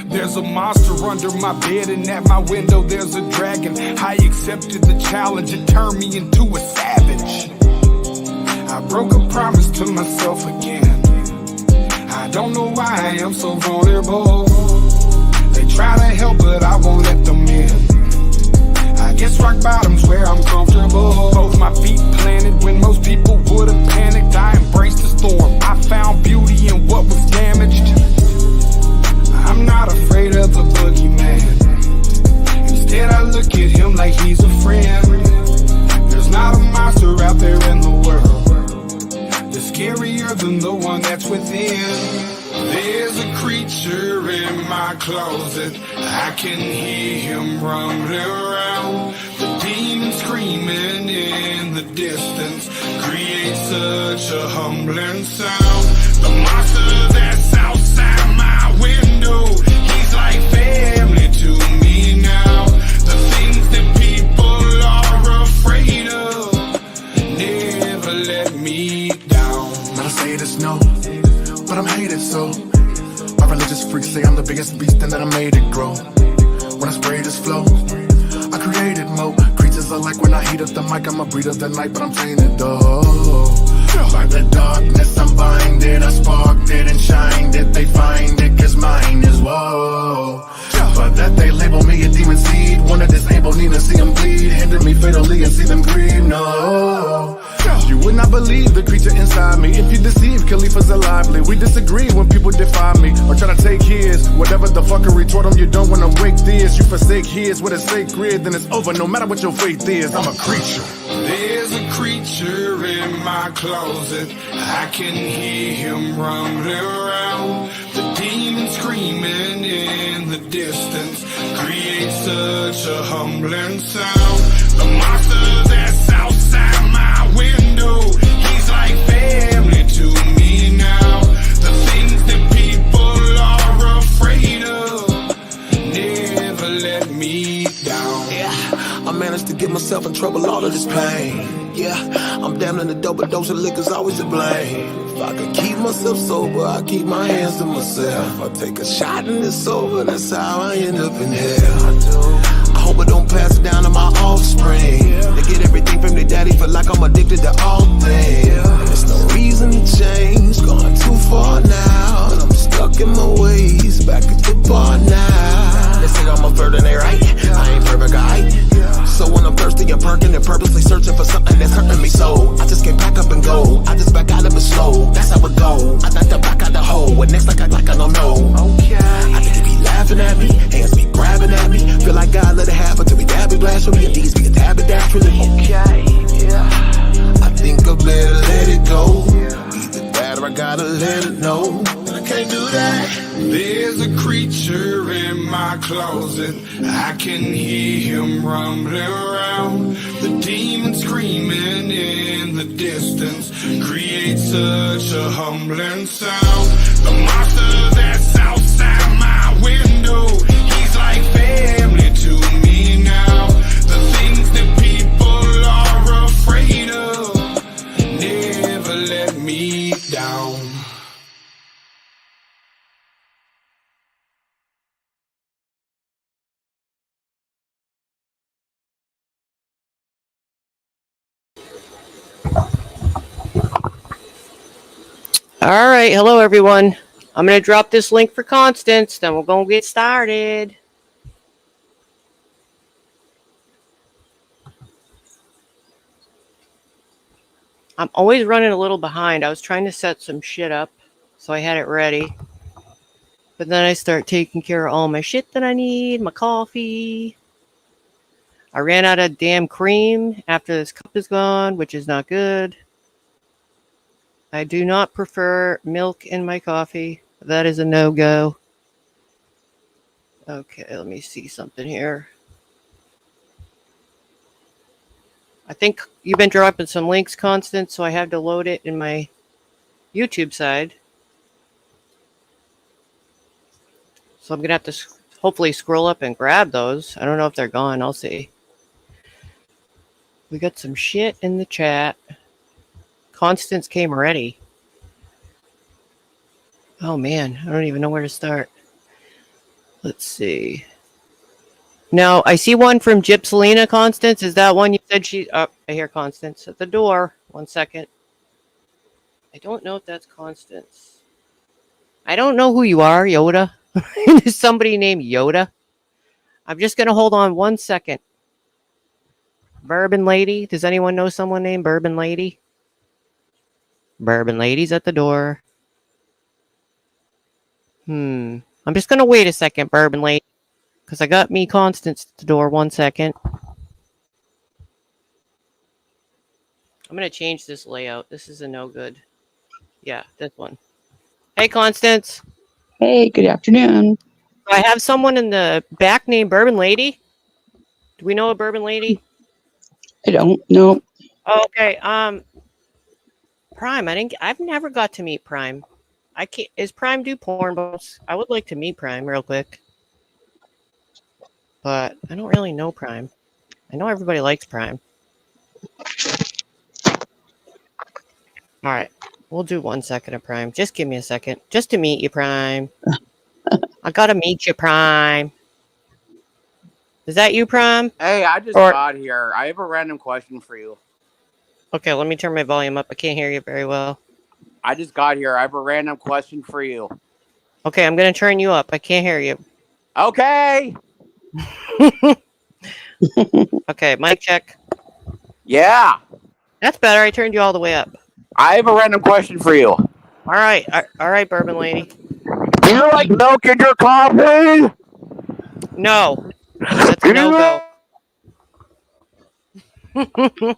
There's a monster under my bed, and at my window there's a dragon. I accepted the challenge, it turned me into a savage. I broke a promise to myself again. I don't know why I am so vulnerable. They try to help, but I won't let them in. I guess rock bottom's where I'm comfortable. Both my feet planted when most people would have panicked. I embraced the storm. I found beauty in what was damaged. I'm not afraid of the boogeyman. Instead I look at him like he's a friend. There's not a monster out there in the world that's scarier than the one that's within. There's a creature in my closet. I can hear him rumbling around. The demon screaming in the distance creates such a humbling sound. The monster that's outside my window, he's like family to me now. The things that people are afraid of never let me down. Not say this no, but I'm hated so. My religious freaks say I'm the biggest beast and that I made it grow. When I spray this flow, I created mo. Creatures are like when I heat up the mic, I'm a breed of the night, but I'm tainted though. By the darkness I'm binded, I sparked it and shined it. They find it cause mine is woe. But that they label me a demon seed, wanna disable me to see them bleed, hinder me fatally and see them grieve, no. You would not believe the creature inside me. If you deceive, Khalifa's lively. We disagree when people defy me or try to take his. Whatever the fuckery toward them, you don't wanna wake this. You forsake his with a sacred, then it's over no matter what your faith is. I'm a creature. There's a creature in my closet. I can hear him rumbling around. The demon screaming in the distance creates such a humbling sound. The monster that's outside my window, he's like family to me now. The things that people are afraid of never let me down. Yeah, I managed to get myself in trouble, all of this pain. Yeah, I'm damn in the double dose of liquor's always to blame. If I could keep myself sober, I keep my hands to myself. I take a shot and it's over, that's how I end up in hell. I hope I don't pass it down to my offspring. They get everything from their daddy, feel like I'm addicted to all things. There's no reason to change, gone too far now. And I'm stuck in my ways, back at the bar now. They say I'm a flirt and they right, I ain't perfect, alright. So when I'm thirsty and perking and purposely searching for something that's hurting me so I just can't pack up and go, I just back out of it slow. That's how it go, I think to back out the hole. What next like I don't know. I think he be laughing at me, hands be grabbing at me. Feel like God let it happen to me, dabby blasphemy. And these be a dabby naturally. I think I better let it go. Either that or I gotta let it know. I can't do that. There's a creature in my closet. I can hear him rumbling around. The demon screaming in the distance creates such a humbling sound. The monster that's outside my window, he's like family to me now. The things that people are afraid of never let me down. All right, hello everyone. I'm going to drop this link for Constance, then we're going to get started. I'm always running a little behind. I was trying to set some shit up, so I had it ready. But then I start taking care of all my shit that I need, my coffee. I ran out of damn cream after this cup is gone, which is not good. I do not prefer milk in my coffee. That is a no-go. Okay, let me see something here. I think you've been dropping some links, Constance, so I have to load it in my YouTube side. So I'm going to have to hopefully scroll up and grab those. I don't know if they're gone. I'll see. We got some shit in the chat. Constance came already. Oh, man. I don't even know where to start. Let's see. Now, I see one from Gypselina, Constance. Is that one you said she... Oh, I hear Constance at the door. 1 second. I don't know if that's Constance. I don't know who you are, Yoda. There's somebody named Yoda. I'm just going to hold on 1 second. Bourbon Lady. Does anyone know someone named Bourbon Lady? Bourbon Lady's at the door. I'm just going to wait a second, Bourbon Lady. Because I got me Constance at the door. 1 second. I'm going to change this layout. This is a no good. Yeah, this one. Hey, Constance. Hey, good afternoon. I have someone in the back named Bourbon Lady. Do we know a Bourbon Lady? I don't know. Oh, okay. Prime. I've never got to meet Prime. I can't. Is Prime do porn balls? I would like to meet Prime real quick, but I don't really know Prime. I know everybody likes Prime. All right, we'll do 1 second of Prime. Just give me a second, just to meet you, Prime. I gotta meet you, Prime. Is that you, Prime? Hey, I just got here. I have a random question for you. Okay, let me turn my volume up. I can't hear you very well. I just got here. I have a random question for you. Okay, I'm gonna turn you up. I can't hear you. Okay. Okay, mic check. Yeah. That's better. I turned you all the way up. I have a random question for you. All right, Bourbon Lady. Do you like milk in your coffee? No, that's a no go.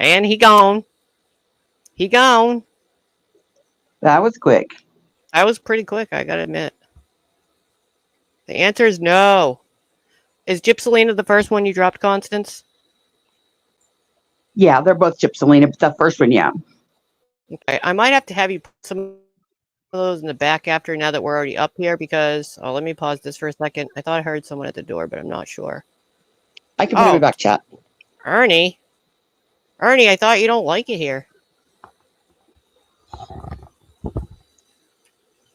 And he gone. He gone. That was quick. I was pretty quick, I gotta admit. The answer is no. Is Gypselina the first one you dropped, Constance? Yeah, they're both Gypselina, but the first one, yeah. Okay, I might have to have you put some of those in the back after now that we're already up here because... Oh, let me pause this for a second. I thought I heard someone at the door, but I'm not sure. I can put it in the back chat. Ernie, I thought you don't like it here.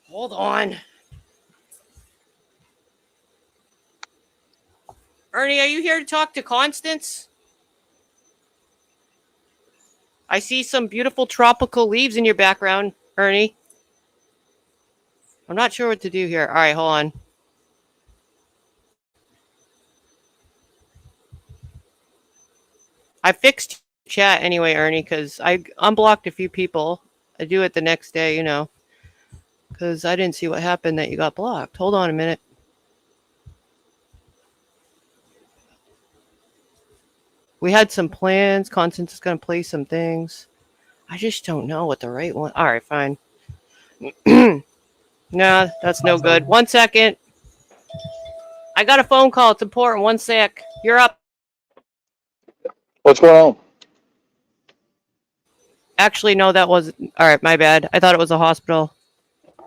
Hold on. Ernie, are you here to talk to Constance? I see some beautiful tropical leaves in your background, Ernie. I'm not sure what to do here. All right, hold on. I fixed chat anyway, Ernie, because I unblocked a few people. I do it the next day, you know, because I didn't see what happened that you got blocked. Hold on a minute. We had some plans. Constance is going to play some things. I just don't know what the right one. All right, fine. No, that's no good. 1 second. I got a phone call. It's important. 1 sec. You're up. What's going on? Actually, no, that wasn't. All right, my bad. I thought it was a hospital.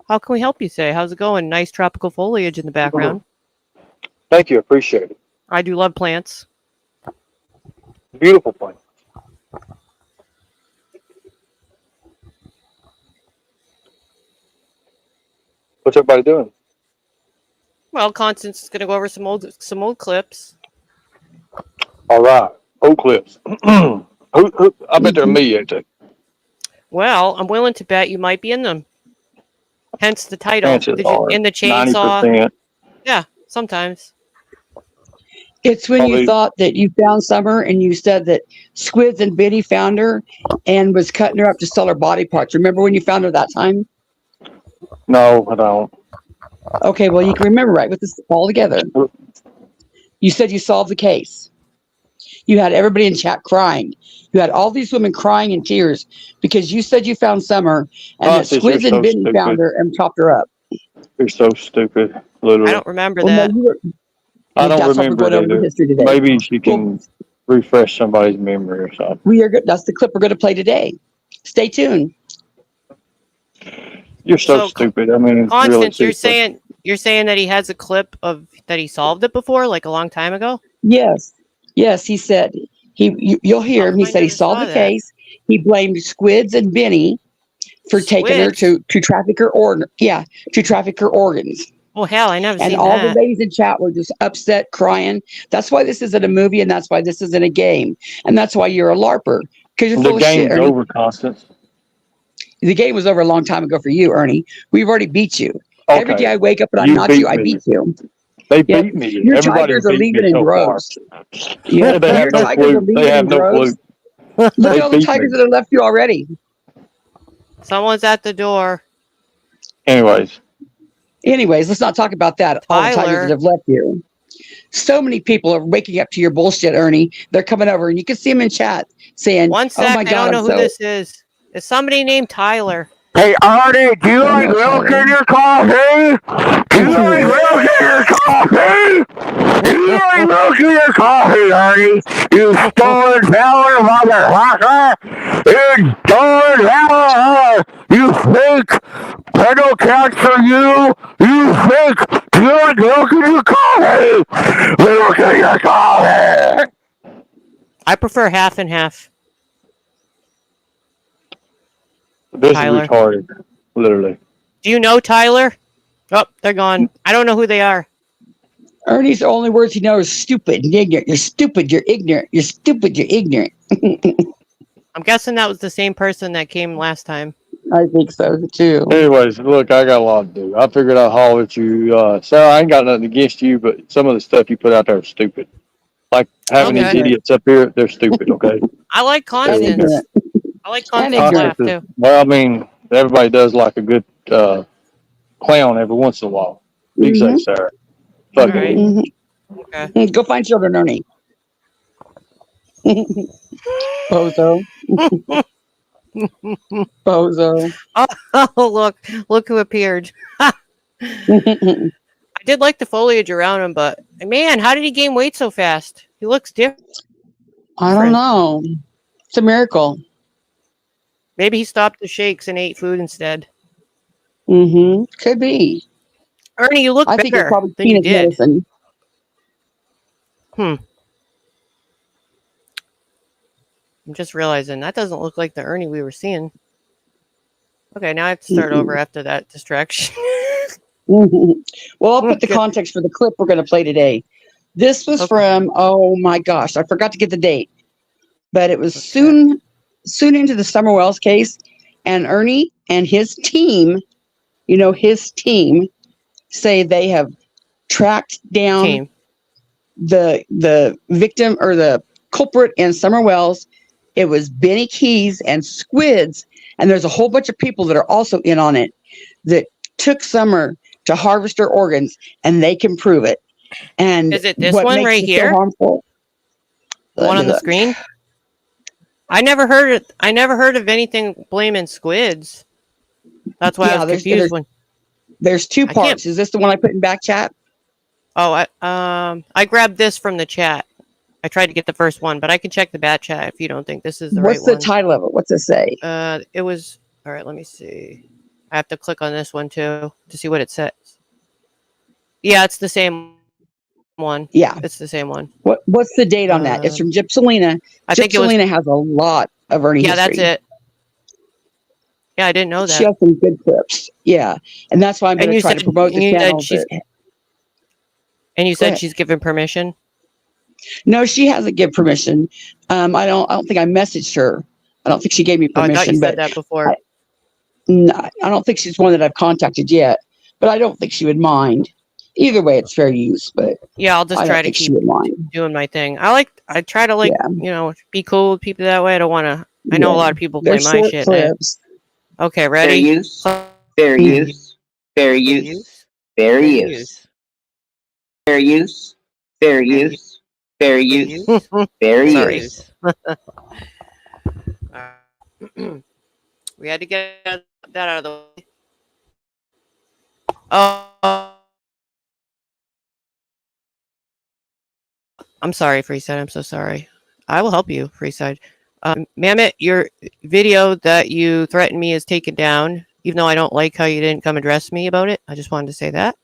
How can we help you today? How's it going? Nice tropical foliage in the background. Thank you. Appreciate it. I do love plants. Beautiful plant. What's everybody doing? Well, Constance is going to go over some old clips. All right. Old clips. I bet they're me, ain't they? Well, I'm willing to bet you might be in them. Hence the title. In the chainsaw. 90%. Yeah, sometimes. It's when you thought that you found Summer and you said that Squids and Biddy found her and was cutting her up to sell her body parts. Remember when you found her that time? No, I don't. Okay, well, you can remember right with this all together. You said you solved the case. You had everybody in chat crying. You had all these women crying in tears because you said you found Summer and that Squids and Biddy found her and chopped her up. You're so stupid, literally. I don't remember that. No, I don't remember that. Maybe she can refresh somebody's memory or something. We are good. That's the clip we're going to play today. Stay tuned. You're so stupid. I mean, Constance, really you're saying that he has a clip of that he solved it before, like a long time ago. Yes, he said you'll hear him. He said he solved the case. He blamed Squids and Benny for taking her to traffic her to traffic her organs. Oh hell, I never And seen all that. the ladies in chat were just upset, crying. That's why this isn't a movie, and that's why this isn't a game, and that's why you're a LARPer, because you're full The of shit. game's over, Constance. The game was over a long time ago for you, Ernie. We've already beat you. Okay. Every day I wake up and I'm You not beat you, I me. beat you. They Yep. beat me. Your Everybody tigers are beat leaving me in so far. droves. Yeah, They have your no tigers clue. are leaving They have in no droves. clue. Look They at all the beat tigers me. that have left you already. Someone's at the door. Anyways, let's not talk about that. All the tigers that have left you. So many people are waking up to your bullshit, Ernie. They're coming over, and you can see them in chat saying, One sec, "Oh my God, I don't know who this is. Is somebody named Tyler? Hey, Artie, do you like milk in your coffee? Do you like milk in your coffee? Do you like milk in your coffee, Artie? You stolen valor, motherfucker! You stolen valor! You fake! Pedal counts for you! You fake! Do you like milk in your coffee? Milk in your coffee! I prefer half and half. this Tyler. is retarded. Literally. Do you know Tyler? Oh, they're gone. I don't know who they are. Ernie's the only words he knows is stupid and ignorant. You're stupid, you're ignorant. You're stupid, you're ignorant. I'm guessing that was the same person that came last time. I think so too. Anyways, look, I got a lot to do. I figured I'd holler at you. Sarah, I ain't got nothing against you, but some of the stuff you put out there is stupid. Like having these idiots up here, they're stupid, okay? I like Constance. I like Constance laugh too. Well, I mean, everybody does like a good clown every once in a while. You say, Sarah. Fuck it. Mm-hmm. Okay. Go find children, Ernie. Bozo. Bozo. Oh, look who appeared. I did like the foliage around him, but man, how did he gain weight so fast? He looks different. I don't know. It's a miracle. Maybe he stopped the shakes and ate food instead. Mm-hmm. Could be. Ernie, you look think better probably than you did. Medicine. I'm just realizing that doesn't look like the Ernie we were seeing. Okay, now I have to start over after that distraction. Well, I'll put the context for the clip we're going to play today. This was from, oh my gosh, I forgot to get the date, but it was soon into the Summer Wells case, and Ernie and his team, say they have tracked down the victim or the culprit in Summer Wells. It was Benny Keys and Squids, and there's a whole bunch of people that are also in on it that took Summer to harvest her organs, and they can prove it. And is it this one right here? So harmful? The one on the screen? I never heard of anything blaming Squids. That's why I was confused. There's two parts. Is this the one I put in back chat? Oh, I grabbed this from the chat. I tried to get the first one, but I can check the back chat if you don't think this is the right one. What's the title of it? What's it say? It was all right. Let me see. I have to click on this one too to see what it says. Yeah, it's the same one. Yeah, it's the same one. What's the date on that? It's from Gypsalina. I think Gypsalina has a lot of Ernie history. That's it. Yeah, I didn't know that. She has some good clips. Yeah, and that's why I'm going to try to promote the channel. And you said she's given permission? No, she hasn't given permission. I don't think I messaged her. I don't think she gave me permission. I thought you said that before. I don't think she's one that I've contacted yet, but I don't think she would mind. Either way, it's fair use. But yeah, I'll just try to keep doing my thing. I try to be cool with people that way. I don't want to. I know a lot of people play my shit. Okay, ready? Fair use. Fair use. Fair use. Fair use. Fair use. Fair use. Fair use. Fair use. We had to get that out of the way. Oh, I'm sorry, Freeside. I'm so sorry. I will help you, Freeside. Mammoth, your video that you threatened me is taken down, even though I don't like how you didn't come address me about it. I just wanted to say that.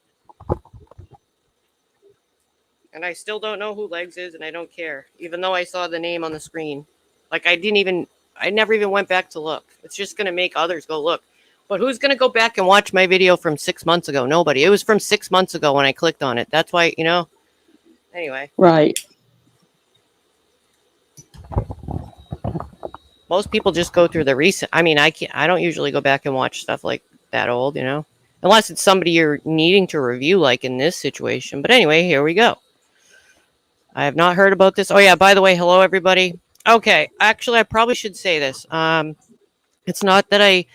And I still don't know who Legs is, and I don't care, even though I saw the name on the screen. Like, I never even went back to look. It's just going to make others go look. But who's going to go back and watch my video from 6 months ago? Nobody. It was from 6 months ago when I clicked on it. That's why, you know. Anyway. Right. Most people just go through the recent. I mean, I don't usually go back and watch stuff like that old, you know. Unless it's somebody you're needing to review, like in this situation. But anyway, here we go. I have not heard about this. Oh, yeah, by the way, hello, everybody. Okay, actually, I probably should say this. It's not that I...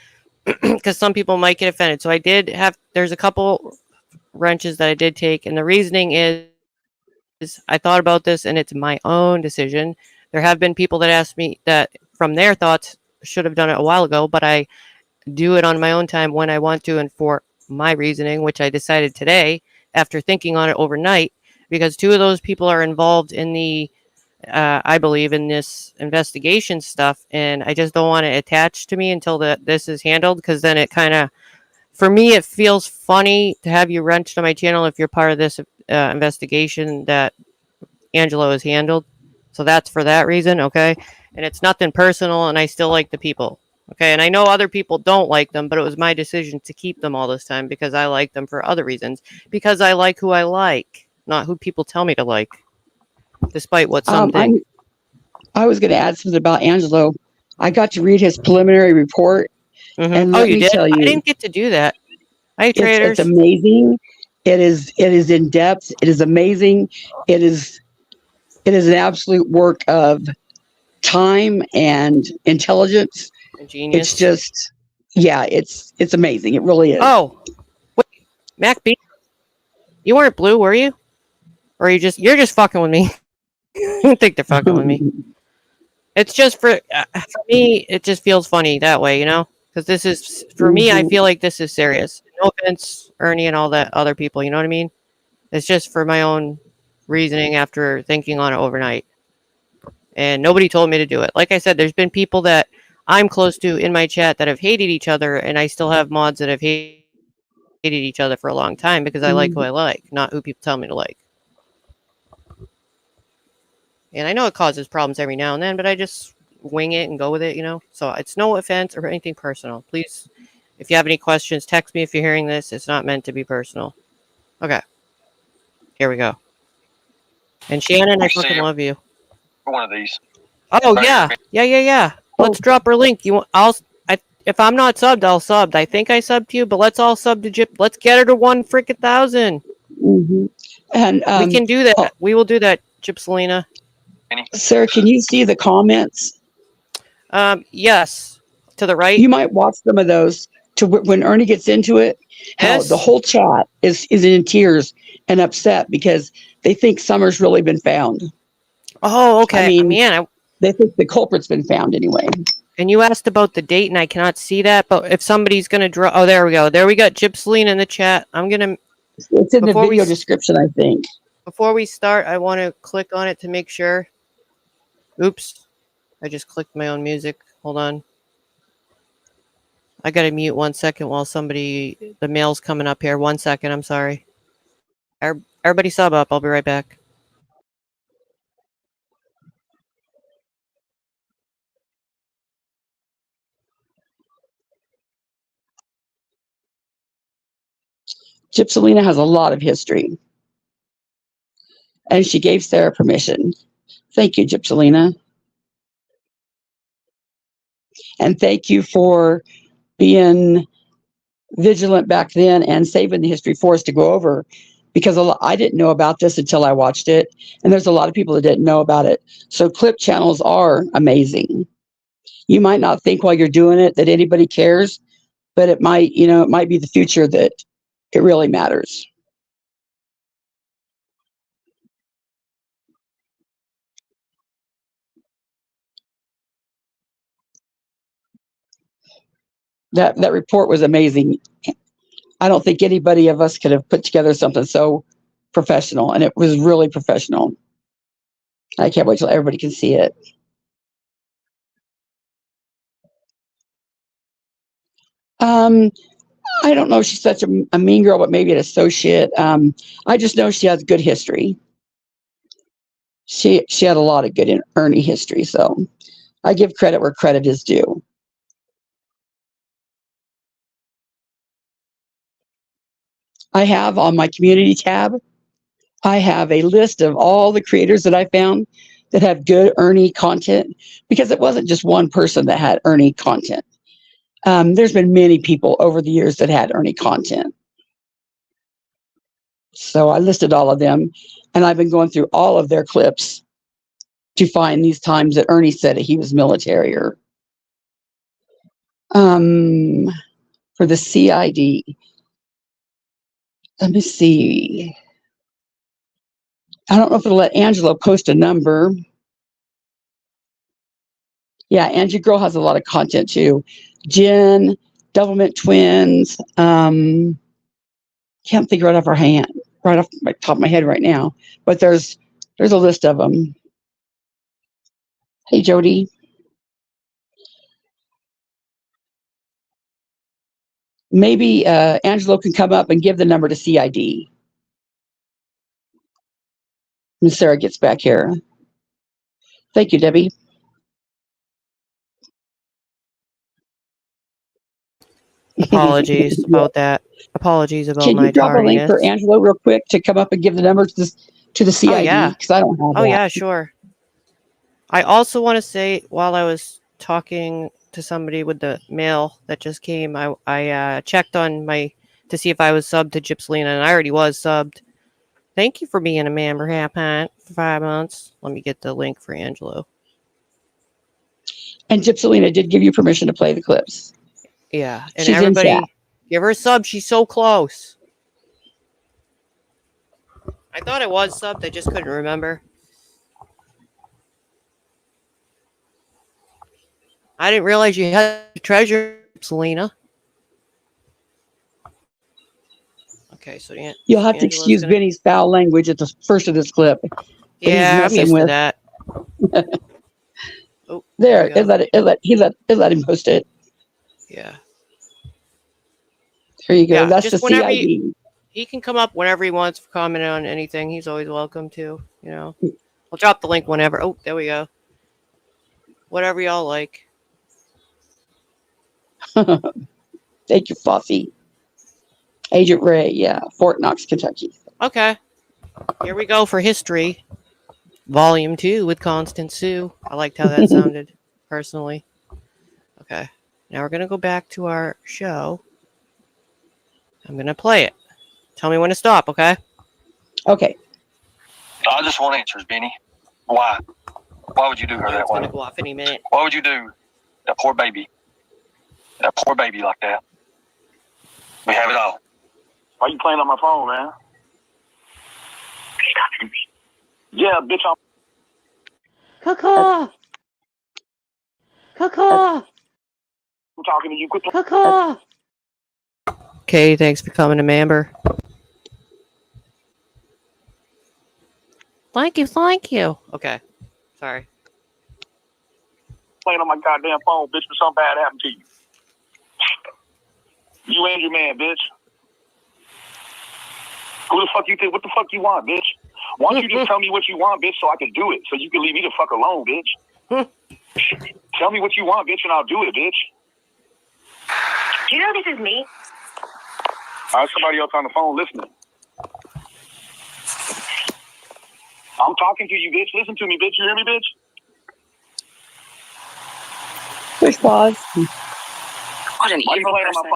because some people might get offended. So I did have... There's a couple wrenches that I did take. And the reasoning is I thought about this, and it's my own decision. There have been people that asked me that from their thoughts should have done it a while ago, but I do it on my own time when I want to and for my reasoning, which I decided today after thinking on it overnight, because two of those people are involved in the, I believe, in this investigation stuff, and I just don't want it attached to me until this is handled, because then it kind of, for me, it feels funny to have you wrenched on my channel if you're part of this investigation that Angelo has handled. So that's for that reason, okay? And it's nothing personal, and I still like the people. Okay, and I know other people don't like them, but it was my decision to keep them all this time because I like them for other reasons. Because I like who I like, not who people tell me to like, despite what some think. I was going to add something about Angelo. I got to read his preliminary report. Mm-hmm. And oh, let you me did? tell you, I didn't get to do that. Hi, Traitors. It's amazing. It is in depth. It is amazing. It is an absolute work of time and intelligence. Genius. It's just, yeah, it's amazing. It really is. Oh, wait, Mac B, you weren't blue, were you? Or you're just fucking with me? I don't think they're fucking with me. It's just for me. It just feels funny that way, you know. Because this is for me. I feel like this is serious. No offense, Ernie, and all that other people. You know what I mean? It's just for my own reasoning after thinking on it overnight. And nobody told me to do it. Like I said, there's been people that I'm close to in my chat that have hated each other, and I still have mods that have hated each other for a long time because I like who I like, not who people tell me to like. And I know it causes problems every now and then, but I just wing it and go with it, you know? So it's no offense or anything personal. Please, if you have any questions, text me if you're hearing this. It's not meant to be personal. Okay. Here we go. And Shannon, I fucking love you. One of these. Oh, yeah. Yeah. Let's drop her link. If I'm not subbed, I'll sub. I think I subbed to you, but let's all sub to Jip. Let's get her to 1,000. Mm-hmm. And we can do that. We will do that, Gypselina. Sarah, can you see the comments? Yes. To the right. You might watch some of those to when Ernie gets into it. How the whole chat is in tears and upset because they think Summer's really been found. Oh, okay. I mean, they think the culprit's been found anyway. And you asked about the date, and I cannot see that. But if somebody's going to draw... Oh, there we go. There we got Gypselina in the chat. I'm going to... It's in the video description, I think. Before we start, I want to click on it to make sure. Oops. I just clicked my own music. Hold on. I got to mute 1 second while the mail's coming up here. 1 second. I'm sorry. Everybody sub up. I'll be right back. Gypselina has a lot of history. And she gave Sarah permission. Thank you, Gypselina. And thank you for being vigilant back then and saving the history for us to go over. Because I didn't know about this until I watched it. And there's a lot of people that didn't know about it. So clip channels are amazing. You might not think while you're doing it that anybody cares, but it might be the future that it really matters. That report was amazing. I don't think anybody of us could have put together something so professional, and it was really professional. I can't wait till everybody can see it. I don't know if she's such a mean girl, but maybe an associate. I just know she has good history. She had a lot of good Ernie history, so I give credit where credit is due. I have on my community tab, I have a list of all the creators that I found that have good Ernie content, because it wasn't just one person that had Ernie content. There's been many people over the years that had Ernie content. So I listed all of them, and I've been going through all of their clips to find these times that Ernie said he was military or for the CID. Let me see. I don't know if it'll let Angelo post a number. Yeah, Angie Girl has a lot of content too. Jen, Doublemint Twins. Can't think right off my top of my head right now. But there's a list of them. Hey, Jody. Maybe Angelo can come up and give the number to CID. When Sarah gets back here. Thank you, Debbie. Apologies about that. Apologies about Can my you drop a link for tardiness. Angelo real quick to come up and give the number to the CID? Oh, yeah. Because I don't have that. Oh, yeah, sure. I also want to say, while I was talking to somebody with the mail that just came, I checked on to see if I was subbed to Gypselina, and I already was subbed. Thank you for being a member, Half Pint, for 5 months. Let me get the link for Angelo. And Gypselina did give you permission to play the clips. Yeah, and She's everybody, in chat. give her a sub. She's so close. I thought I was subbed. I just couldn't remember. I didn't realize you had treasure, Selena. Okay, so you'll have to excuse Benny's foul language at the first of this clip. Yeah, I'm used to that. Oh, there, he let him post it. Yeah. There you go. Yeah, that's the whenever CID. He can come up whenever he wants to comment on anything. He's always welcome to, you know. I'll drop the link whenever. Oh, there we go. Whatever y'all like. Thank you, Fluffy. Agent Ray, yeah, Fort Knox, Kentucky. Okay. Here we go for history. Volume 2 with Constance Sue. I liked how that sounded, personally. Okay. Now we're going to go back to our show. I'm going to play it. Tell me when to stop, okay? Okay. I just want answers, Benny. Why? Why would you do her that way? It's going to go off any minute. Why would you do that poor baby? That poor baby like that? We have it all. Why are you playing on my phone, man? Yeah, bitch, I'm... Caw-caw! Caw-caw! I'm talking to you. Quit Caw-caw! Okay, thanks for coming to member. Thank you. Okay, sorry. Playing on my goddamn phone, bitch, but something bad happened to you. You and your man, bitch. Who the fuck you think? What the fuck you want, bitch? Why don't you just tell me what you want, bitch, so I can do it, so you can leave me the fuck alone, bitch? Tell me what you want, bitch, and I'll do it, bitch. Do you know this is me? Somebody else on the phone listening. I'm talking to you, bitch. Listen to me, bitch. You hear me, bitch? Push pause. What an evil person.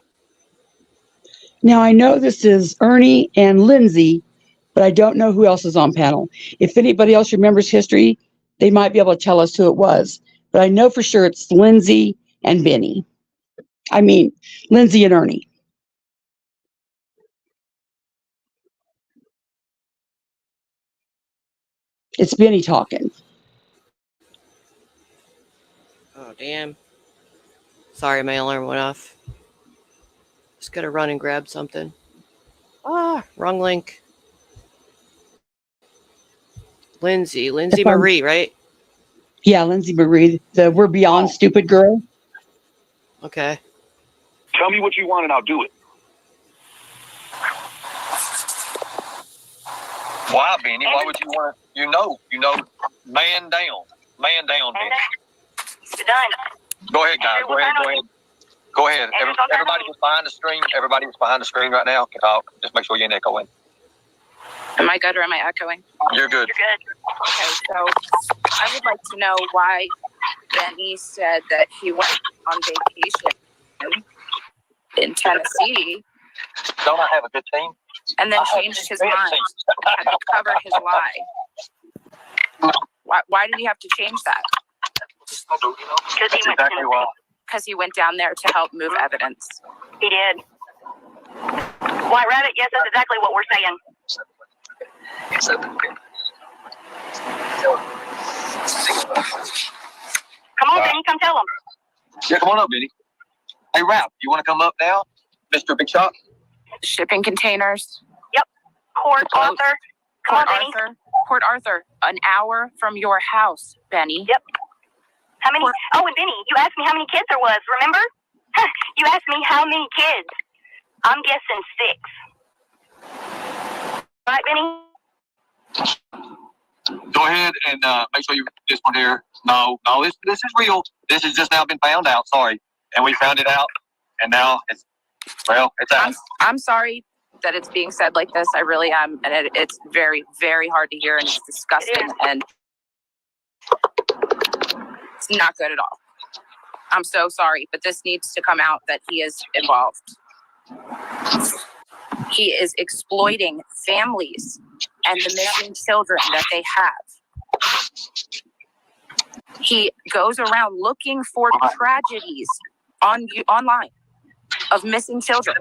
Now, I know this is Ernie and Lindsay, but I don't know who else is on panel. If anybody else remembers history, they might be able to tell us who it was. But I know for sure it's Lindsay and Benny. I mean, Lindsay and Ernie. It's Benny talking. Oh, damn. Sorry, my alarm went off. Just gotta run and grab something. Ah, wrong link. Lindsay Marie, right? Yeah, Lindsay Marie, the We're Beyond Stupid girl. Okay. Tell me what you want and I'll do it. Why, Benny? Why would you want to? You know, man down, Benny. Done. Go ahead, guys. Go ahead. Go ahead. Everybody who's behind the screen. Everybody who's behind the screen right now can talk. Just make sure you ain't echoing. Am I good or am I echoing? You're good. You're good. Okay, so I would like to know why Benny said that he went on vacation in Tennessee. Don't I have a good team? And then changed his mind, had to cover his lie. Why did he have to change that? Because he went to Tennessee. Because he went down there to help move evidence. He did. White Rabbit, yes, that's exactly what we're saying. Come on, Benny, come tell him. Yeah, come on up, Benny. Hey, Ralph, you want to come up now, Mr. Big Shot? Shipping containers. Yep. Port Arthur. Come on, Benny. Port Arthur, an hour from your house, Benny. Yep. How many? Oh, and Benny, you asked me how many kids there was, remember? You asked me how many kids. I'm guessing 6. Right, Benny? Go ahead and make sure you this one here. No, this is real. This has just now been found out. Sorry, and we found it out, and now it's out. I'm sorry that it's being said like this. I really am, and it's very, very hard to hear, and it's disgusting, and it's not good at all. I'm so sorry, but this needs to come out that he is involved. He is exploiting families and the missing children that they have. He goes around looking for tragedies online of missing children,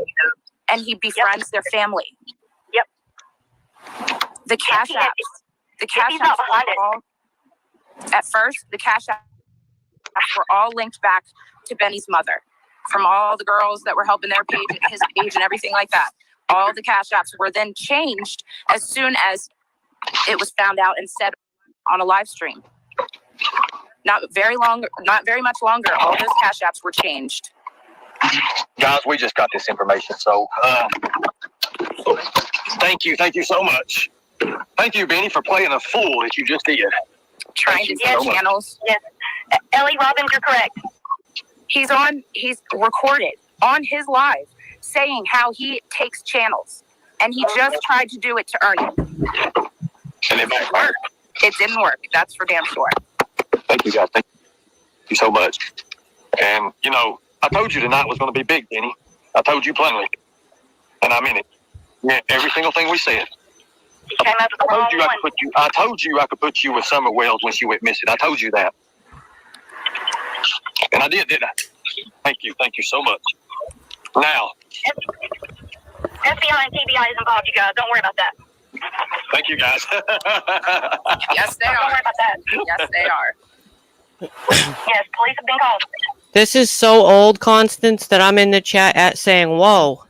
and he befriends their family. Yep. The cash apps. The cash apps were all, at first, the cash apps were all linked back to Benny's mother, from all the girls that were helping their page, his page, and everything like that. All the cash apps were then changed as soon as it was found out and said on a live stream. Not very much longer. All those cash apps were changed. Guys, we just got this information, so thank you so much. Thank you, Benny, for playing a fool that you just did. Trying to get channels. Yes. Ellie Robbins, you're correct. He's recorded on his live saying how he takes channels, and he just tried to do it to Ernie. And it didn't work. It didn't work. That's for damn sure. Thank you, guys. Thank you so much. And, I told you tonight was going to be big, Benny. I told you plainly. And I mean it. Yeah, every single thing we said. He came up with the wrong one. I told you I could put you with Summer Wells when she went missing. I told you that. And I did, didn't I? Thank you so much. Now. FBI and TBI is involved, you guys. Don't worry about that. Thank you, guys. Yes, they are. Don't worry about that. Yes, they are. Yes, police have been called. This is so old, Constance, that I'm in the chat saying, whoa,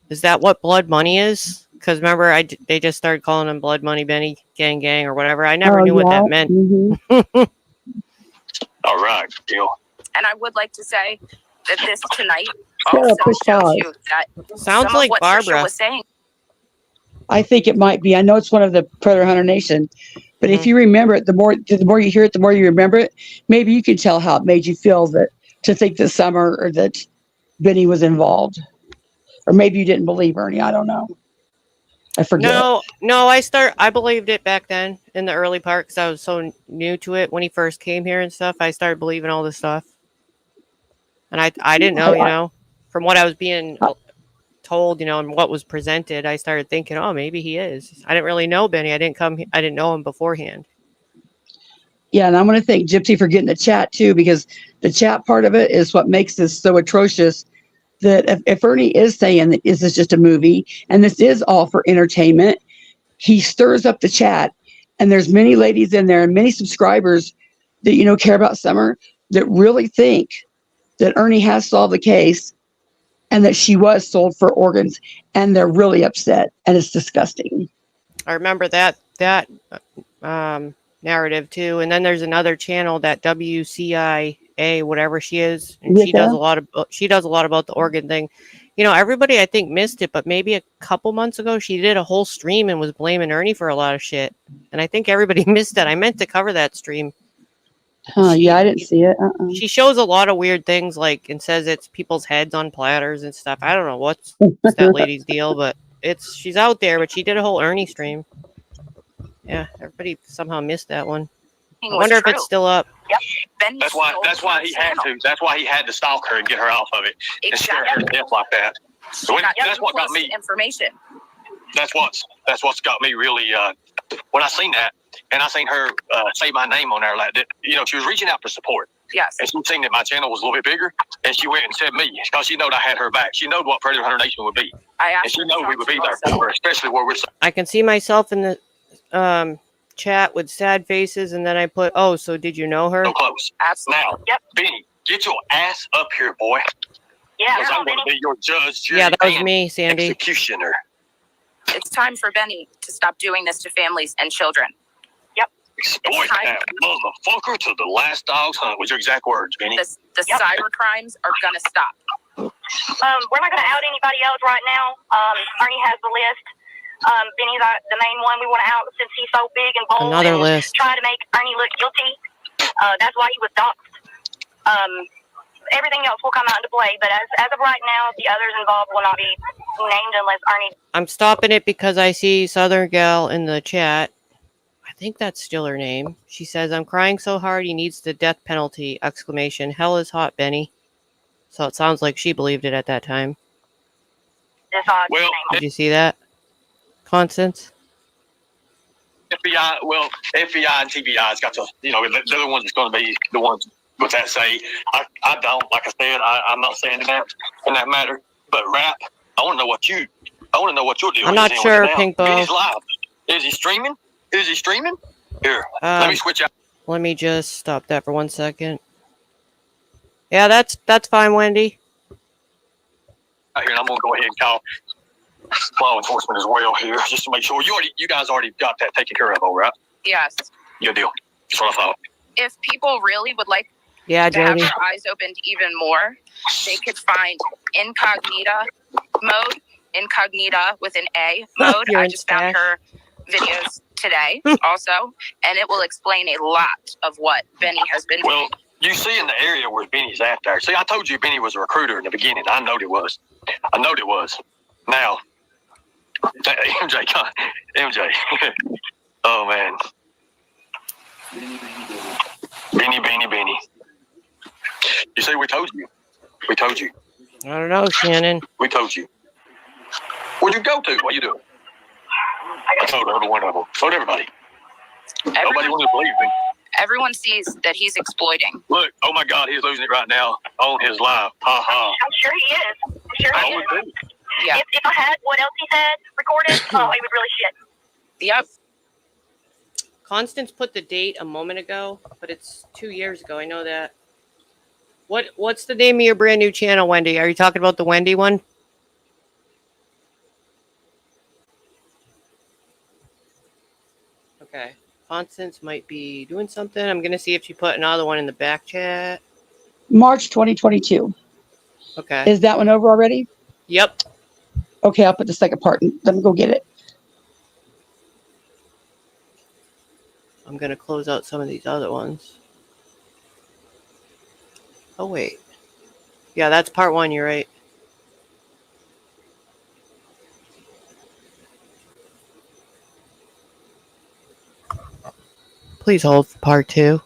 is that what Blood Money is? Because remember, they just started calling him Blood Money Benny Gang or whatever. I never knew what that meant. Mm-hmm. All right, Gil. And I would like to say that this tonight also shows you that sounds some like of what Barbara Trisha was saying. I think it might be. I know it's one of the Predator Hunter Nation, but if you remember it, the more you hear it, the more you remember it. Maybe you can tell how it made you feel to think that Summer or that Benny was involved, or maybe you didn't believe Ernie. I don't know. I forget. No, I believed it back then in the early part because I was so new to it when he first came here and stuff. I started believing all this stuff, and I didn't know, from what I was being told, and what was presented, I started thinking, oh, maybe he is. I didn't really know Benny. I didn't know him beforehand. Yeah, and I want to thank Gypsy for getting the chat too, because the chat part of it is what makes this so atrocious. That if Ernie is saying that this is just a movie and this is all for entertainment, he stirs up the chat, and there's many ladies in there and many subscribers that care about Summer that really think that Ernie has solved the case and that she was sold for organs, and they're really upset, and it's disgusting. I remember that narrative too, and then there's another channel, that WCIA, whatever she is, and she does a lot about the organ thing. Everybody I think missed it, but maybe a couple months ago she did a whole stream and was blaming Ernie for a lot of shit, and I think everybody missed it. I meant to cover that stream. Huh, yeah, I didn't see it. She shows a lot of weird things, like, and says it's people's heads on platters and stuff. I don't know what's that lady's deal, but she's out there. But she did a whole Ernie stream. Yeah, everybody somehow missed that one. I wonder if it's still up. Yep. That's why he had to. That's why he had to stalk her and get her off of it and scare her to death like that. So that's what got me. Information. That's what's got me really. When I seen that and I seen her say my name on there like that, she was reaching out for support. Yes. And she seen that my channel was a little bit bigger, and she went and said me because she knowed I had her back. She knowed what Predator Hunter Nation would be, and she knowed we would be there for her, especially where we're. I can see myself in the chat with sad faces, and then I put, "Oh, so did you know her?" So close. Absolutely. Now, Benny, get your ass up here, boy. Yeah, because I'm going to be your judge, jury, Yeah, that was and me, Sandy. executioner. It's time for Benny to stop doing this to families and children. Exploit that motherfucker to the last dog's hunt was your exact words, Benny. The cyber crimes are gonna stop. We're not gonna out anybody else right now. Ernie has the list. Benny's the main one we want to out since he's so big and bold. Another and list. Trying to make Ernie look guilty. That's why he was doxxed. Everything else will come out into play, but as of right now, the others involved will not be named unless Ernie. I'm stopping it because I see Southern Gal in the chat. I think that's still her name. She says, "I'm crying so hard he needs the death penalty!" Exclamation. Hell is hot, Benny. So it sounds like she believed it at that time. Well, did you see that, Constance? FBI and TBI's got to, they're the ones that's going to be the ones with that say. I don't, like I said, I'm not saying in that matter. But rap, I want to know what your deal is. I'm not sure, Pink Bow. Benny's live. Is he streaming? Here, let me switch out. Let me just stop that for 1 second. Yeah, that's fine, Wendy. Here, and I'm gonna go ahead and call law enforcement as well here, just to make sure you guys already got that taken care of, all right? Yes. Good deal. That's what I thought. If people really would like to have Jody. their eyes opened even more, they could find incognita mode, incognita with an A mode. I just found her videos today also, and it will explain a lot of what Benny has been doing. Well, you see in the area where Benny's at there. See, I told you Benny was a recruiter in the beginning. I know it was. Now, MJ. Oh, man. Benny. You see, we told you. I don't know, Shannon. We told you. Where'd you go to? What you doing? I told every one of them. Told everybody. Nobody wanted to believe me. Everyone sees that he's exploiting. Look, oh my God, he's losing it right now on his live. Ha ha. I'm sure he is. I would be. Yeah. If I had what else he had recorded, he would really shit. Yep. Constance put the date a moment ago, but it's 2 years ago. I know that. What's the name of your brand new channel, Wendy? Are you talking about the Wendy one? Okay. Constance might be doing something. I'm going to see if she put another one in the back chat. March 2022. Okay. Is that one over already? Yep. Okay, I'll put the second part in. Let me go get it. I'm going to close out some of these other ones. Oh, wait. Yeah, that's part one. You're right. Please hold for part two.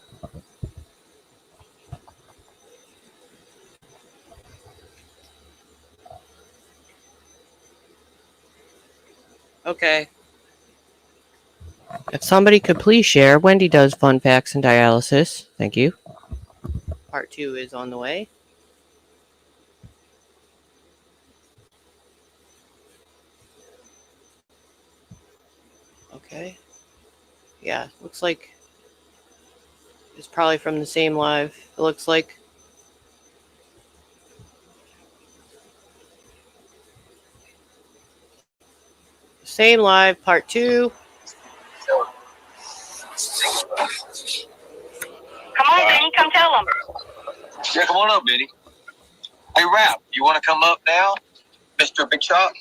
Okay. If somebody could please share, Wendy does fun facts and dialysis. Thank you. Part two is on the way. Okay. Yeah, looks like it's probably from the same live. It looks like. Same live, part two. Come on, Benny, come tell them. Yeah, come on up, Benny. Hey, Rap, you want to come up now, Mr. Big Shot?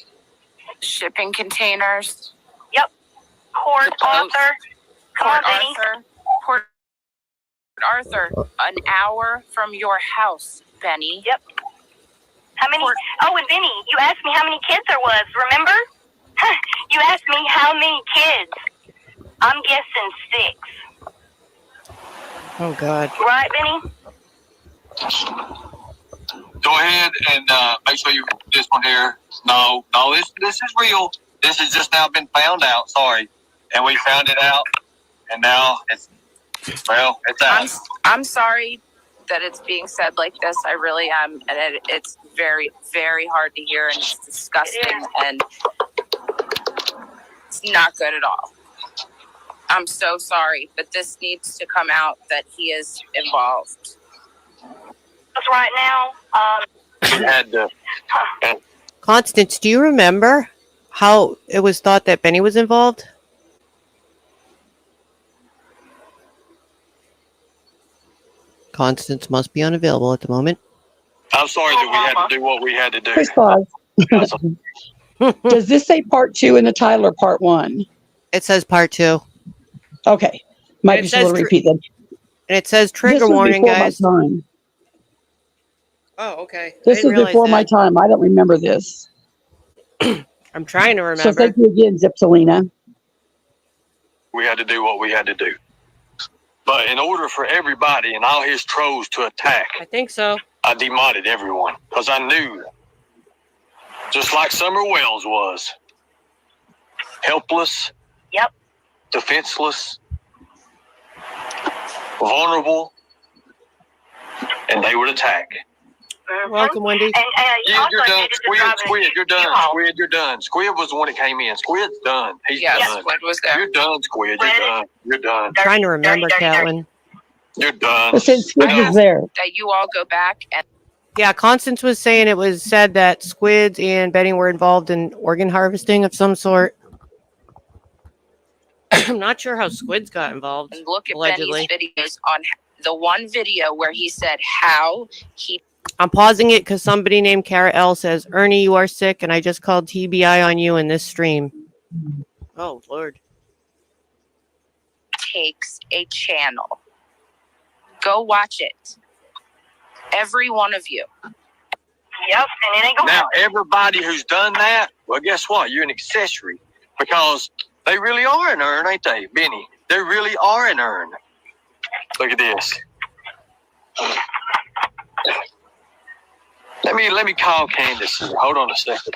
Shipping containers. Yep. Port Arthur. Come on, Benny. Port Arthur, an hour from your house, Benny. Yep. How many? Oh, and Benny, you asked me how many kids there was, remember? You asked me how many kids. I'm guessing 6. Oh, God. Right, Benny? Go ahead and make sure you this one here. No, this is real. This has just now been found out. Sorry, and we found it out, and now it's out. I'm sorry that it's being said like this. I really am, and it's very, very hard to hear, and it's disgusting, and it's not good at all. I'm so sorry, but this needs to come out that he is involved. Right now, Constance, do you remember how it was thought that Benny was involved? Constance must be unavailable at the moment. I'm sorry that we had to do what we had to do. Chris Pause. Does this say part 2 in the title or part 1? It says part 2. Okay. Might be a little repeat then. And it says trigger warning, guys. Oh, okay. This is before my time. I don't remember this. I'm trying to remember. So thank you again, Zipsalina. We had to do what we had to do. But in order for everybody and all his trolls to attack, I think so. I demodded everyone because I knew, just like Summer Wells was, helpless, yep, defenseless, vulnerable, and they would attack. Welcome, Wendy. You're done. Squid, you're done. Squid, you're done. Squid was the one that came in. Squid's done. He's done. Squid was there. You're done, Squid. You're done. You're done. I'm trying to remember, Catelyn. You're done. But since Squid was there. That you all go back and... Yeah, Constance was saying it was said that Squids and Benny were involved in organ harvesting of some sort. I'm not sure how Squids got involved. And look at allegedly. Benny's videos on the one video where he said how he... I'm pausing it because somebody named Kara L says, Ernie, you are sick, and I just called TBI on you in this stream. Oh, Lord. Takes a channel. Go watch it. Every one of you. Yep, and it ain't gonna Now, happen. everybody who's done that, well, guess what? You're an accessory because they really are an urn, ain't they, Benny? They really are an urn. Look at this. Let me call Candace here. Hold on a second.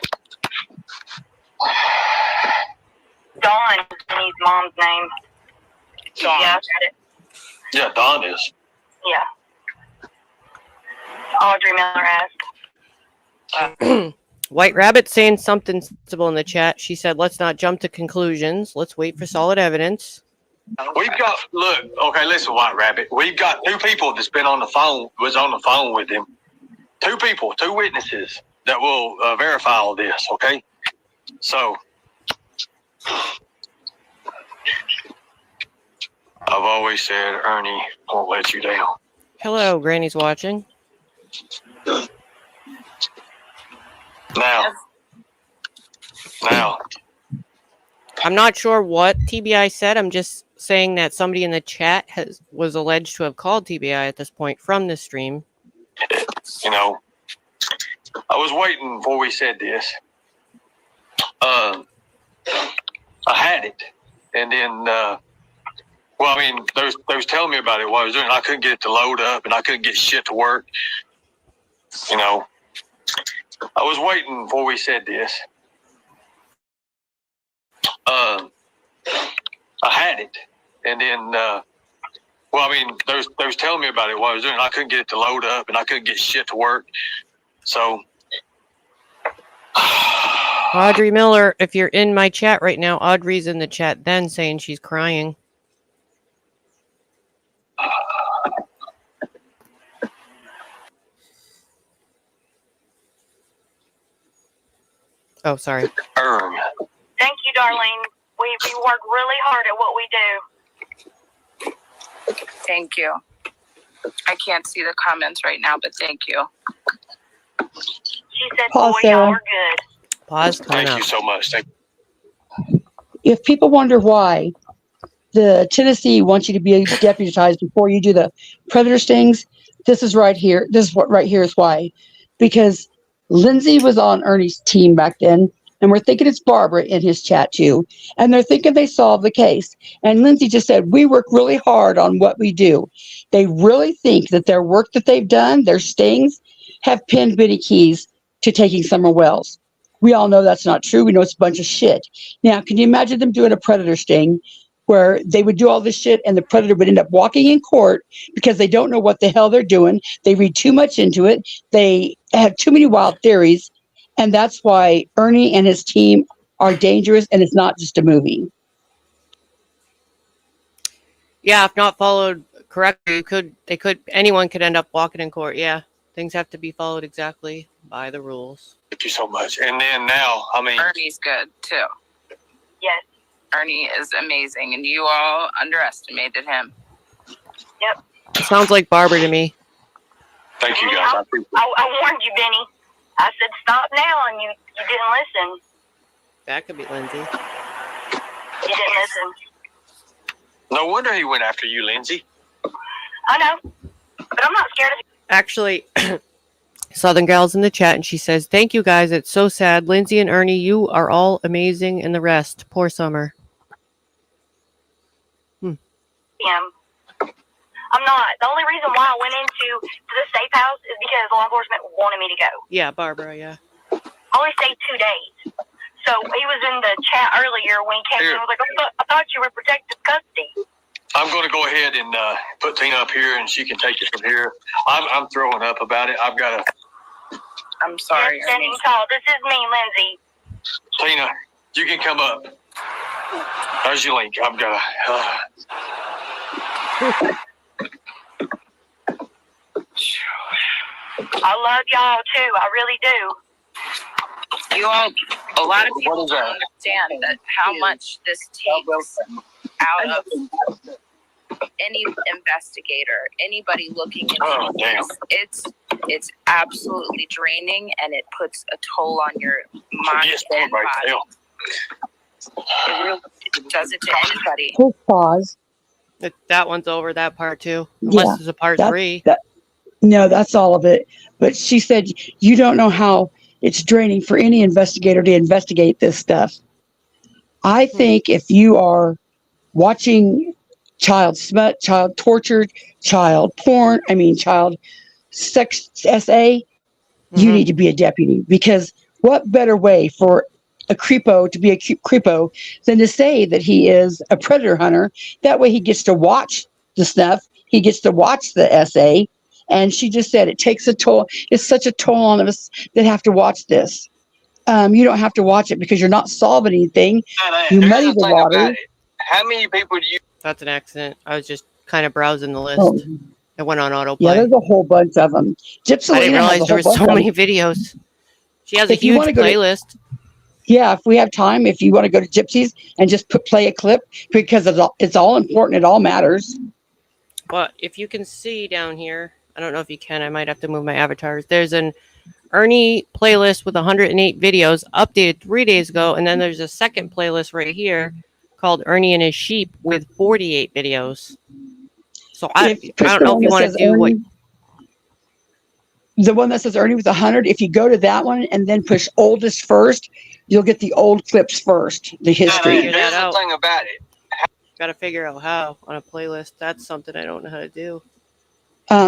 Dawn is Benny's mom's name. Dawn. Yeah, I got it. Yeah, Dawn is. Yeah. Audrey Miller asked. White Rabbit saying something sensible in the chat. She said, let's not jump to conclusions. Let's wait for solid evidence. We've got, look, okay, listen, White Rabbit. We've got 2 people that's been on the phone, was on the phone with him. 2 people, 2 witnesses that will verify all this, okay? So, I've always said Ernie won't let you down. Hello, Granny's watching. Now, I'm not sure what TBI said. I'm just saying that somebody in the chat was alleged to have called TBI at this point from this stream. you know, I was waiting before we said this. I had it, and then, well, I mean, they was telling me about it while I was doing it. I couldn't get it to load up, and I couldn't get shit to work. You know, I was waiting before we said this. I had it, and then, well, I mean, they was telling me about it while I was doing it. I couldn't get it to load up, and I couldn't get shit to work. So, Audrey Miller, if you're in my chat right now, Audrey's in the chat then saying she's crying. Oh, sorry. Thank you, Darlene. We work really hard at what we do. Thank you. I can't see the comments right now, but thank you. She said, Pause, boy, Sarah. y'all are good. Pause. Coming thank up. you so much. If people wonder why the Tennessee wants you to be deputized before you do the predator stings. This is right here. This is what right here is why. Because Lindsay was on Ernie's team back then, and we're thinking it's Barbara in his chat too. And they're thinking they solved the case. And Lindsay just said, we work really hard on what we do. They really think that their work that they've done, their stings, have pinned Benny Keys to taking Summer Wells. We all know that's not true. We know it's a bunch of shit. Now, can you imagine them doing a predator sting where they would do all this shit and the predator would end up walking in court because they don't know what the hell they're doing. They read too much into it. They have too many wild theories. And that's why Ernie and his team are dangerous, and it's not just a movie. Yeah, if not followed correctly, anyone could end up walking in court. Yeah, things have to be followed exactly by the rules. Thank you so much. And then now, I mean, Ernie's good too. Yes. Ernie is amazing, and you all underestimated him. Yep. It sounds like Barbara to me. thank you guys. I appreciate it. I warned you, Benny. I said stop now, and you didn't listen. That could be Lindsay. You didn't listen. No wonder he went after you, Lindsay. I know, but I'm not scared of you. Actually, Southern Gal's in the chat, and she says, thank you guys. It's so sad. Lindsay and Ernie, you are all amazing, and the rest. Poor Summer. I'm not. The only reason why I went into the safe house is because law enforcement wanted me to go. Yeah, Barbara, yeah. I only stayed 2 days. So he was in the chat earlier when he came in. I was like, I thought you were protective custody. I'm going to go ahead and put Tina up here, and she can take it from here. I'm throwing up about it. I've got to. I'm sorry. Yes, standing tall. This is me, Lindsay. Tina, you can come up. There's your link. I've got to. I love y'all too. I really do. You all, a lot of people don't understand that how much this takes out of any investigator, anybody looking into this. It's absolutely draining, and it puts a toll on your mind and body. It does it to anybody. Quick pause. That one's over, that part too. Unless there's a part 3. No, that's all of it. But she said, you don't know how it's draining for any investigator to investigate this stuff. I think if you are watching child smut, child tortured, child porn, child sex SA, you need to be a deputy. Because what better way for a creepo to be a creepo than to say that he is a predator hunter? That way he gets to watch the stuff. He gets to watch the SA. And she just said it takes a toll. It's such a toll on us that have to watch this. You don't have to watch it because you're not solving anything. You muddy the water. How many people do you? That's an accident. I was just kind of browsing the list. Oh. It went on autoplay. Yeah, there's a whole bunch of them. I didn't realize there was so many videos. She has a huge playlist. Yeah, if we have time, if you want to go to Gypsy's and just play a clip, because it's all important. It all matters. But if you can see down here, I don't know if you can. I might have to move my avatars. There's an Ernie playlist with 108 videos updated 3 days ago. And then there's a second playlist right here called Ernie and His Sheep with 48 videos. So I don't know if you want to do what. The one that says Ernie with 100, if you go to that one and then push oldest first, you'll get the old clips first, the history. Here's the thing about it. Got to figure out how on a playlist. That's something I don't know how to do.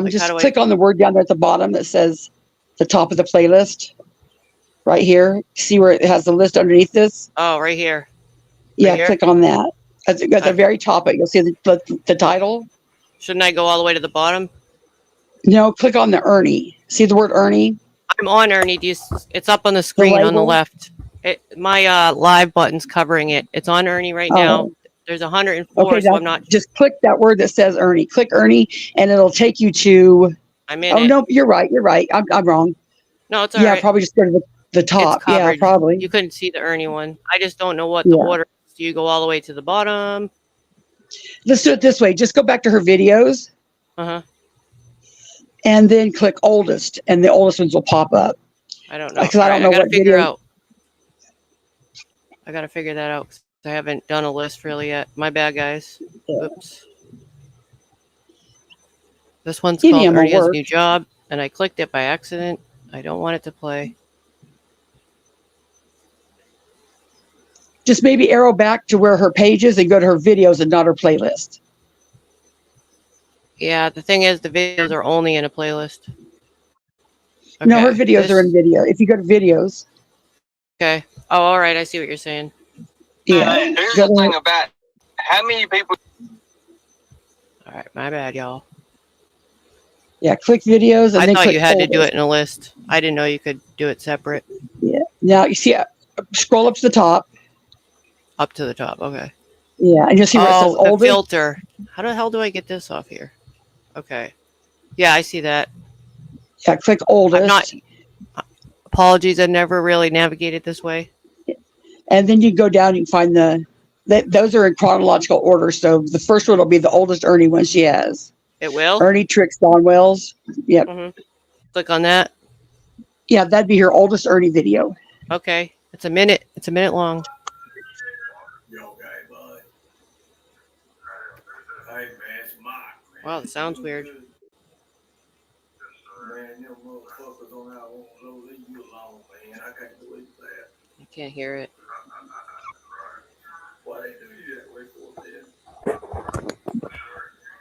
Just click on the word down there at the bottom that says the top of the playlist. Right here. See where it has the list underneath this? Oh, right here. Yeah, click on that. At the very top, you'll see the title. Shouldn't I go all the way to the bottom? No, click on the Ernie. See the word Ernie? I'm on Ernie. It's up on the screen on the left. My live button's covering it. It's on Ernie right now. There's 104, okay, so I'm not. Just click that word that says Ernie. Click Ernie, and it'll take you to. I'm in. Oh, no, you're right. You're right. I'm wrong. No, it's all right. Yeah, probably just go to the top. Yeah, probably. You couldn't see the Ernie one. I just don't know what the order is. Do you go all the way to the bottom? Let's do it this way. Just go back to her videos. Uh-huh. And then click oldest, and the oldest ones will pop up. I don't know. Because I don't know what video. I got to figure that out. I haven't done a list really yet. My bad, guys. Oops. This one's Any called of 'em will Ernie Has a work. New Job, and I clicked it by accident. I don't want it to play. Just maybe arrow back to where her page is and go to her videos and not her playlist. Yeah, the thing is, the videos are only in a playlist. Okay, No, her videos are in video. If you go to videos. Okay. Oh, all right. I see what you're saying. Yeah. Here's the thing about how many people. All right, my bad, y'all. Yeah, click videos and I then thought click you had to do folders. it in a list. I didn't know you could do it separate. Yeah. Now you see, scroll up to the top. Up to the top. Okay. Yeah, and you'll see where it says the oldest. filter. How the hell do I get this off here? Okay. Yeah, I see that. Yeah, click oldest. Apologies, I never really navigated this way. And then you go down and find those are in chronological order. So the first one will be the oldest Ernie one she has. It will? Ernie Tricks Dawn Wells. Yep. Mm-hmm. Click on that. Yeah, that'd be her oldest Ernie video. Okay. It's a minute. It's a minute long. Wow, that sounds weird. I can't hear it.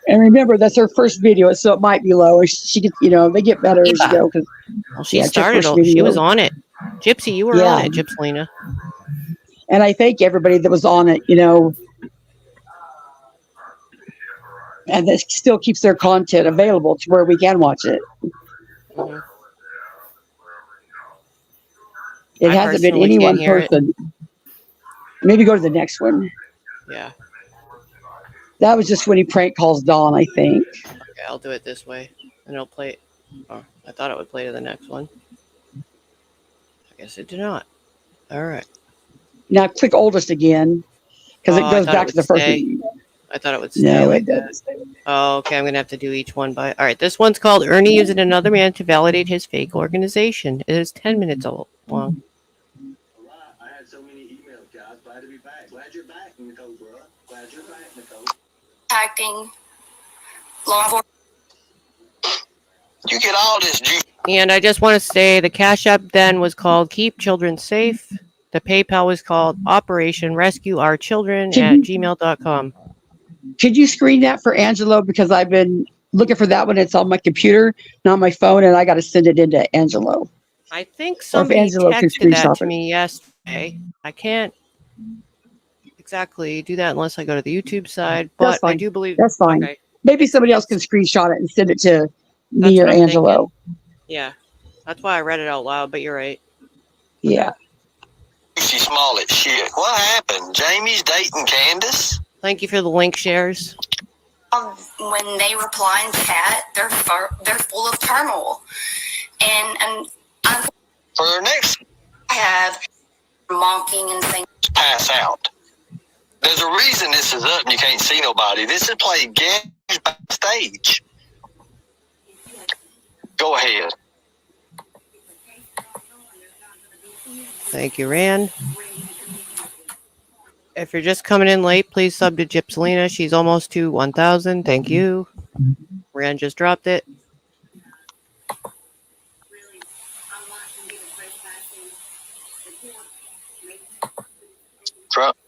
And remember, that's her first video, so it might be low. She gets, they get better as you go. Well, she started. She was on it. Gypsy, you were on it, Gypselina. And I thank everybody that was on it, and that still keeps their content available to where we can watch it. Mm-hmm. It hasn't been any one person. Maybe go to the next one. Yeah. That was just when he prank calls Dawn, I think. Okay, I'll do it this way, and it'll play. Oh, I thought it would play to the next one. I guess it did not. All right. Now click oldest again, because it goes back to the first one. I thought it would stay. No, like it doesn't. Oh, okay. I'm gonna have to do each one by. All right. This one's called Ernie using another man to validate his fake organization. It is 10 minutes long. I had so many emails, guys. Glad to be back. Glad you're back, Nicole, bro. Glad you're back, Nicole. Acting law enforcement. You get all this juice. And I just want to say the Cash App then was called Keep Children Safe. The PayPal was called Operation Rescue Our Children at gmail.com. Could you screen that for Angelo? Because I've been looking for that one. It's on my computer, not my phone, and I got to send it into Angelo. I think somebody texted that to me yesterday. I can't exactly do that unless I go to the YouTube side, but I do believe that's fine. Okay. Maybe somebody else can screenshot it and send it to me or Angelo. Yeah, that's why I read it out loud, but you're right. Yeah. She's small as shit. What happened? Jamie's dating Candace? Thank you for the link shares. When they reply in chat, they're full of turmoil, and for her next, I have mocking and saying pass out. There's a reason this is up and you can't see nobody. This is played games backstage. Go ahead. Thank you, Rand. If you're just coming in late, please sub to Gypselina. She's almost to 1,000. Thank you. Rand just dropped it.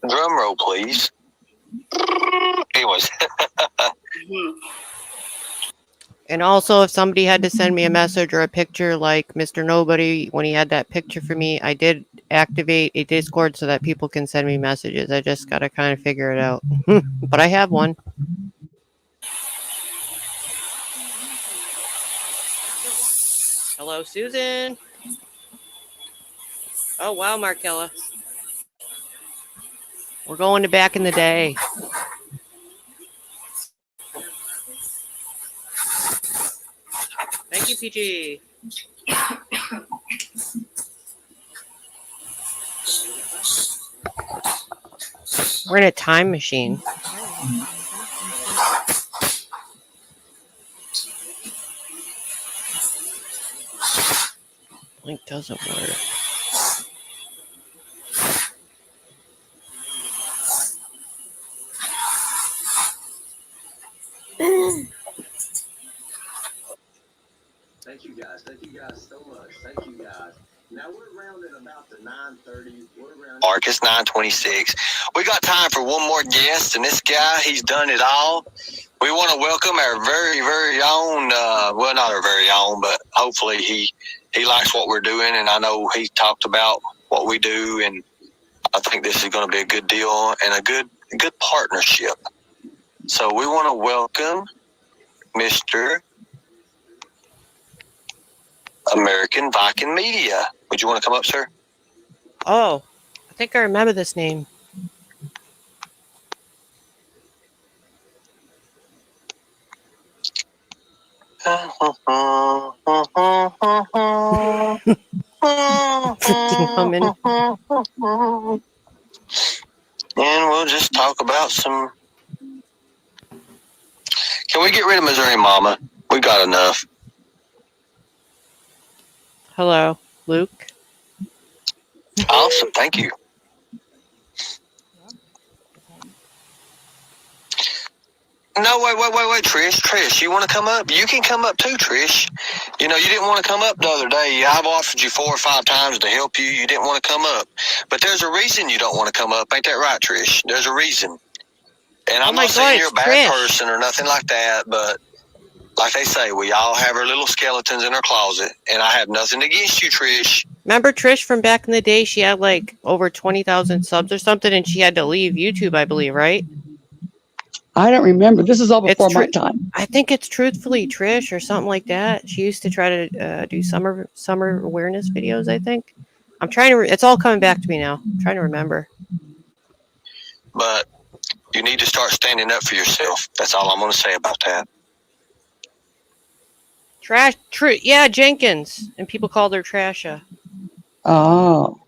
Drum roll, please. Anyways. And also, if somebody had to send me a message or a picture like Mr. Nobody, when he had that picture for me, I did activate a Discord so that people can send me messages. I just got to kind of figure it out. But I have one. Hello, Susan. Oh, wow, Markella. We're going to back in the day. Thank you, PG. We're in a time machine. Link doesn't work. we're around at about the 9:30. Mark, it's 9:26. We got time for one more guest, and this guy, he's done it all. We want to welcome our very, very own, well, not our very own, but hopefully he likes what we're doing, and I know he talked about what we do, and I think this is going to be a good deal and a good partnership. So we want to welcome Mr. American Viking Media. Would you want to come up, sir? Oh, I think I remember this name. Humming. And we'll just talk about some. Can we get rid of Missouri Mama? We got enough. Hello, Luke. Awesome, thank you. No, wait, Trish, you want to come up? You can come up too, Trish. You know, you didn't want to come up the other day. I've offered you 4 or 5 times to help you. You didn't want to come up. But there's a reason you don't want to come up. Ain't that right, Trish? There's a reason. And I'm not saying you're a bad person or nothing like that, but like they say, we all have our little skeletons in our closet, and I have nothing against you, Trish. Remember Trish from back in the day? She had like over 20,000 subs or something, and she had to leave YouTube, I believe, right? I don't remember. This is all before my time. I think it's Truthfully Trish or something like that. She used to try to do summer awareness videos, I think. I'm trying to... it's all coming back to me now. I'm trying to remember. But you need to start standing up for yourself. That's all I'm going to say about that. Yeah, Jenkins. And people called her Trasha. Oh.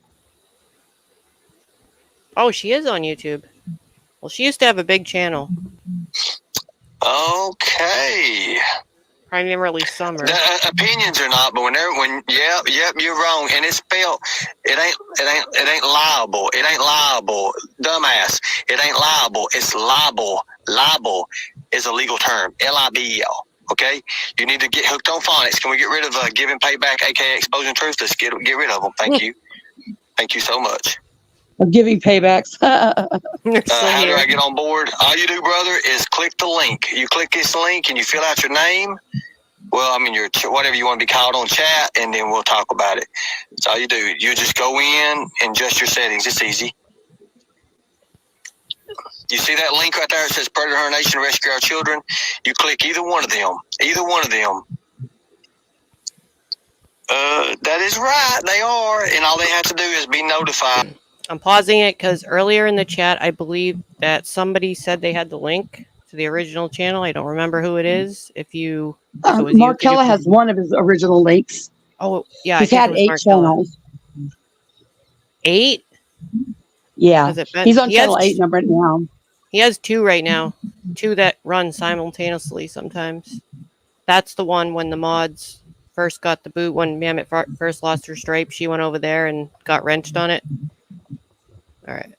Oh, she is on YouTube. Well, she used to have a big channel. Okay. Probably never released summer. Opinions or not, but yep, you're wrong. And it's spelled, it ain't liable. It ain't liable. Dumbass. It ain't liable. It's libel. Libel is a legal term. Libel. Okay? You need to get hooked on phonics. Can we get rid of Giving Payback, aka Exposing Truth? Let's get rid of them. Thank you. Thank you so much. Of giving paybacks. How do I get on board? All you do, brother, is click the link. You click this link and you fill out your name. Well, I mean, your whatever you want to be called on chat, and then we'll talk about it. That's all you do. You just go in and adjust your settings. It's easy. You see that link right there? It says Predator Hunter Nation Rescue Our Children. You click either one of them. Either one of them. That is right. They are. And all they have to do is be notified. I'm pausing it because earlier in the chat, I believe that somebody said they had the link to the original channel. I don't remember who it is. If you... Markella has one of his original links. Oh, yeah. He's had 8 channels. 8? Yeah. He's on channel 8 number now. He has 2 right now. 2 that run simultaneously sometimes. That's the one when the mods first got the boot. When Mammoth first lost her stripe, she went over there and got wrenched on it. All right.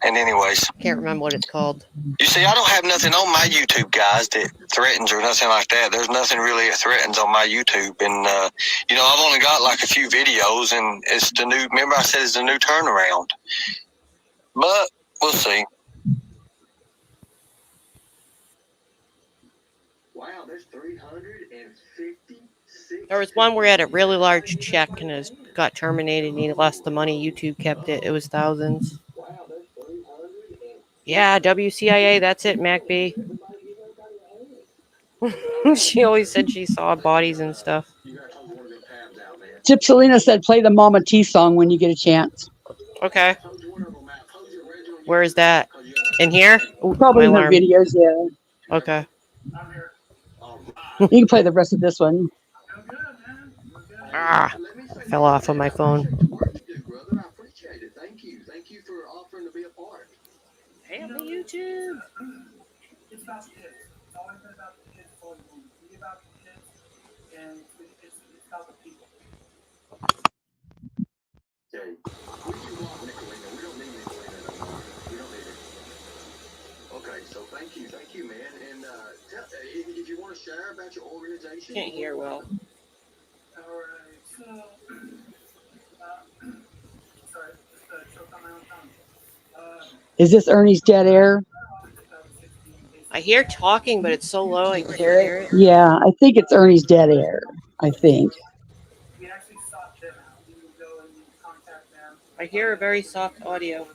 And anyways, can't remember what it's called. You see, I don't have nothing on my YouTube, guys, that threatens or nothing like that. There's nothing really that threatens on my YouTube. And, you know, I've only got like a few videos, and it's the new, remember I said it's the new turnaround. But we'll see. Wow, there's 356. There was one where he had a really large check and got terminated and he lost the money. YouTube kept it. It was thousands. Yeah, WCIA, that's it, MacB. She always said she saw bodies and stuff. Gypsalina said play the Mama T song when you get a chance. Okay. Where is that? In here? Ooh, probably in her videos, yeah. Okay. You can play the rest of this one. Ah, I fell off on my phone. I appreciate it. Thank you. Thank you for offering to be a part. Hey, on the YouTube. It's about the kids. It's always been about the kids before the movie. It's about the kids, and it's about the people. Okay. We can walk Nicolina. We don't need Nicolina no more. We don't need it. Okay, so thank you, man. And if you want to share about your organization. Can't hear well. All right, so Is this Ernie's dead air? I hear talking, but it's so low I can't hear it. Yeah, I think it's Ernie's dead air. I think. We actually sought them out. We would go and we would contact them. I hear a very soft audio.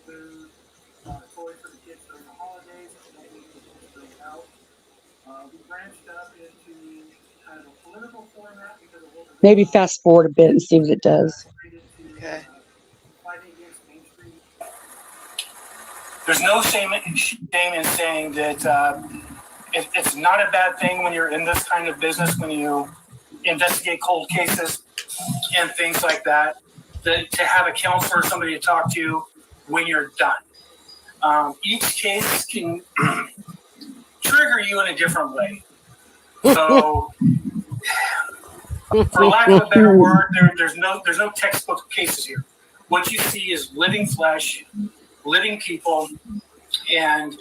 Food, toys for the kids during the holidays, and we would bring it out. We branched up into kind of a political format because of what we're Maybe fast forward a bit and see what it does. Okay. fighting against Main Street. There's no shame in saying that it's not a bad thing when you're in this kind of business, when you investigate cold cases and things like that, to have a counselor, somebody to talk to when you're done. Each case can trigger you in a different way. So, for lack of a better word, there's no textbook cases here. What you see is living flesh, living people, and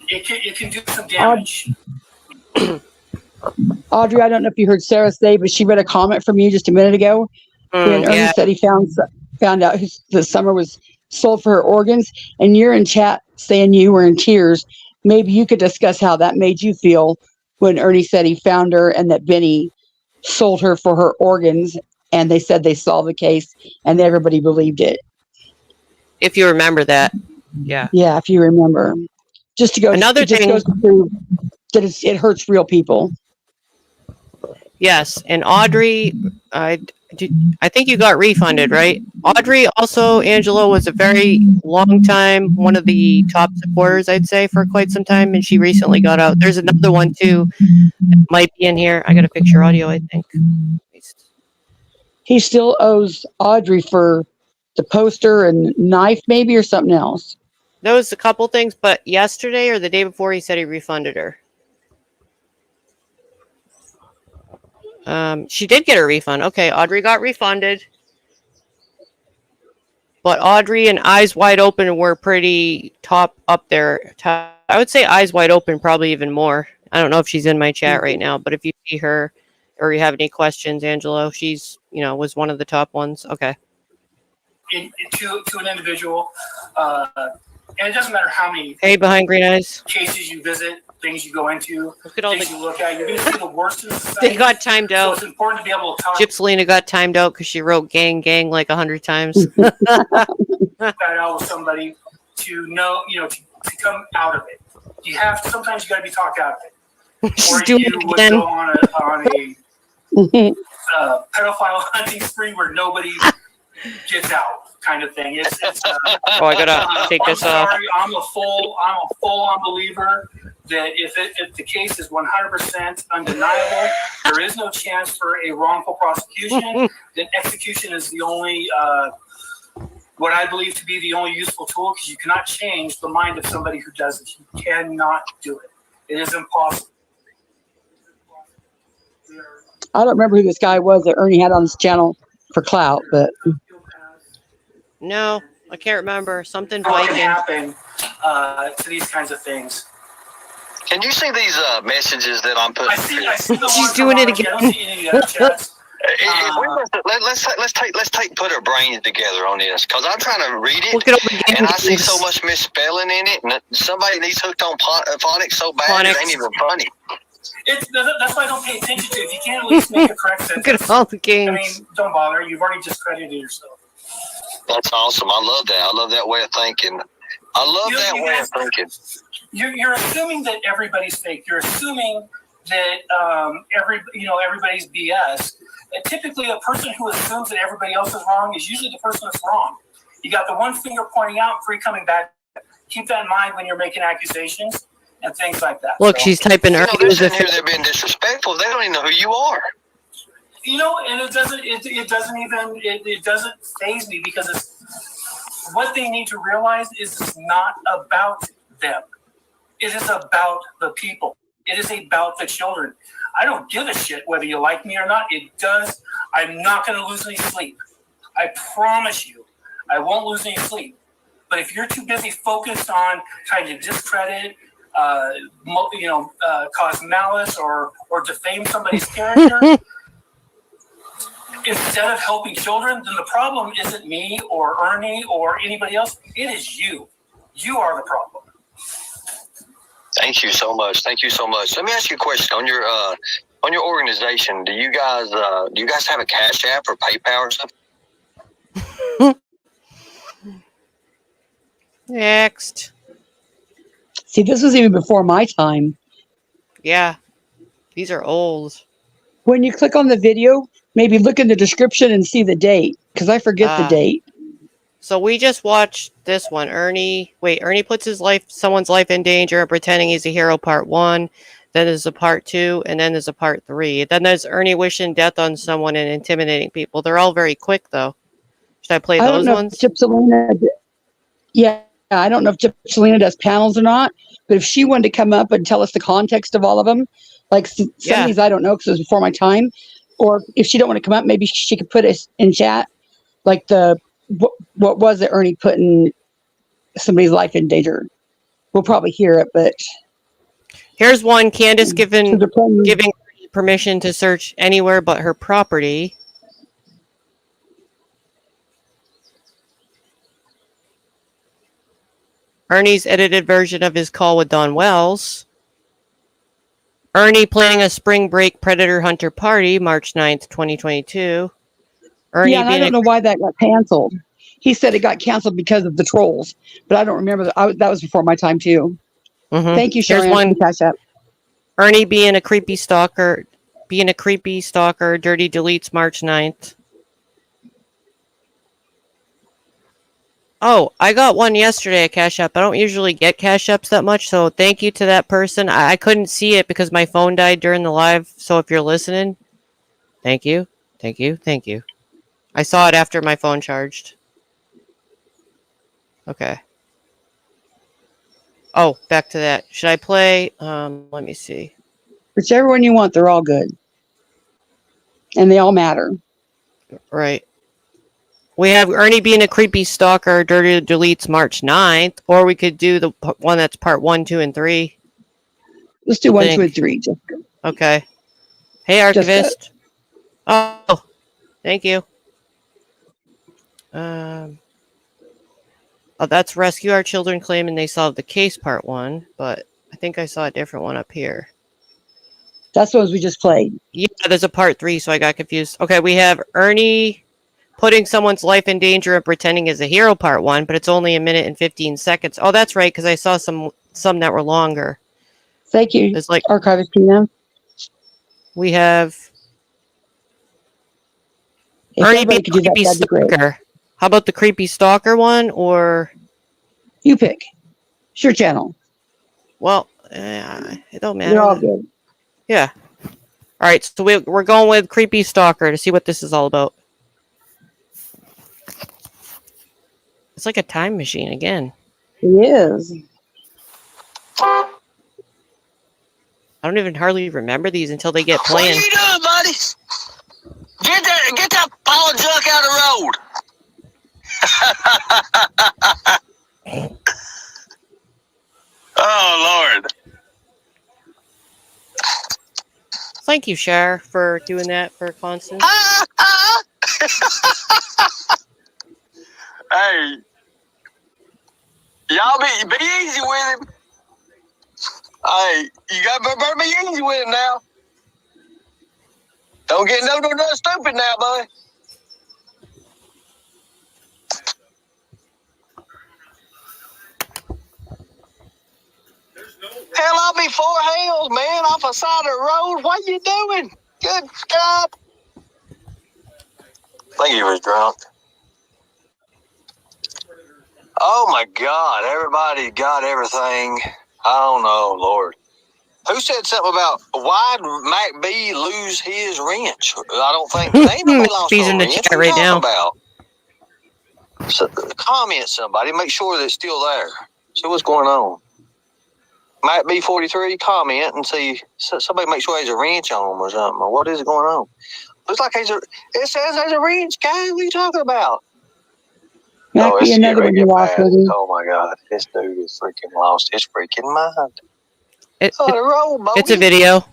it can do some damage. Audrey, I don't know if you heard Sarah say, but she read a comment from you just a minute ago when Ernie said he found out that Summer was sold for her organs, and you're in chat saying you were in tears. Maybe you could discuss how that made you feel when Ernie said he found her and that Benny sold her for her organs, and they said they solved the case and everybody believed it. If you remember that. Yeah. Yeah, if you remember. Just to go, Another just thing, goes to prove that it hurts real people. Yes, and Audrey, I think you got refunded, right? Audrey also, Angelo was a very long time, one of the top supporters, I'd say, for quite some time, and she recently got out. There's another one, too, that might be in here. I got to fix your audio, I think. He still owes Audrey for the poster and knife, maybe, or something else. There was a couple things, but yesterday or the day before, he said he refunded her. She did get a refund. Okay, Audrey got refunded. But Audrey and Eyes Wide Open were pretty top up there. I would say Eyes Wide Open probably even more. I don't know if she's in my chat right now, but if you see her or you have any questions, Angelo, she's, was one of the top ones. Okay. To an individual, and it doesn't matter how many behind green eyes cases you visit, things you go into, look at all things you look at, you're going to see the worst in society. They got timed out. So it's important to be able to talk. Gypselina got timed out because she wrote gang like 100 times. That out with somebody to know, to come out of it. Sometimes you got to be talked out of it. She's or doing you it would again. go on a pedophile hunting spree where nobody gets out, kind of thing. It's I gotta take this off. I'm a full on believer that if the case is 100% undeniable, there is no chance for a wrongful prosecution. Then execution is the only what I believe to be the only useful tool, because you cannot change the mind of somebody who does it. You cannot do it. It is impossible. I don't remember who this guy was that Ernie had on his channel for clout, but no, I can't remember. Something What Viking. can happen to these kinds of things? Can you see these messages that I'm putting? I see the She's ones doing from it Audrey. again. I don't see any of the other chats. Let's put our brains together on this, because I'm trying to read it, Look at all the and I see games. so much misspelling in it, and somebody needs hooked on phonics so bad it ain't even funny. That's why I don't pay attention to it. If you can't at least make a correct sentence, Look at all the games. I mean, don't bother. You've already discredited yourself. That's awesome. I love that. I love that way of thinking. You're assuming that everybody's fake. You're assuming that everybody's BS. And typically, a person who assumes that everybody else is wrong is usually the person that's wrong. You got the one finger pointing out, three coming back. Keep that in mind when you're making accusations and things like that. Look, she's typing her. There's in here they're being disrespectful. They don't even know who you are. And it doesn't faze me, because it's what they need to realize is it's not about them. It is about the people. It is about the children. I don't give a shit whether you like me or not. It does. I'm not going to lose any sleep. I promise you, I won't lose any sleep. But if you're too busy focused on trying to discredit, cause malice or defame somebody's character, instead of helping children, then the problem isn't me or Ernie or anybody else. It is you. You are the problem. Thank you so much. Thank you so much. Let me ask you a question on your organization. Do you guys have a Cash App or PayPal or something? Next. See, this was even before my time. Yeah. These are old. When you click on the video, maybe look in the description and see the date, because I forget the date. So we just watched this one. Ernie puts someone's life in danger and pretending he's a hero, part 1. Then there's a part 2, and then there's a part 3. Then there's Ernie wishing death on someone and intimidating people. They're all very quick, though. Should I play those ones? Yeah, I don't know if Selena does panels or not, but if she wanted to come up and tell us the context of all of them, like some of these I don't know because it was before my time, or if she don't want to come up, maybe she could put us in chat, like what was it Ernie putting somebody's life in danger. We'll probably hear it, but here's one. Candace giving permission to search anywhere but her property. Ernie's edited version of his call with Don Wells. Ernie planning a spring break predator hunter party, March 9th, 2022. Ernie and I don't know why that got canceled. He said it got canceled because of the trolls, but I don't remember that. That was before my time too. Thank you, Sharon. Here's one. Cash App. Ernie being a creepy stalker. Dirty deletes March 9th. Oh, I got one yesterday at Cash App. I don't usually get Cash Apps that much, so thank you to that person. I couldn't see it because my phone died during the live, so if you're listening, thank you. Thank you. Thank you. I saw it after my phone charged. Okay. Oh, back to that. Should I play? Let me see. Whichever one you want, they're all good. And they all matter. Right. We have Ernie being a creepy stalker, dirty deletes March 9th, or we could do the one that's part 1, 2, and 3. Let's do 1, 2, and 3. Jessica. Okay. Hey, Archivist. Oh, thank you. Oh, that's Rescue Our Children claiming they solved the case, part 1, but I think I saw a different one up here. That's the ones we just played. Yeah, there's a part 3, so I got confused. Okay, we have Ernie putting someone's life in danger and pretending as a hero, part 1, but it's only 1 minute and 15 seconds. Oh, that's right, because I saw some that were longer. Thank you. There's like Archivist Tina. We have Ernie being creepy stalker. How about the creepy stalker one, or you pick? It's your channel. Well, it don't matter. You're all good. Yeah. All right, so we're going with creepy stalker to see what this is all about. It's like a time machine again. It is. I don't even hardly remember these until they get playing. What are you doing, buddy? Get that pile of junk out of the road. Oh, Lord. Thank you, Cher, for doing that for Constance. Hey, y'all be easy with him. Hey, you better be easy with him now. Don't get no stupid now, boy. Hell, I'll be 4 hells, man, off the side of the road. What you doing? Good God. I think he was drunk. Oh, my God. Everybody got everything. I don't know, Lord. Who said something about why'd Mac B lose his wrench? I don't think anybody lost He's in the wrench. chat right now. About? So, comment somebody. Make sure that it's still there. See what's going on. Mac B43, comment and see. Somebody make sure there's a wrench on him or something. Or what is going on? Looks like it says there's a wrench, guys. What are you talking about? Might be another one you lost, Oh my God, this dude is freaking lost his freaking mind. It's It's a video.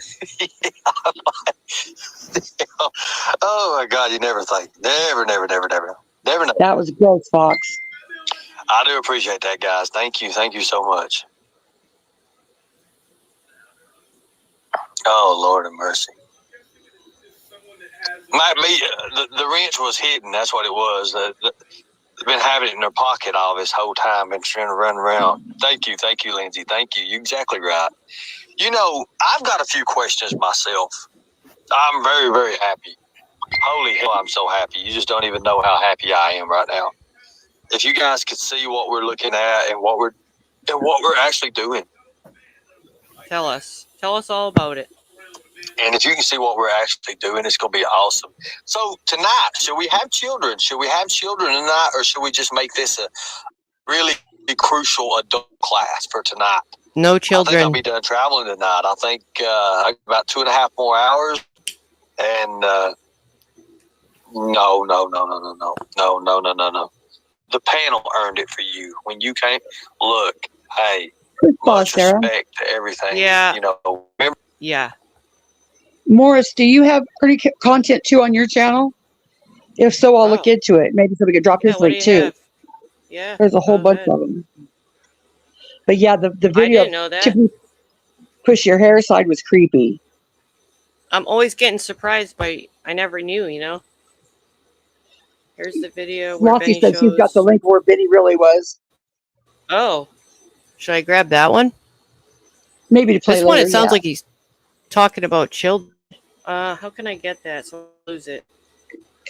Oh my God, you never think. Never know. That was gross, Fox. I do appreciate that, guys. Thank you so much. Oh, Lord of mercy. Might be the wrench was hidden. That's what it was. They've been having it in their pocket all this whole time. Been trying to run around. Thank you, Lindsay. Thank you. You're exactly right. You know, I've got a few questions myself. I'm very, very happy. Holy hell, I'm so happy. You just don't even know how happy I am right now. If you guys could see what we're looking at and what we're actually doing. Tell us all about it. And if you can see what we're actually doing, it's going to be awesome. So tonight, should we have children? Should we have children tonight, or should we just make this a really crucial adult class for tonight? No I children. think I'll be done traveling tonight. I think about 2.5 more hours. And no. The panel earned it for you. When you came, look, hey, much respect to everything. Yeah. You know, remember? Yeah. Morris, do you have pretty content too on your channel? If so, I'll look into it. Maybe somebody could drop his link too. Have? Yeah. There's a whole bunch of them. But yeah, the video I didn't know that. Push your hair side was creepy. I'm always getting surprised by, I never knew, you know. Here's the video where Lottie Benny says shows. he's got the link where Benny really was. Oh. Should I grab that one? Maybe to play this later, one, it sounds yeah. like he's talking about children. How can I get that so I lose it?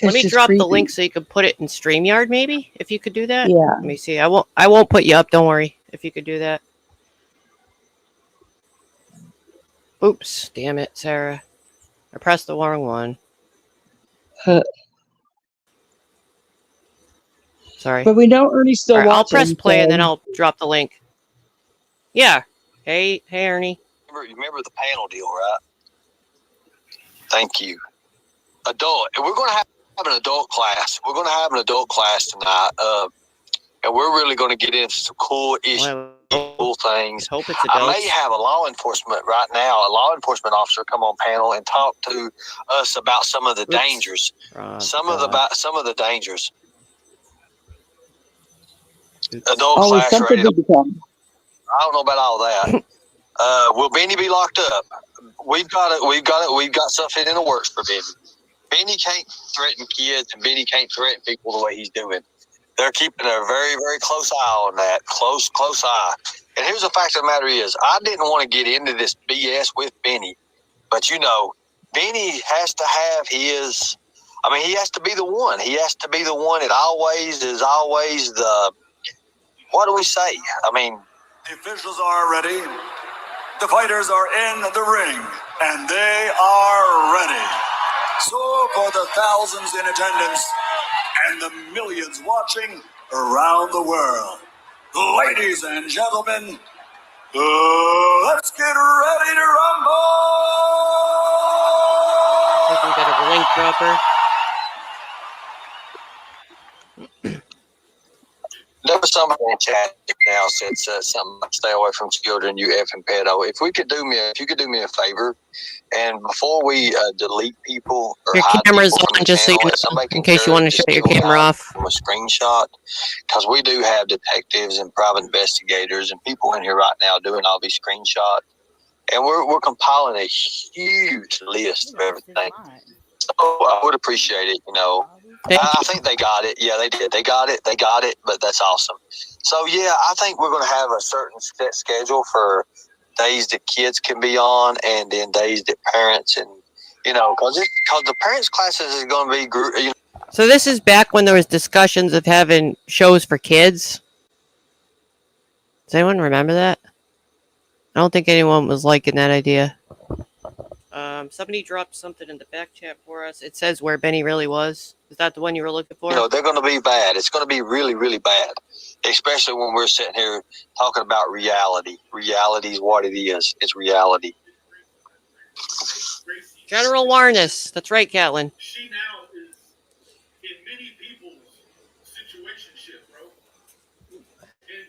Let me drop the link so you can put it in StreamYard, maybe, if you could do that. Yeah. Let me see. I won't put you up. Don't worry. If you could do that. Oops. Damn it, Sarah. I pressed the wrong one. Sorry. But we know Ernie's still watching. I'll press play and then I'll drop the link. Yeah. Hey, Ernie. Remember the panel deal, right? Thank you. Adult. We're going to have an adult class. We're going to have an adult class tonight. And we're really going to get into some cool issues, cool things. Hope it's I adults. may have a law enforcement officer come on panel and talk to us about some of the dangers. Some of the dangers. Adult class ready. I don't know about all that. Will Benny be locked up? We've got something in the works for Benny. Benny can't threaten kids, and Benny can't threaten people the way he's doing. They're keeping a very, very close eye on that. Close eye. And here's the fact of the matter is, I didn't want to get into this BS with Benny. But, you know, Benny has to have his... I mean, he has to be the one. He has to be the one that always is always the... What do we say? I mean... The officials are ready. The fighters are in the ring. And they are ready. So for the thousands in attendance and the millions watching around the world, ladies and gentlemen, let's get ready to rumble! I think we got a link dropper. There was somebody in chat now said something like, stay away from children, you effing pedo. If you could do me a favor, and before we delete people or your camera's on, just so you know, in case you want to shut your camera off. From a screenshot, because we do have detectives and private investigators and people in here right now doing all these screenshots, and we're compiling a huge list of everything. So I would appreciate it, you know. I think they got it. Yeah, they did. They got it, but that's awesome. So, yeah, I think we're going to have a certain set schedule for days that kids can be on and then days that parents and, you know, because the parents' classes is going to be, you know. So this is back when there was discussions of having shows for kids. Does anyone remember that? I don't think anyone was liking that idea. Somebody dropped something in the back chat for us. It says where Benny really was. Is that the one you were looking for? You know, they're going to be bad. It's going to be really, really bad, especially when we're sitting here talking about reality. Reality is what it is. It's reality. General awareness. That's right, Catlin. She now is in many people's situationship, bro. And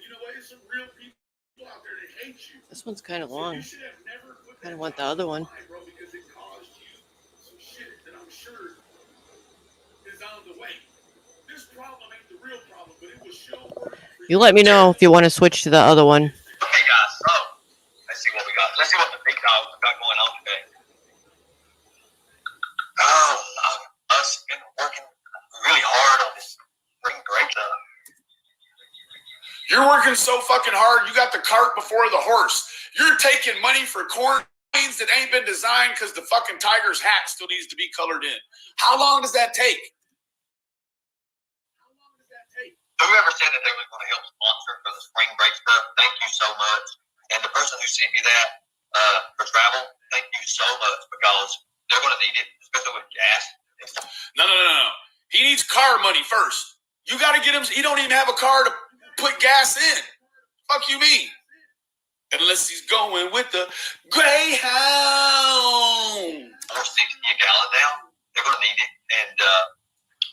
you know what? There's some real people out there that hate you. This one's kind of long. Kind of want the other one. Bro, because it caused you some shit that I'm sure is on the way. This problem ain't the real problem, but it will show work. You let me know if you want to switch to the other one. Okay, guys, so let's see what we got. Let's see what the big dog got going on today. Us been working really hard on this spring break stuff. You're working so fucking hard, you got the cart before the horse. You're taking money for corn beans that ain't been designed because the fucking tiger's hat still needs to be colored in. How long does that take? Whoever said that they were going to help sponsor for the spring break stuff, thank you so much. And the person who sent me that for travel, thank you so much, because they're going to need it, especially with gas. No. He needs car money first. You got to get him. He don't even have a car to put gas in. Fuck you mean? Unless he's going with the Greyhound. $4.60 a gallon now. They're going to need it, and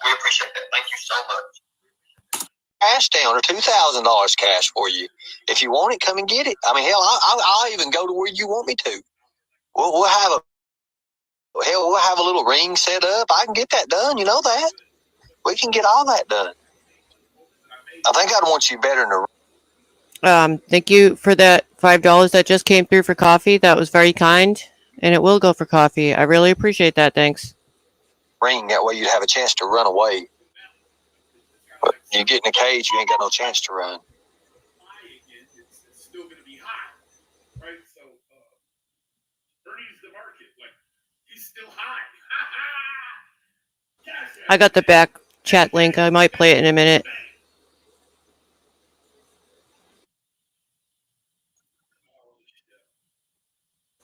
we appreciate that. Thank you so much. Cash down or $2,000 cash for you. If you want it, come and get it. I mean, hell, I'll even go to where you want me to. We'll have a little ring set up. I can get that done. You know that. We can get all that done. I think I'd want you better than Thank you for that $5 that just came through for coffee. That was very kind, and it will go for coffee. I really appreciate that. Thanks. ring. That way you'd have a chance to run away. But you get in a cage, you ain't got no chance to run. It's still going to be high, right? So Bernie's the market. Like, he's still high. I got the back chat link. I might play it in a minute.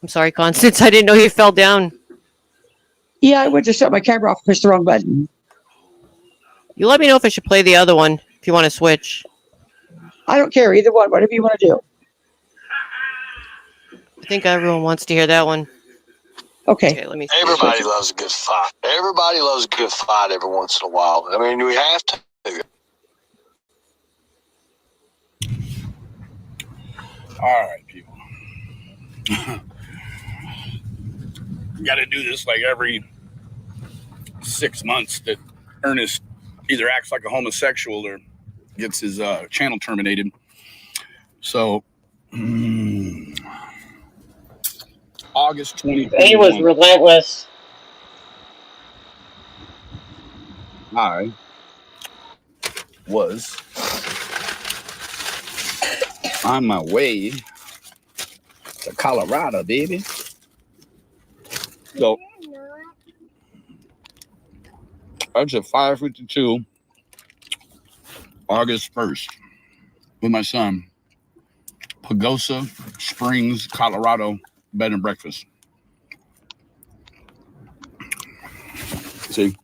I'm sorry, Constance. I didn't know you fell down. Yeah, I went to shut my camera off, pushed the wrong button. You let me know if I should play the other one, if you want to switch. I don't care, either one, whatever you want to do. I think everyone wants to hear that one. Okay. Let me. Everybody loves a good fight. Everybody loves a good fight every once in a while. I mean, we have to. All right, people. You got to do this like every 6 months that Ernest either acts like a homosexual or gets his channel terminated. So, August 2021. He was relentless. I was on my way to Colorado, baby. So, that's at 5:52, August 1st, with my son. Pagosa Springs, Colorado, bed and breakfast. See,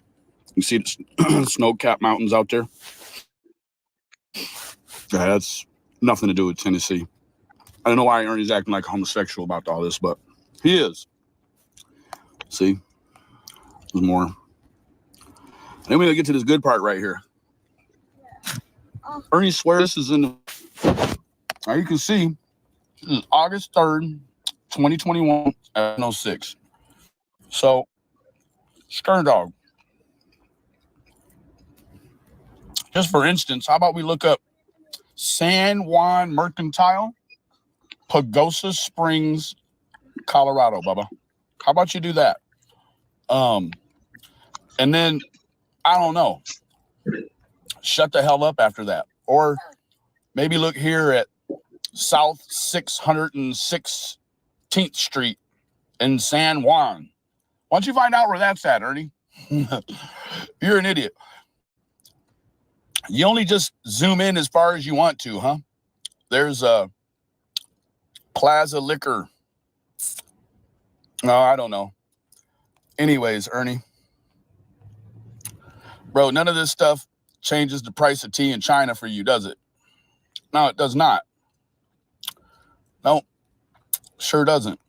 you see the snow-capped mountains out there? Yeah, that's nothing to do with Tennessee. I don't know why Ernie's acting like a homosexual about all this, but he is. See, there's more. Then we're gonna get to this good part right here. Ernie swears this is in the. Now you can see, this is August 3rd, 2021 at 06. So, Skirn Dog. Just for instance, how about we look up San Juan Mercantile, Pagosa Springs, Colorado, Bubba. How about you do that? And then, I don't know, shut the hell up after that. Or maybe look here at South 616th Street in San Juan. Why don't you find out where that's at, Ernie? You're an idiot. You only just zoom in as far as you want to, huh? There's a Plaza Liquor. No, I don't know. Anyways, Ernie. Bro, none of this stuff changes the price of tea in China for you, does it? No, it does not. No, sure doesn't.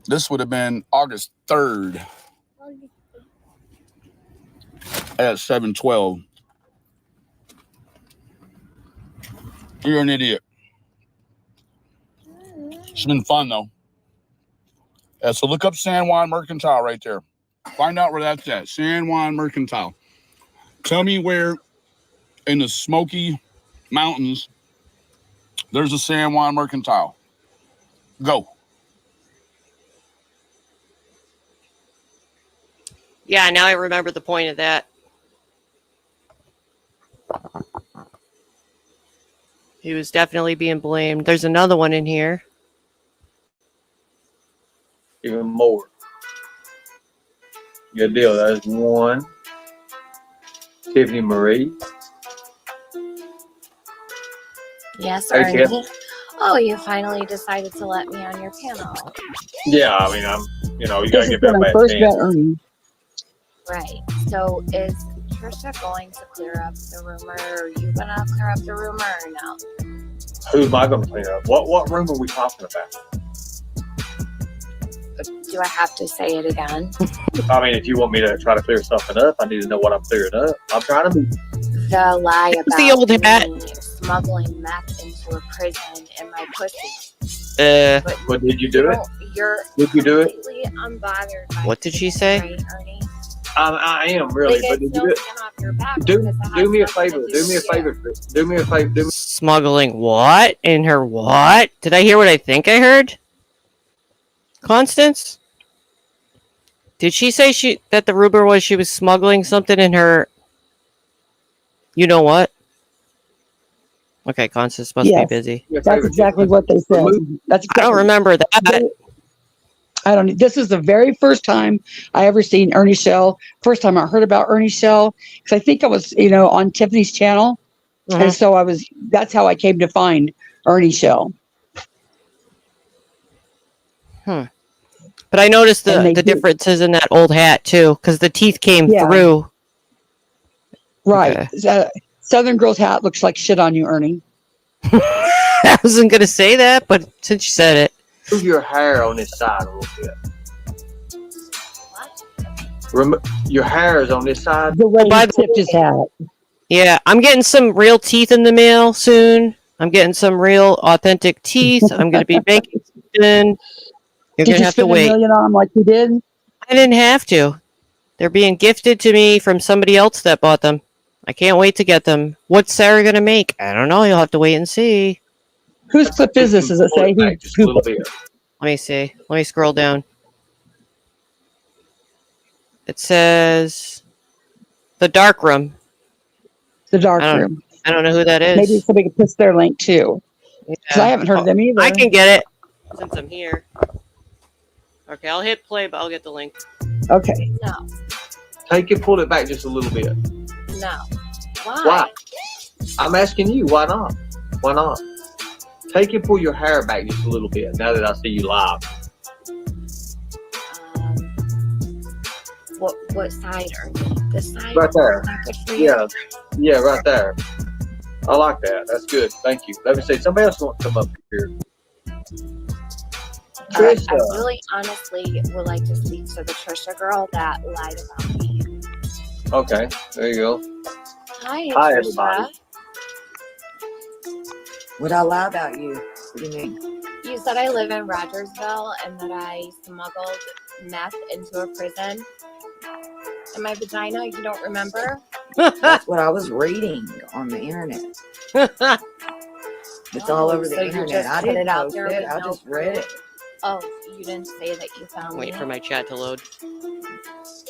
This would have been August 3rd at 7:12. You're an idiot. It's been fun though. Yeah, so look up San Juan Mercantile right there. Find out where that's at. San Juan Mercantile. Tell me where in the Smoky Mountains there's a San Juan Mercantile. Go. Yeah, now I remember the point of that. He was definitely being blamed. There's another one in here. Even more. Good deal. That's one. Tiffany Marie. Yes, Hey, Ernie. Tiff. Oh, you finally decided to let me on your panel. Yeah, I mean, you This gotta is give when I that first a met chance. Ernie. Right. So is Trisha going to clear up the rumor? Or are you gonna clear up the rumor or no? Who am I going to clean up? What room are we talking about? Do I have to say it again? I mean, if you want me to try to clear something up, I need to know what I'm clearing up. I'm trying to be. The lie about the old hat. me smuggling meth into a prison in my pussy. But did you do it? You're Did you do it? completely unbothered by What did she say? right, Ernie? I am really, Like, but it's did you no do it? skin off your back Do because it me a has nothing favor. to Do me a with you. favor. Do me a favor. Do me. Smuggling what? In her what? Did I hear what I think I heard? Constance? Did she say that the rumor was she was smuggling something in her... You know what? Okay, Constance must be Yes, busy. that's exactly what they said. That's I don't remember that. I don't. This is the very first time I ever seen Ernie Shell. First time I heard about Ernie Shell because I think I was, on Tiffany's channel, and so I was. That's how I came to find Ernie Shell. But I noticed the differences in that old hat too, because the teeth came through. Right. Southern Girl's hat looks like shit on you, Ernie. I wasn't gonna say that, but since you said it. Move your hair on this side a little bit. Your hair is on this side. The way he tipped his hat. Yeah, I'm getting some real teeth in the mail soon. I'm getting some real authentic teeth. I'm going to be making something. You're going to have to wait. Did you spend $1 million on them like you did? I didn't have to. They're being gifted to me from somebody else that bought them. I can't wait to get them. What's Sarah going to make? I don't know. You'll have to wait and see. Whose clip is this? Does it say who? Let me see. Let me scroll down. It says The Dark Room. The Dark Room. I don't know who that is. Maybe somebody could push their link too. Because I haven't heard of them either. I can get it since I'm here. Okay, I'll hit play, but I'll get the link. Okay. No. Take it, pull it back just a little bit. No. Why? Why? I'm asking you. Why not? Why not? Take and pull your hair back just a little bit. Now that I see you live. What side are you? This side? Right there. Not good for you? Yeah, right there. I like that. That's good. Thank you. Let me see. Somebody else wants to come up here. I really honestly would like to speak to the Trisha girl that lied about me. Okay, there you go. Hi, Hi, Trisha. everybody. Would I lie about you? What do you mean? You said I live in Rogersville and that I smuggled meth into a prison in my vagina. You don't remember? That's what I was reading on the internet. It's all over the so you internet. just I put didn't it out post there it. with I no just read it. Oh, you didn't say that you found Wait me? for my chat to load.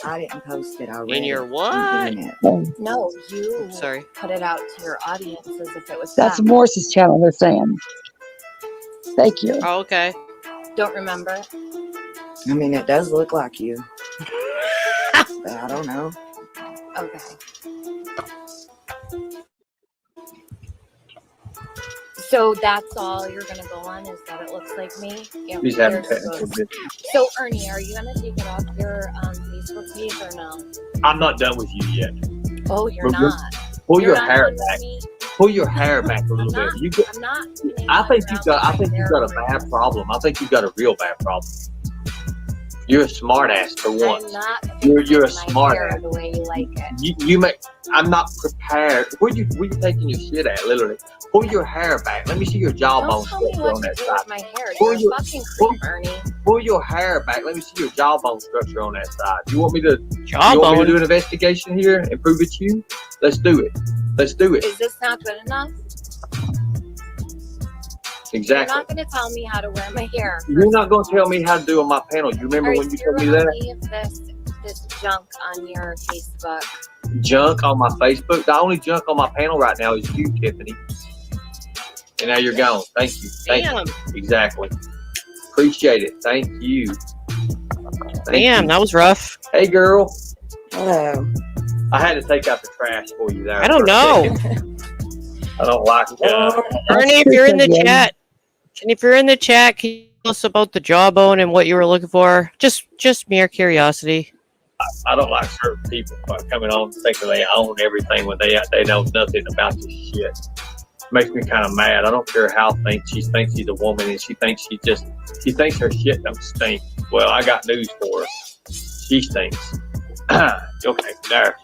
I didn't post it. I read In your it what? on the internet. No, you Sorry. put it out to your audience as if it was That's fact. Morse's channel, they're saying. Thank you. Oh, okay. Don't remember? I mean, it does look like you. But I don't know. Okay. So that's all you're gonna go on is that it looks like me? Yeah, He's having there's technical those. difficulties. So Ernie, are you gonna take it off your Facebook page or no? I'm not done with you yet. Oh, you're But not. Pull You're your not hair done with back. me? Pull your hair back a little bit. You I'm not. I think you got a bad problem. I think you got a real bad problem. You're a smart ass for I'm once. not You're a my smart hair ass. the way you like it. You make. I'm not prepared. Where you taking your shit at? Literally, pull your hair back. Let me see your jawbone Don't tell me structure what on to that do side. with my hair. Pull You're your- a fucking creep, Ernie. Pull your hair back. Let me see your jawbone structure on that side. You want me to? You want me Jawbone? to do an investigation here and prove it's you? Let's do it. Let's do it. Is this not good enough? You're Exactly. not going to tell me how to wear my hair. You're not going to tell me how to do on my panel. You remember when you told me that? Leave this junk on your Facebook. Junk on my Facebook. The only junk on my panel right now is you, Tiffany. And now you're gone. Thank you. Thank Damn. you. Exactly. Appreciate it. Thank you. Damn, that was rough. Hey, girl. Hello. I had to take out the trash for you there. I don't know. I don't like Ernie, if you're in the chat, can you tell us about the jawbone and what you were looking for? Just mere curiosity. I don't like certain people coming on thinking they own everything when they know nothing about this shit. Makes me kind of mad. I don't care how she thinks she's a woman and she thinks her shit don't stink. Well, I got news for her. She stinks. Okay, there.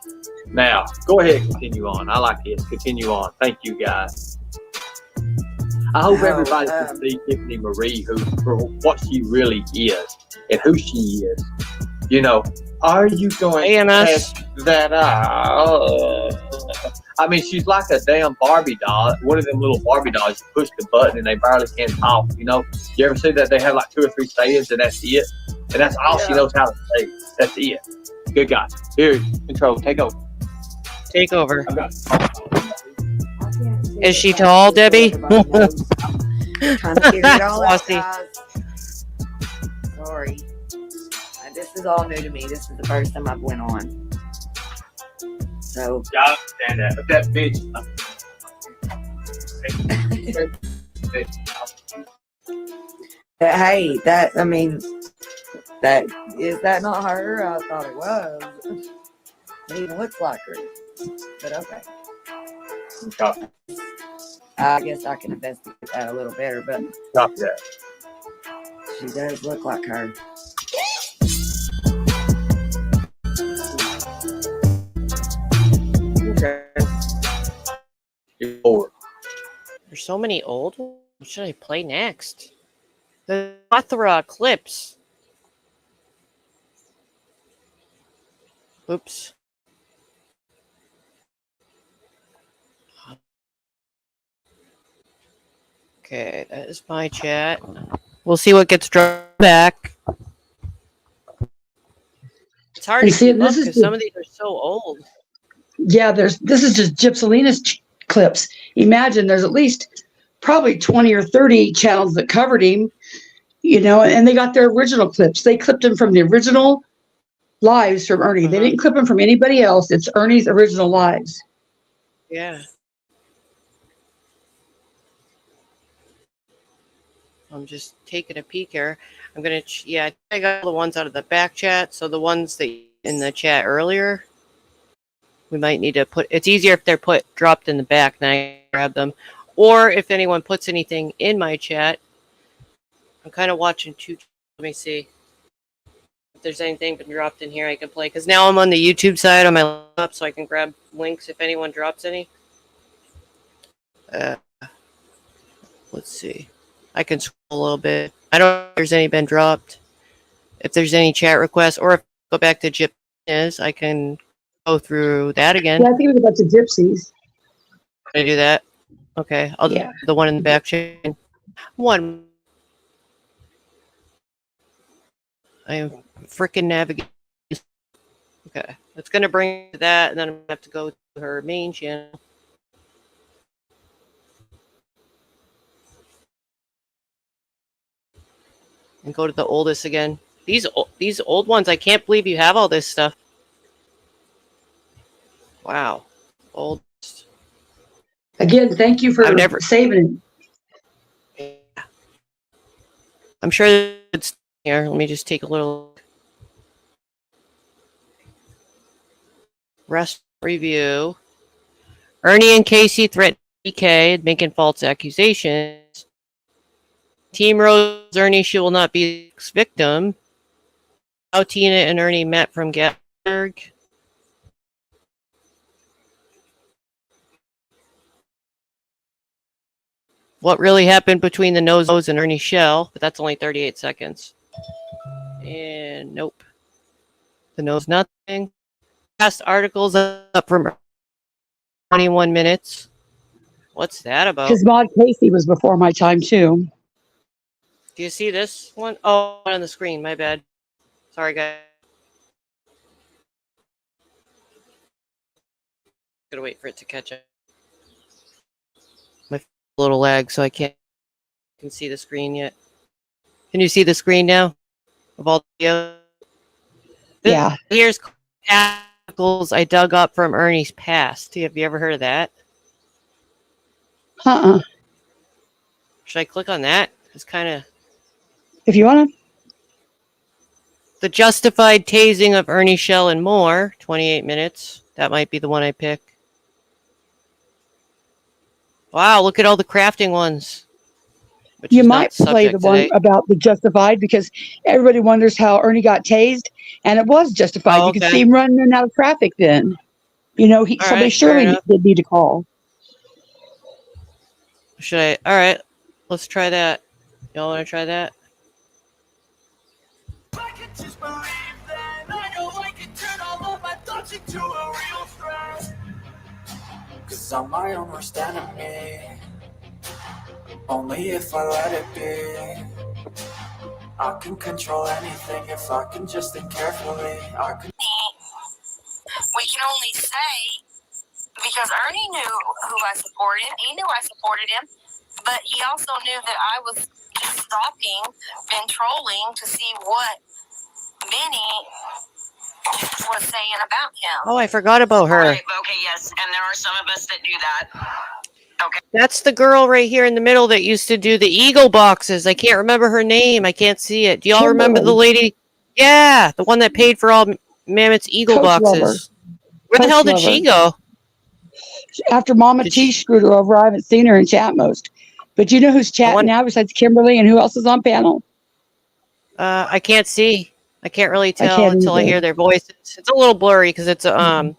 Now, go ahead and continue on. I like this. Continue on. Thank you, guys. I hope everybody can see Tiffany Marie for what she really is and who she is. You know, are you going to test that out? I mean, she's like a damn Barbie doll. One of them little Barbie dolls. You push the button and they barely can talk. You know, you ever see that they have like 2 or 3 sayings and that's it? And that's all she knows how to say. That's it. Good guy. Here, control. Take over. Take over. Is she tall, Debbie? Trying to figure it all out, Aussie. guys. Sorry. This is all new to me. This is the first time I've went on. So. Yeah, I understand that. But that bitch. But hey, is that not her? I thought it was. It even looks like her. But okay. I guess I can investigate that a little better, but Copy that. She does look like her. Okay. You're bored. There's so many old ones. What should I play next? The plethora clips. Oops. Okay, that is my chat. We'll see what gets dropped back. It's hard And to see, keep this up is because the- some of these are so old. Yeah, this is just Gypsylina's clips. Imagine there's at least probably 20 or 30 channels that covered him, you know, and they got their original clips. They clipped him from the original lives from Ernie. They didn't clip him from anybody else. It's Ernie's original lives. Yeah. I'm just taking a peek here. I'm going to, yeah, I got the ones out of the back chat. So the ones that in the chat earlier, we might need to put, it's easier if they're dropped in the back, then I grab them. Or if anyone puts anything in my chat, I'm kind of watching two. Let me see if there's anything been dropped in here I can play. Because now I'm on the YouTube side on my laptop, so I can grab links if anyone drops any. Let's see. I can scroll a little bit. I don't know if there's any been dropped. If there's any chat requests, or if I go back to Gypsy, I can go through that again. Yeah, I think it was about the Gypsies. Can I do that? Okay, I'll do the one in the back chain. One. I am freaking navigating. Okay, it's going to bring that, and then I'm going to have to go to her main channel. And go to the oldest again. These old ones, I can't believe you have all this stuff. Wow. Old. Again, thank you for saving it. I'm sure it's here. Let me just take a little rest review. Ernie and Casey threaten DK, making false accusations. Team Rose, Ernie, she will not be the victim. how Tina and Ernie met from Gettysburg. What really happened between the nose and Ernie Shell, but that's only 38 seconds. And nope. The nose, nothing. Past articles up from 21 minutes. What's that about? Because Maud Casey was before my time, too. Do you see this one? Oh, on the screen. My bad. Sorry, guys. Gotta wait for it to catch up. My little lag, so I can't can see the screen yet. Can you see the screen now? Of all the Yeah. Here's articles I dug up from Ernie's past. Have you ever heard of that? Should I click on that? It's kind of... If you want to. The justified tasing of Ernie Shell and more. 28 minutes. That might be the one I pick. Wow, look at all the crafting ones. You might play the one about the Justified because everybody wonders how Ernie got tased, and it was Justified. Oh, You could okay. see him running in and out of traffic then. You know, somebody right, surely fair did need to call. Should I? All right, let's try that. Y'all want to try that? Cause I'm my own worst enemy. Only if I let it be. I can control anything if I can just think carefully. We can only say, because Ernie knew who I supported. He knew I supported him. But he also knew that I was just stalking and trolling to see what Benny was saying about him. Oh, I forgot about her. Right, okay, yes, and there are some of us that do that. Okay. That's the girl right here in the middle that used to do the Eagle boxes. I can't remember her name. I can't see it. Do y'all remember the lady? Yeah, the one that paid for all Mammoth's Eagle Coach boxes. Lover. Where the Coach hell did Lover. she go? After Mama T screwed her over, I haven't seen her in chat most. But you know who's chatting now besides Kimberly, and who else is on panel? I can't see. I can't really tell can't until I either. hear their voices. It's a little blurry because it's I'm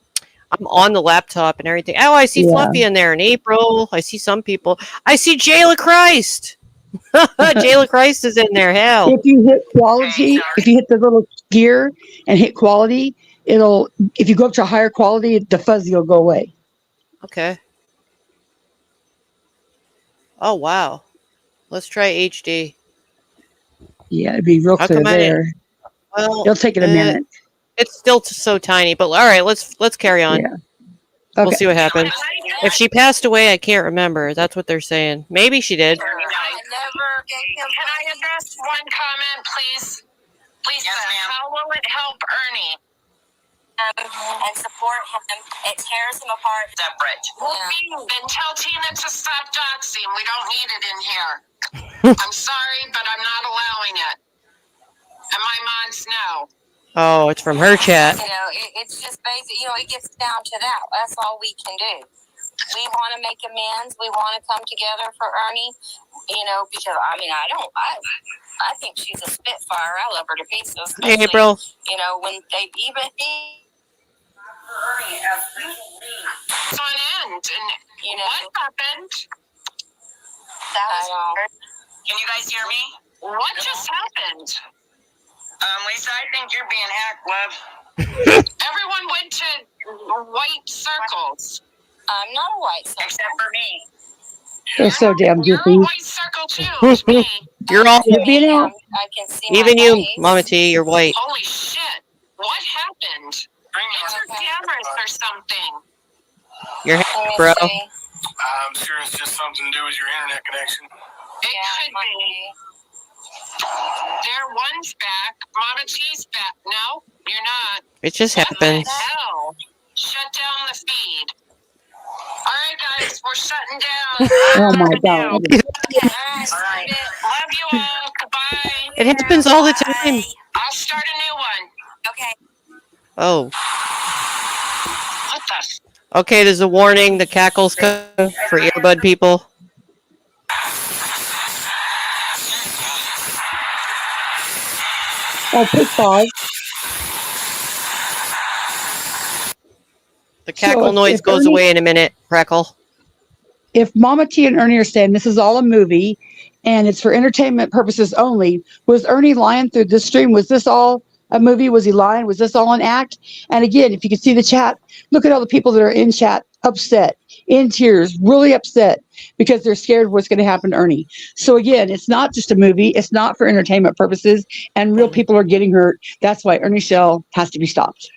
on the laptop and everything. Oh, I see Yeah. Fluffy in there in April. I see some people. I see Jayla Christ. Jayla Christ is in there. Hell. If you hit quality, if you hit the little gear and hit quality, it'll, if you go up to a higher quality, the fuzzy will go away. Okay. Oh, wow. Let's try HD. Yeah, it'd be real How clear come I didn't- there. Well, It'll take it a minute. It's still so tiny, but all right, let's carry on. Yeah. We'll Okay. see what happens. If she passed away, I can't remember. That's what they're saying. Maybe she did. Can I address one comment, please? Please, yes, ma'am. How will it help Ernie? And support him. It tears him apart. Separate. Then tell Tina to stop doxing. We don't need it in here. I'm sorry, but I'm not allowing it. And my mods know. Oh, it's from her chat. You know, it's just basic. You know, it gets down to that. That's all we can do. We want to make amends. We want to come together for Ernie. You know, because I mean, I think she's a spitfire. I love her to pieces. Hey, April. You know, when they even Ernie has it's on end. And you know what happened? That was Can you guys hear me? What just happened? Lisa, I think you're being hacked, love. Everyone went to white circles. I'm not a white circle. Except for me. They're so damn You're a goofy. white circle too. It's me. You're all, I can see even my you, face. Mama T, you're white. Holy shit. What happened? It's your cameras or something. You're happy, bro. I'm sure it's just something to do with your internet connection. It could be. There, one's back. Mama T's back. No, you're not. It just What happens. the hell? Shut down the feed. All right, guys, we're shutting down. Oh my God. All right. Love you all. Goodbye. It happens all the time. I'll start a new one. Okay. Oh. What the? Okay, there's a warning. The cackles come for earbud people. Oh, pick 5. The cackle noise goes away in a minute. Crackle. If Mama T and Ernie are saying this is all a movie and it's for entertainment purposes only, was Ernie lying through this stream? Was this all a movie? Was he lying? Was this all an act? And again, if you can see the chat, look at all the people that are in chat, upset, in tears, really upset because they're scared of what's going to happen to Ernie. So again, it's not just a movie. It's not for entertainment purposes, and real people are getting hurt. That's why Ernie Shell has to be stopped.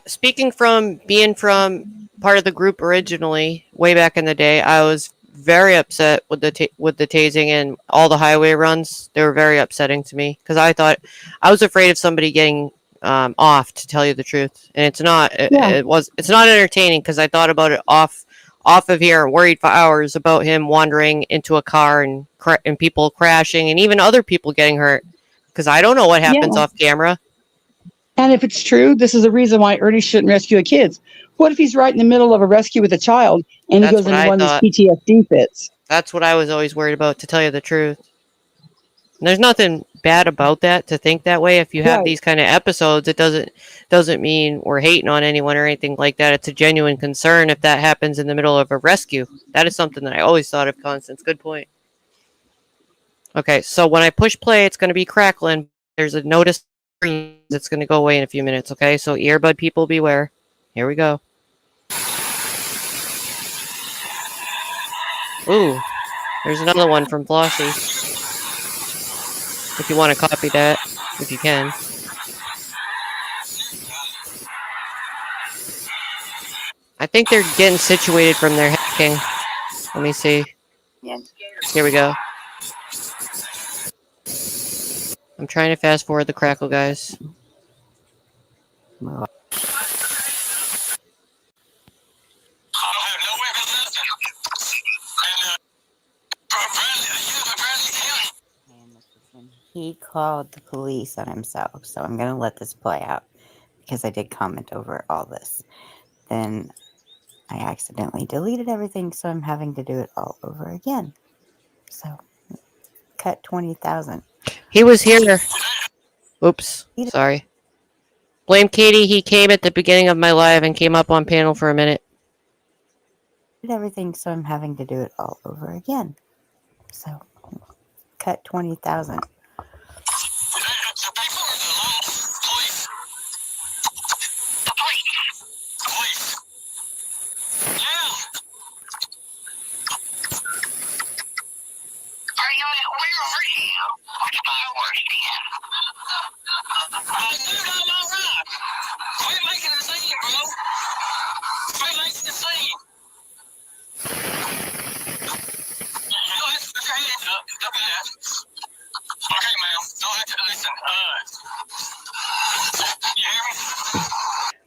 Speaking from being from part of the group originally, way back in the day, I was very upset with the tasing and all the highway runs. They were very upsetting to me because I was afraid of somebody getting off, to tell you the truth. And it's not. It's not entertaining because I thought about it off of here, worried for hours about him wandering into a car and people crashing and even other people getting hurt because I don't know what happens off camera. And if it's true, this is a reason why Ernie shouldn't rescue kids. What if he's right in the middle of a rescue with a child and he goes into one of these PTSD fits? That's what I was always worried about, to tell you the truth. And there's nothing bad about that, to think that way. If you have these kind of episodes, it doesn't mean we're hating on anyone or anything like that. It's a genuine concern if that happens in the middle of a rescue. That is something that I always thought of, Constance. Good point. Okay, so when I push play, it's going to be crackling. There's a notice that's going to go away in a few minutes, okay? So earbud people, beware. Here we go. Ooh, there's another one from Flossie. If you want to copy that, if you can. I think they're getting situated from their hacking. Let me see. Here we go. I'm trying to fast forward the crackle, guys. He called the police on himself, so I'm going to let this play out because I did comment over all this. Then I accidentally deleted everything, so I'm having to do it all over again. So, cut 20,000. He was here. Oops, sorry. Blame Katie, he came at the beginning of my live and came up on panel for a minute. Did everything, so I'm having to do it all over again. So, cut 20,000.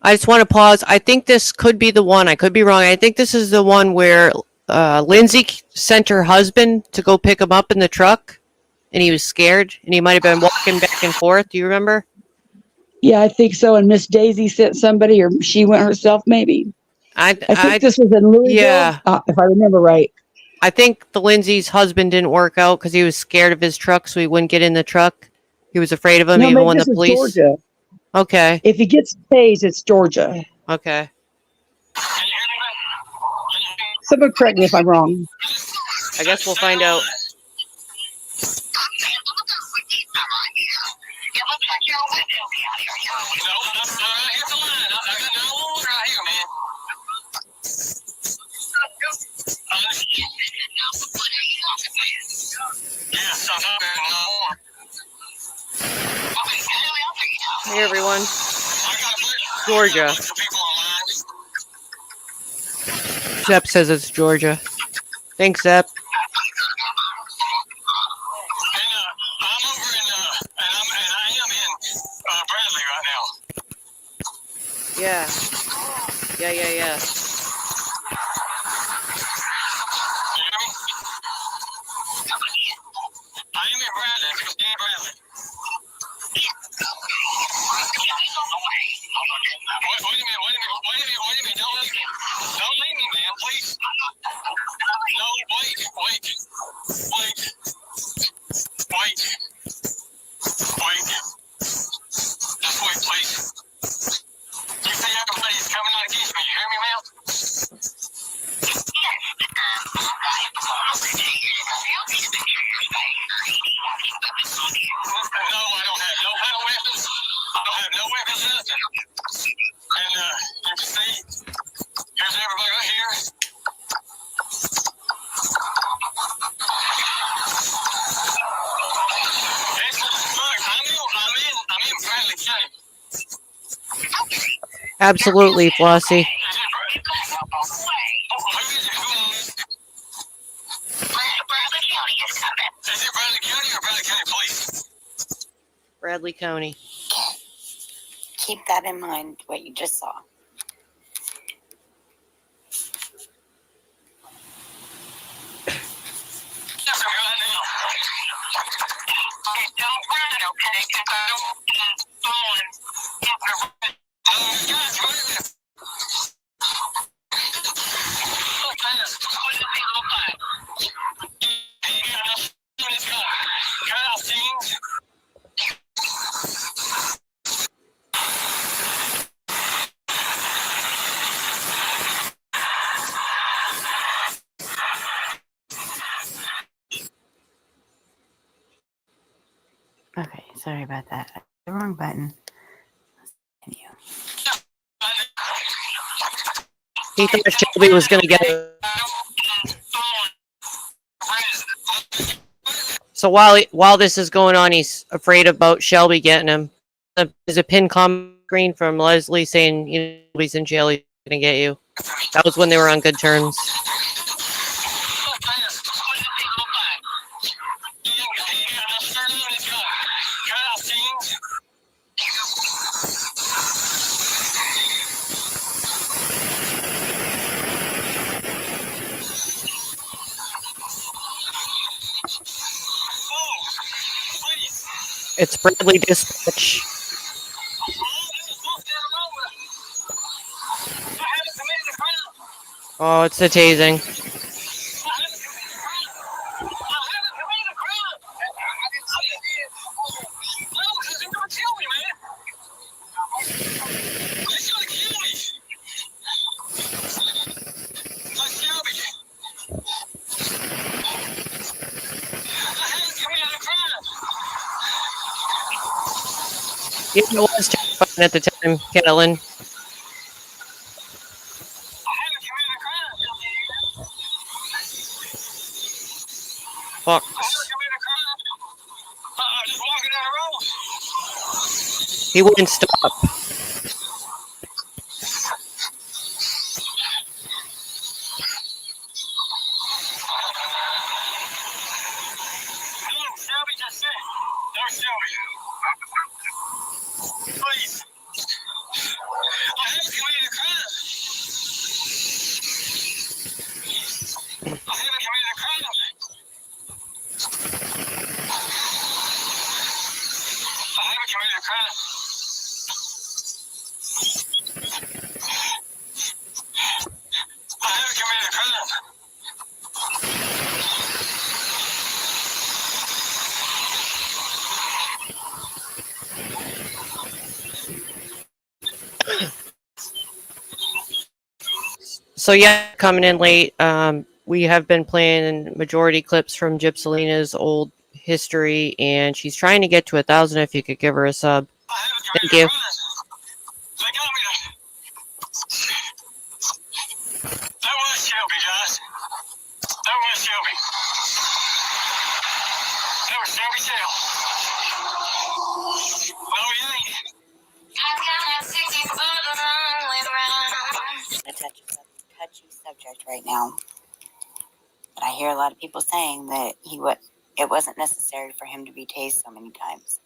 I just want to pause. I think this could be the one. I could be wrong. I think this is the one where Lindsay sent her husband to go pick him up in the truck, and he was scared, and he might have been walking back and forth. Do you remember? Yeah, I think so. And Miss Daisy sent somebody, or she went herself, maybe. I think this was in Louisville, yeah. If I remember right. I think the Lindsay's husband didn't work out because he was scared of his truck, so he wouldn't get in the truck. He was afraid of him, No, even maybe when the this is police. Georgia. Okay. If he gets tased, it's Georgia. Okay. Someone correct me if I'm wrong. I guess we'll find out. Hey everyone. Georgia. Zep says it's Georgia. Thanks, Zep. Yeah. Yeah. Wait a minute. Don't leave me, man, please. No, wait. Absolutely, Flossie. Bradley County. Keep that in mind, what you just saw. Okay, sorry about that. The wrong button. He thought Shelby was going to get it. So while this is going on, he's afraid about Shelby getting him. There's a pinned comment screen from Leslie saying, "You know, Shelby's in jail. He's going to get you." That was when they were on good terms. It's Bradley Dispatch. Oh, it's the tasing. Yeah, it was terrifying at the time, Catelyn. Fuck. He wouldn't stop. So yeah, coming in late. We have been playing majority clips from Gypselina's old history, and she's trying to get to 1,000. If you could give her a sub, thank you. A touchy subject right now. But I hear a lot of people saying that it wasn't necessary for him to be tased so many times.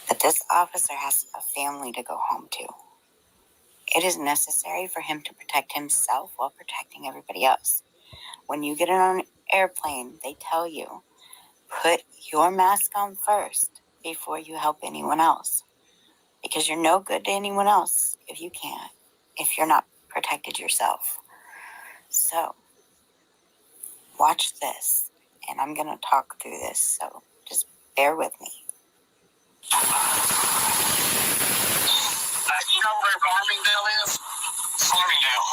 But this officer has a family to go home to. It is necessary for him to protect himself while protecting everybody else. When you get on an airplane, they tell you, put your mask on first before you help anyone else. Because you're no good to anyone else if you're not protected yourself. So, watch this, and I'm going to talk through this, so just bear with me. You know where Farmingdale is? Farmingdale.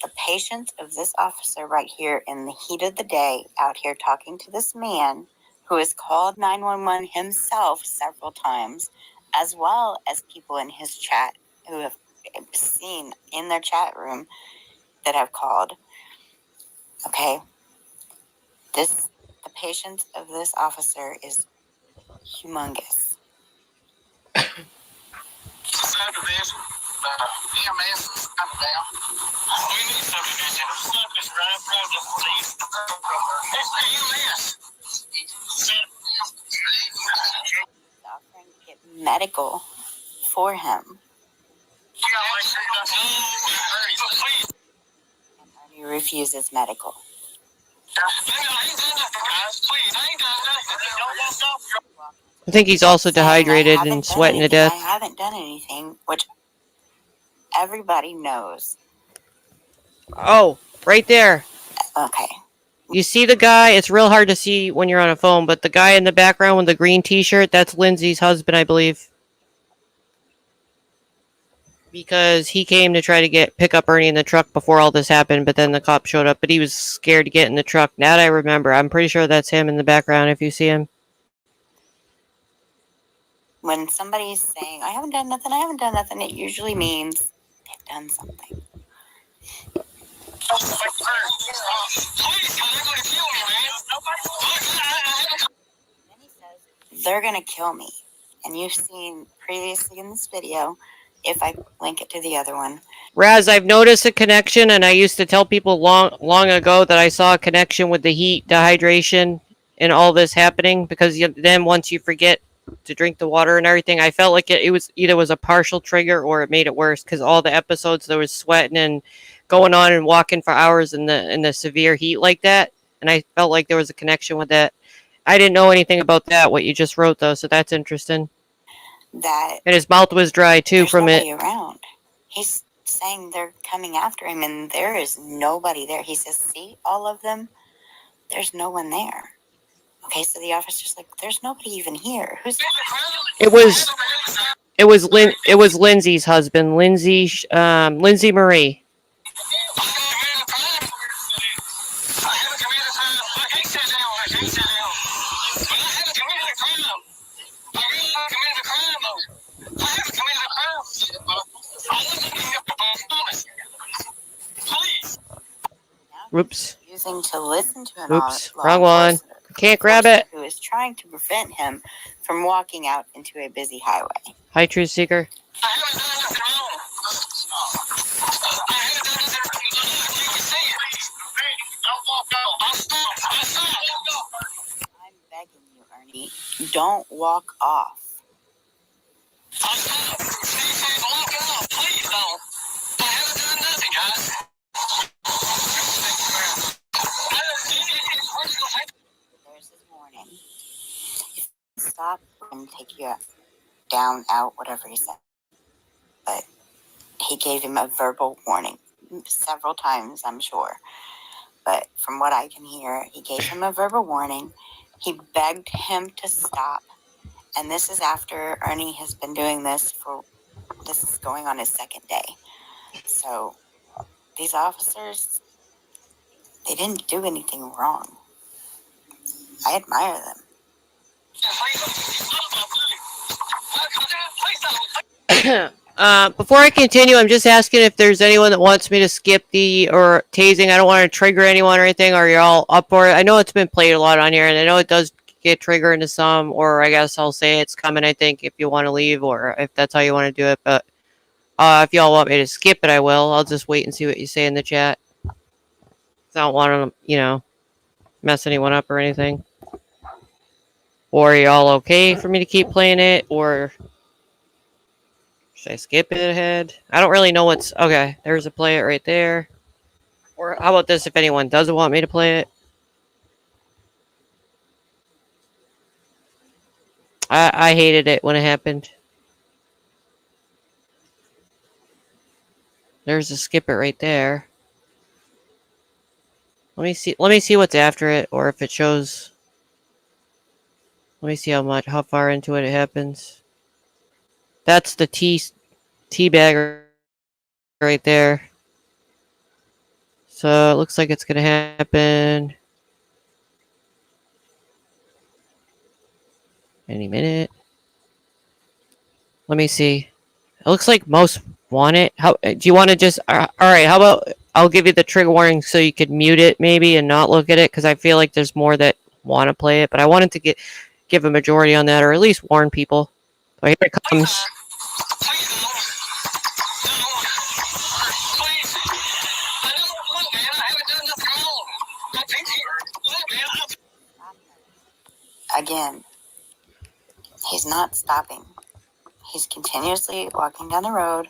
The patience of this officer right here in the heat of the day out here talking to this man who has called 911 himself several times, as well as people in his chat who have seen in their chat room that have called. Okay? The patience of this officer is humongous. Subdivision. EMS is coming down. We need subdivision. Subdivision right project, please. It's the EMS. Offering to get medical for him. And Ernie refuses medical. I think he's also dehydrated and sweating to death. I haven't done anything, which everybody knows. Oh, right there. Okay. You see the guy? It's real hard to see when you're on a phone, but the guy in the background with the green t-shirt, that's Lindsay's husband, I believe. Because he came to try to pick up Ernie in the truck before all this happened, but then the cop showed up, but he was scared to get in the truck. Now that I remember, I'm pretty sure that's him in the background if you see him. When somebody's saying, I haven't done nothing, it usually means they've done something. Then he says, they're going to kill me. And you've seen previously in this video, if I link it to the other one. Raz, I've noticed a connection, and I used to tell people long ago that I saw a connection with the heat, dehydration, and all this happening, because then once you forget to drink the water and everything, I felt like it was either was a partial trigger or it made it worse, because all the episodes there was sweating and going on and walking for hours in the severe heat like that, and I felt like there was a connection with that. I didn't know anything about that, what you just wrote, though, so that's interesting. That and his mouth was dry too from it. Around. He's saying they're coming after him, and there is nobody there. He says, "See all of them? There's no one there." Okay, so the officer's like, "There's nobody even here. Who's?" It was Lindsay's husband, Lindsay Marie. Whoops. Refusing to listen to an Oops. Wrong one. Can't grab it. Who is trying to prevent him from walking out into a busy highway. Hi, Truth Seeker. I'm begging you, Ernie. Don't walk off. There's his warning. If you stop and take you down, out, whatever he said. But he gave him a verbal warning several times, I'm sure. But from what I can hear, he gave him a verbal warning. He begged him to stop. And this is after Ernie has been doing this this is going on his second day. So these officers, they didn't do anything wrong. I admire them. Before I continue, I'm just asking if there's anyone that wants me to skip or tasing. I don't want to trigger anyone or anything. Are you all up for it? I know it's been played a lot on here, and I know it does get triggered into some, or I guess I'll say it's coming, I think, if you want to leave, or if that's how you want to do it. But if y'all want me to skip it, I will. I'll just wait and see what you say in the chat. I don't want to, mess anyone up or anything. Or are y'all okay for me to keep playing it, or should I skip it ahead? I don't really know what's... Okay, there's a play it right there. Or how about this, if anyone doesn't want me to play it? I hated it when it happened. There's a skip it right there. Let me see what's after it, or if it shows. Let me see how far into it happens. That's the tea bag right there. So it looks like it's gonna happen any minute. Let me see. It looks like most want it. How do you want to just... all right, how about I'll give you the trigger warning so you could mute it maybe and not look at it, because I feel like there's more that want to play it, but I wanted to give a majority on that, or at least warn people. So here it comes. Again, he's not stopping. He's continuously walking down the road,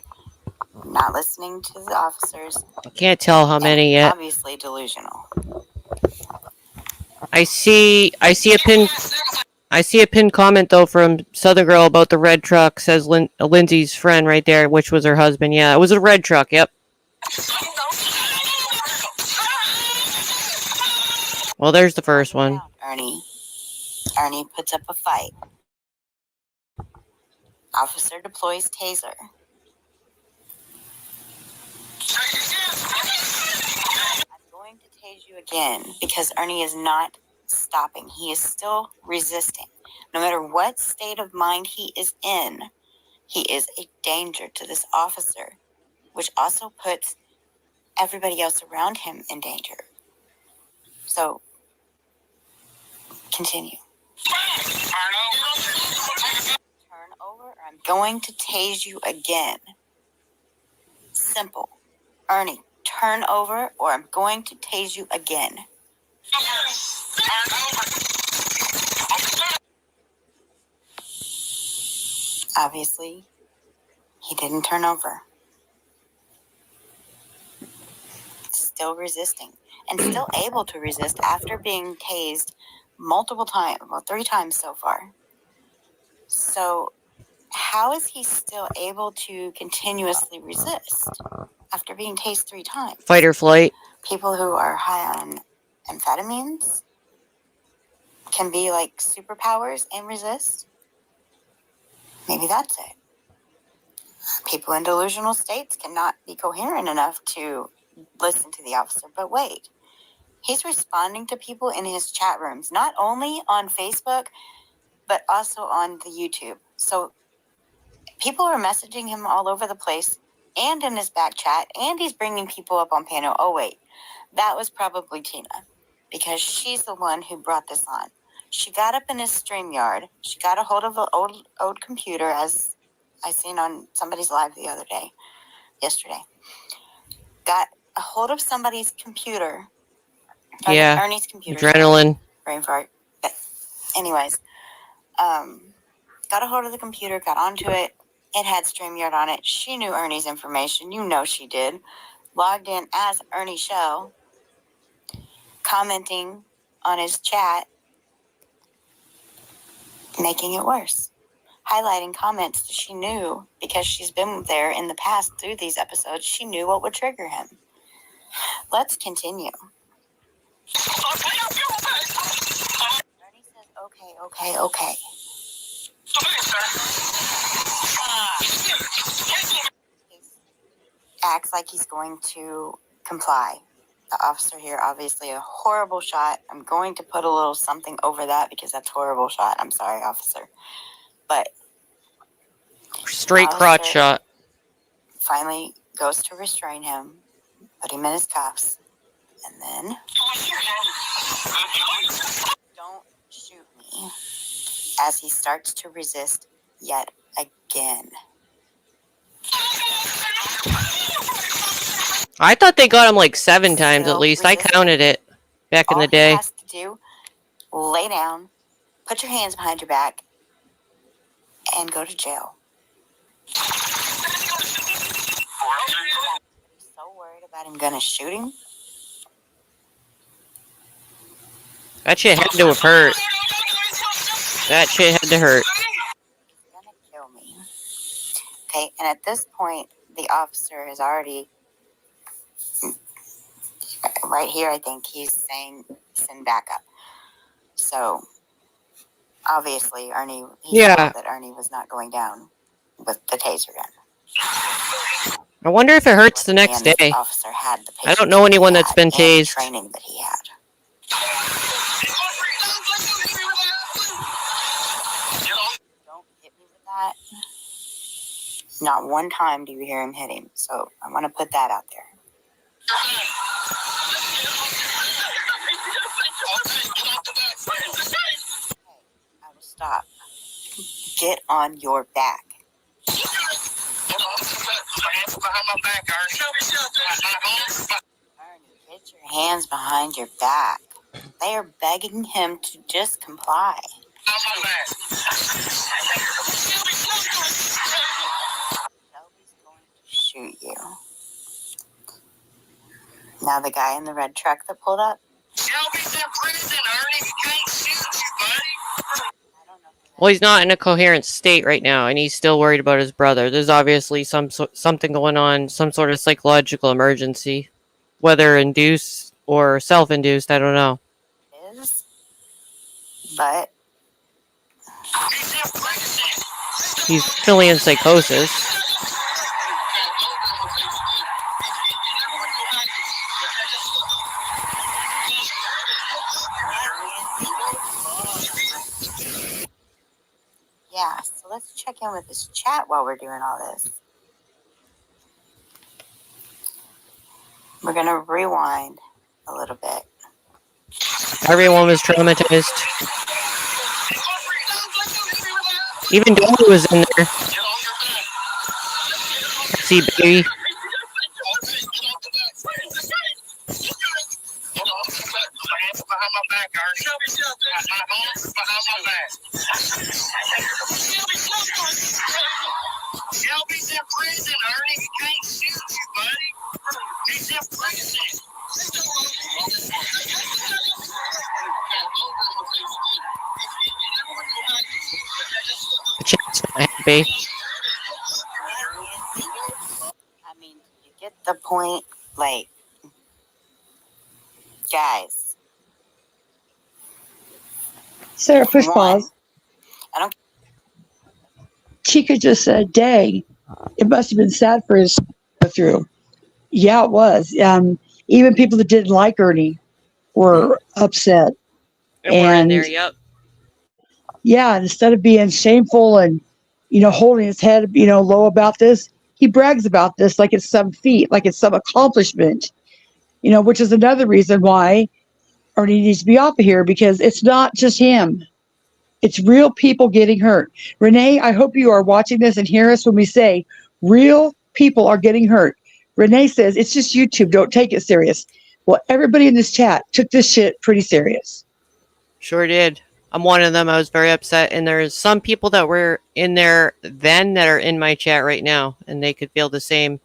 not listening to the officers. I can't tell how many yet. Obviously delusional. I see a pinned comment though from Southern Girl about the red truck. Says Lindsay's friend right there, which was her husband. Yeah, it was a red truck. Yep. Well, there's the first one. Ernie puts up a fight. Officer deploys taser. I'm going to tase you again because Ernie is not stopping. He is still resisting. No matter what state of mind he is in, he is a danger to this officer, which also puts everybody else around him in danger. So, continue. Turn over or I'm going to tase you again. Simple. Ernie, turn over or I'm going to tase you again. Obviously, he didn't turn over. Still resisting. And still able to resist after being tased multiple times. Well, 3 times so far. So, how is he still able to continuously resist after being tased 3 times? Fight or flight. People who are high on amphetamines can be like superpowers and resist. Maybe that's it. People in delusional states cannot be coherent enough to listen to the officer. But wait, he's responding to people in his chat rooms, not only on Facebook, but also on the YouTube. So people are messaging him all over the place and in his back chat, and he's bringing people up on panel. Oh, wait, that was probably Tina, because she's the one who brought this on. She got up in his StreamYard. She got a hold of an old computer, as I seen on somebody's live yesterday. Got a hold of somebody's computer. Yeah. Ernie's computer. Adrenaline. Brain fart. But anyways, got a hold of the computer, got onto it. It had StreamYard on it. She knew Ernie's information. You know she did. Logged in as Ernie Shell, commenting on his chat, making it worse. Highlighting comments that she knew, because she's been there in the past through these episodes, she knew what would trigger him. Let's continue. Ernie says, okay. Acts like he's going to comply. The officer here, obviously a horrible shot. I'm going to put a little something over that because that's a horrible shot. I'm sorry, officer. But straight crotch shot. Finally goes to restrain him, put him in his cuffs, and then don't shoot me as he starts to resist yet again. I thought they got him like 7 times at least. I counted it back in the day. All he has to do, lay down, put your hands behind your back, and go to jail. So worried about him gonna shoot him. That shit had to have hurt. That shit had to hurt. He's gonna kill me. Okay, and at this point, the officer has already, right here, I think he's saying, send backup. So, obviously, Ernie, he saw that Ernie was not going down with the taser gun. I wonder if it hurts the next day. Officer had the I don't know anyone that's been tased. Training that he had. Don't hit me with that. Not one time do you hear him hit him. So I want to put that out there. stop. Get on your back. Ernie, get your hands behind your back. They are begging him to just comply. Shelby's going to shoot you. Now the guy in the red truck that pulled up? Shelby's in prison, Ernie. He can't shoot you, buddy. Well, he's not in a coherent state right now, and he's still worried about his brother. There's obviously something going on, some sort of psychological emergency, whether induced or self-induced. I don't know. Is, but He's definitely in psychosis. yeah, so let's check in with this chat while we're doing all this. We're going to rewind a little bit. Everyone was traumatized. Even Daddy was in there. I see baby. Behind my back, Ernie. Shelby's in prison, Ernie. He can't shoot you, buddy. He's in prison. The chat's not happy. I mean, you get the point? Like, guys. Sarah, push pause. I don't. Chica just said, dang, it must have been sad for his to go through. Yeah, it was. Even people that didn't like Ernie were upset. And we're in there, yep. Yeah, instead of being shameful and, holding his head, low about this, he brags about this like it's some feat, like it's some accomplishment, which is another reason why Ernie needs to be off of here, because it's not just him. It's real people getting hurt. Renee, I hope you are watching this and hear us when we say real people are getting hurt. Renee says, it's just YouTube. Don't take it serious. Well, everybody in this chat took this shit pretty serious. Sure did. I'm one of them. I was very upset. And there's some people that were in there then that are in my chat right now, and they could feel the same.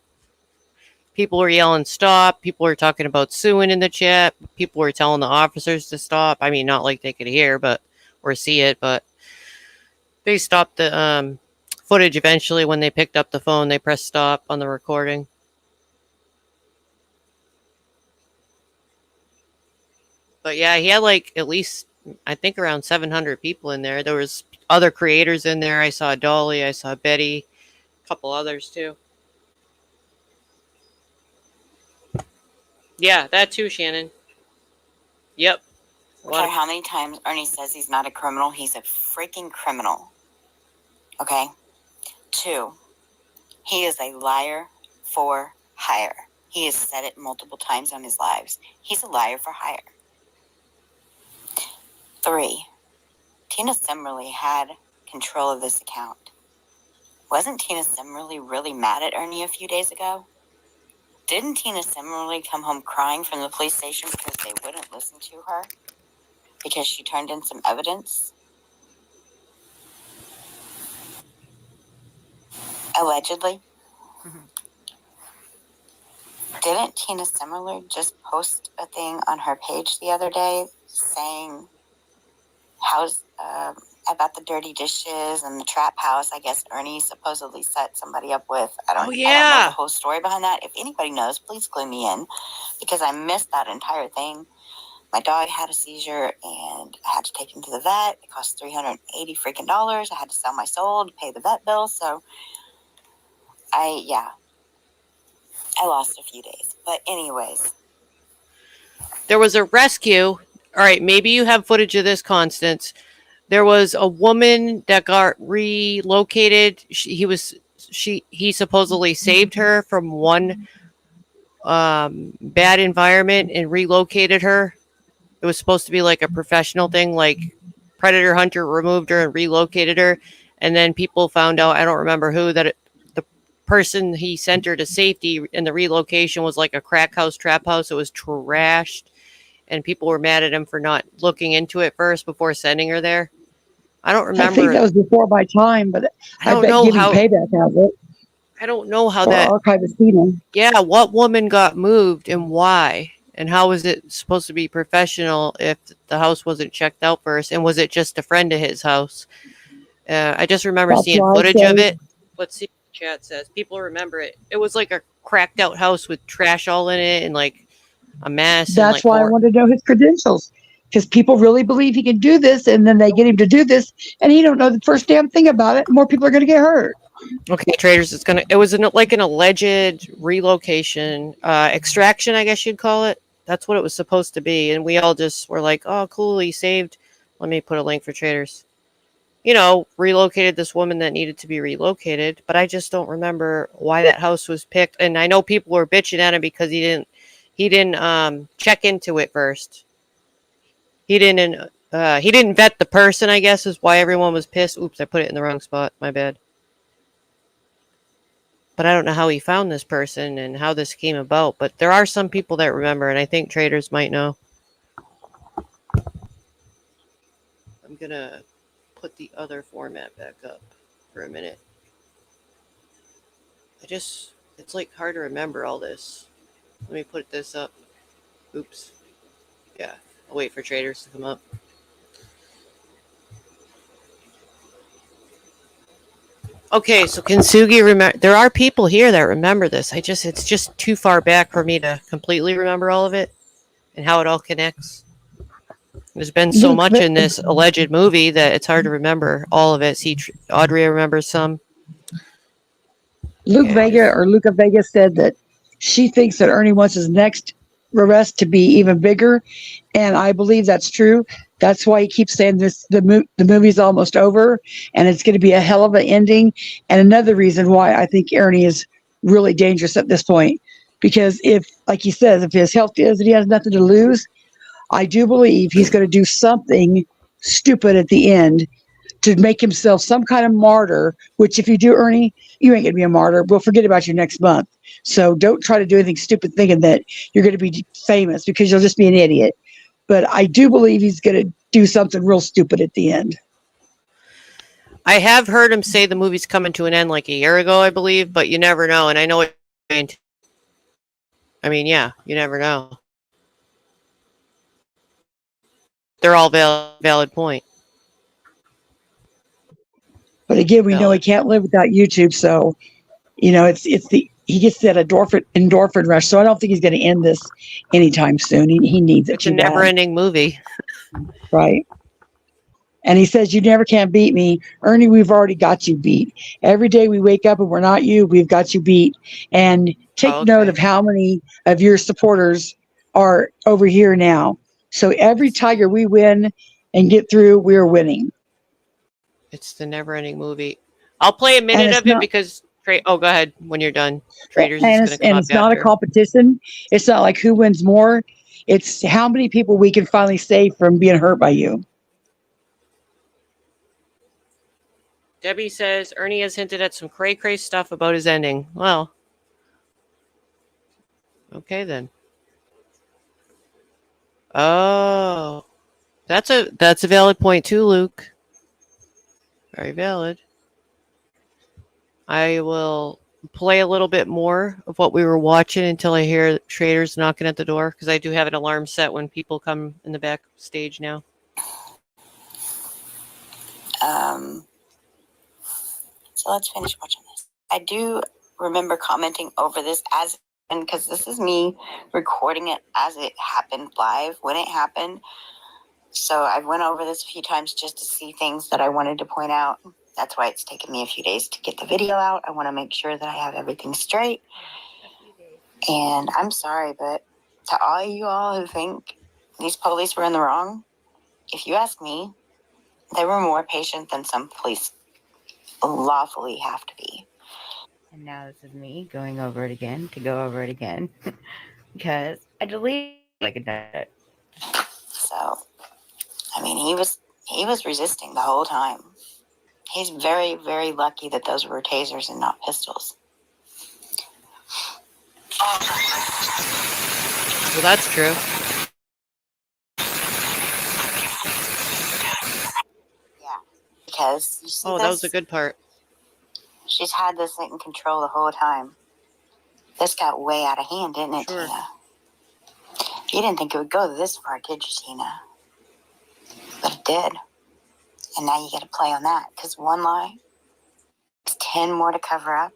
People were yelling, stop. People were talking about suing in the chat. People were telling the officers to stop. I mean, not like they could hear, or see it, but they stopped the footage eventually. When they picked up the phone, they pressed stop on the recording. But yeah, he had at least, I think, around 700 people in there. There was other creators in there. I saw Dolly, I saw Betty, a couple others too. Yeah, that too, Shannon. Yep. I don't care how many times Ernie says he's not a criminal. He's a freaking criminal. Okay? 2, he is a liar for hire. He has said it multiple times on his lives. He's a liar for hire. 3, Tina Simmerly had control of this account. Wasn't Tina Simmerly really mad at Ernie a few days ago? Didn't Tina Simmerly come home crying from the police station because they wouldn't listen to her? Because she turned in some evidence? Allegedly. Didn't Tina Simmerly just post a thing on her page the other day saying about the dirty dishes and the trap house? I guess Ernie supposedly set somebody up with. I don't know the whole story behind that. If anybody knows, please clue me in, because I missed that entire thing. My dog had a seizure and I had to take him to the vet. It cost $380 freaking dollars. I had to sell my soul to pay the vet bill. So I lost a few days. But anyways. There was a rescue. All right, maybe you have footage of this, Constance. There was a woman that got relocated. He supposedly saved her from one bad environment and relocated her. It was supposed to be like a professional thing, like predator hunter removed her and relocated her, and then people found out, I don't remember who, that the person he sent her to safety in the relocation was like a crack house, trap house. It was trashed, and people were mad at him for not looking into it first before sending her there. I don't remember. I think that was before my time, but I bet know Giving how- Payback has it. I don't know how Or that. Archive of Stealing. Yeah, what woman got moved and why? And how was it supposed to be professional if the house wasn't checked out first? And was it just a friend of his house? I just remember That's seeing why I footage of say- it. Let's see what the chat says. People remember it. It was like a cracked out house with trash all in it and like a mess. That's and like why I wanted to know his credentials. Because people really believe he can do this, and then they get him to do this, and he don't know the first damn thing about it. More people are going to get hurt. Okay, Traitors. It was like an alleged relocation, extraction, I guess you'd call it. That's what it was supposed to be, and we all just were like, "Oh, cool, he saved." Let me put a link for Traitors. Relocated this woman that needed to be relocated, but I just don't remember why that house was picked. And I know people were bitching at him because he didn't check into it first. He didn't vet the person, I guess, is why everyone was pissed. Oops, I put it in the wrong spot. My bad. But I don't know how he found this person and how this came about. But there are some people that remember, and I think Traitors might know. I'm going to put the other format back up for a minute. It's like hard to remember all this. Let me put this up. Oops. Yeah, I'll wait for Traitors to come up. Okay, so Kintsugi remember. There are people here that remember this. It's just too far back for me to completely remember all of it and how it all connects. There's been so Luke, much in this alleged movie that it's hard to remember all of it. See, Audrey remembers some. Luca Vega said that she thinks that Ernie wants his next arrest to be even bigger, and I believe that's true. That's why he keeps saying this. The movie's almost over, and it's going to be a hell of an ending. And another reason why I think Ernie is really dangerous at this point, because if, like he says, if his health is that he has nothing to lose, I do believe he's going to do something stupid at the end to make himself some kind of martyr, which if you do, Ernie, you ain't going to be a martyr. We'll forget about you next month. So don't try to do anything stupid thinking that you're going to be famous, because you'll just be an idiot. But I do believe he's going to do something real stupid at the end. I have heard him say the movie's coming to an end like a year ago, I believe, but you never know. And I know it. I mean, yeah, you never know. They're all valid point. But again, we know he can't live without YouTube, so he gets that endorphin rush. So I don't think he's going to end this anytime soon. He needs it. It's a never-ending movie, right? And he says, "You never can beat me, Ernie. We've already got you beat. Every day we wake up and we're not you, we've got you beat. And take note of how many of your supporters are over here now. So every tiger we win and get through, we're winning." It's the never-ending movie. I'll play a minute of it because. Go ahead when you're done. Traitors is going to come and up it's not after. a competition. It's not like who wins more. It's how many people we can finally save from being hurt by you. Debbie says Ernie has hinted at some cray-cray stuff about his ending. Well, okay then. Oh, that's a valid point too, Luke. Very valid. I will play a little bit more of what we were watching until I hear Traitors knocking at the door, because I do have an alarm set when people come in the backstage now. So let's finish watching this. I do remember commenting over this because this is me recording it as it happened live when it happened. So I've went over this a few times just to see things that I wanted to point out. That's why it's taken me a few days to get the video out. I want to make sure that I have everything straight. And I'm sorry, but to all you all who think these police were in the wrong, if you ask me, they were more patient than some police lawfully have to be. And now this is me going over it again to go over it again because I deleted like a did. So, I mean, he He was resisting the whole time. He's very, very lucky that those were tasers and not pistols. Well, that's true. Yeah. Because, you see Oh, this? that was a good part. She's had this in control the whole time. This got way out of hand, didn't it, Sure. Tina? You didn't think it would go this far, did you, Tina? But it did. And now you got to play on that. Because one lie is 10 more to cover up,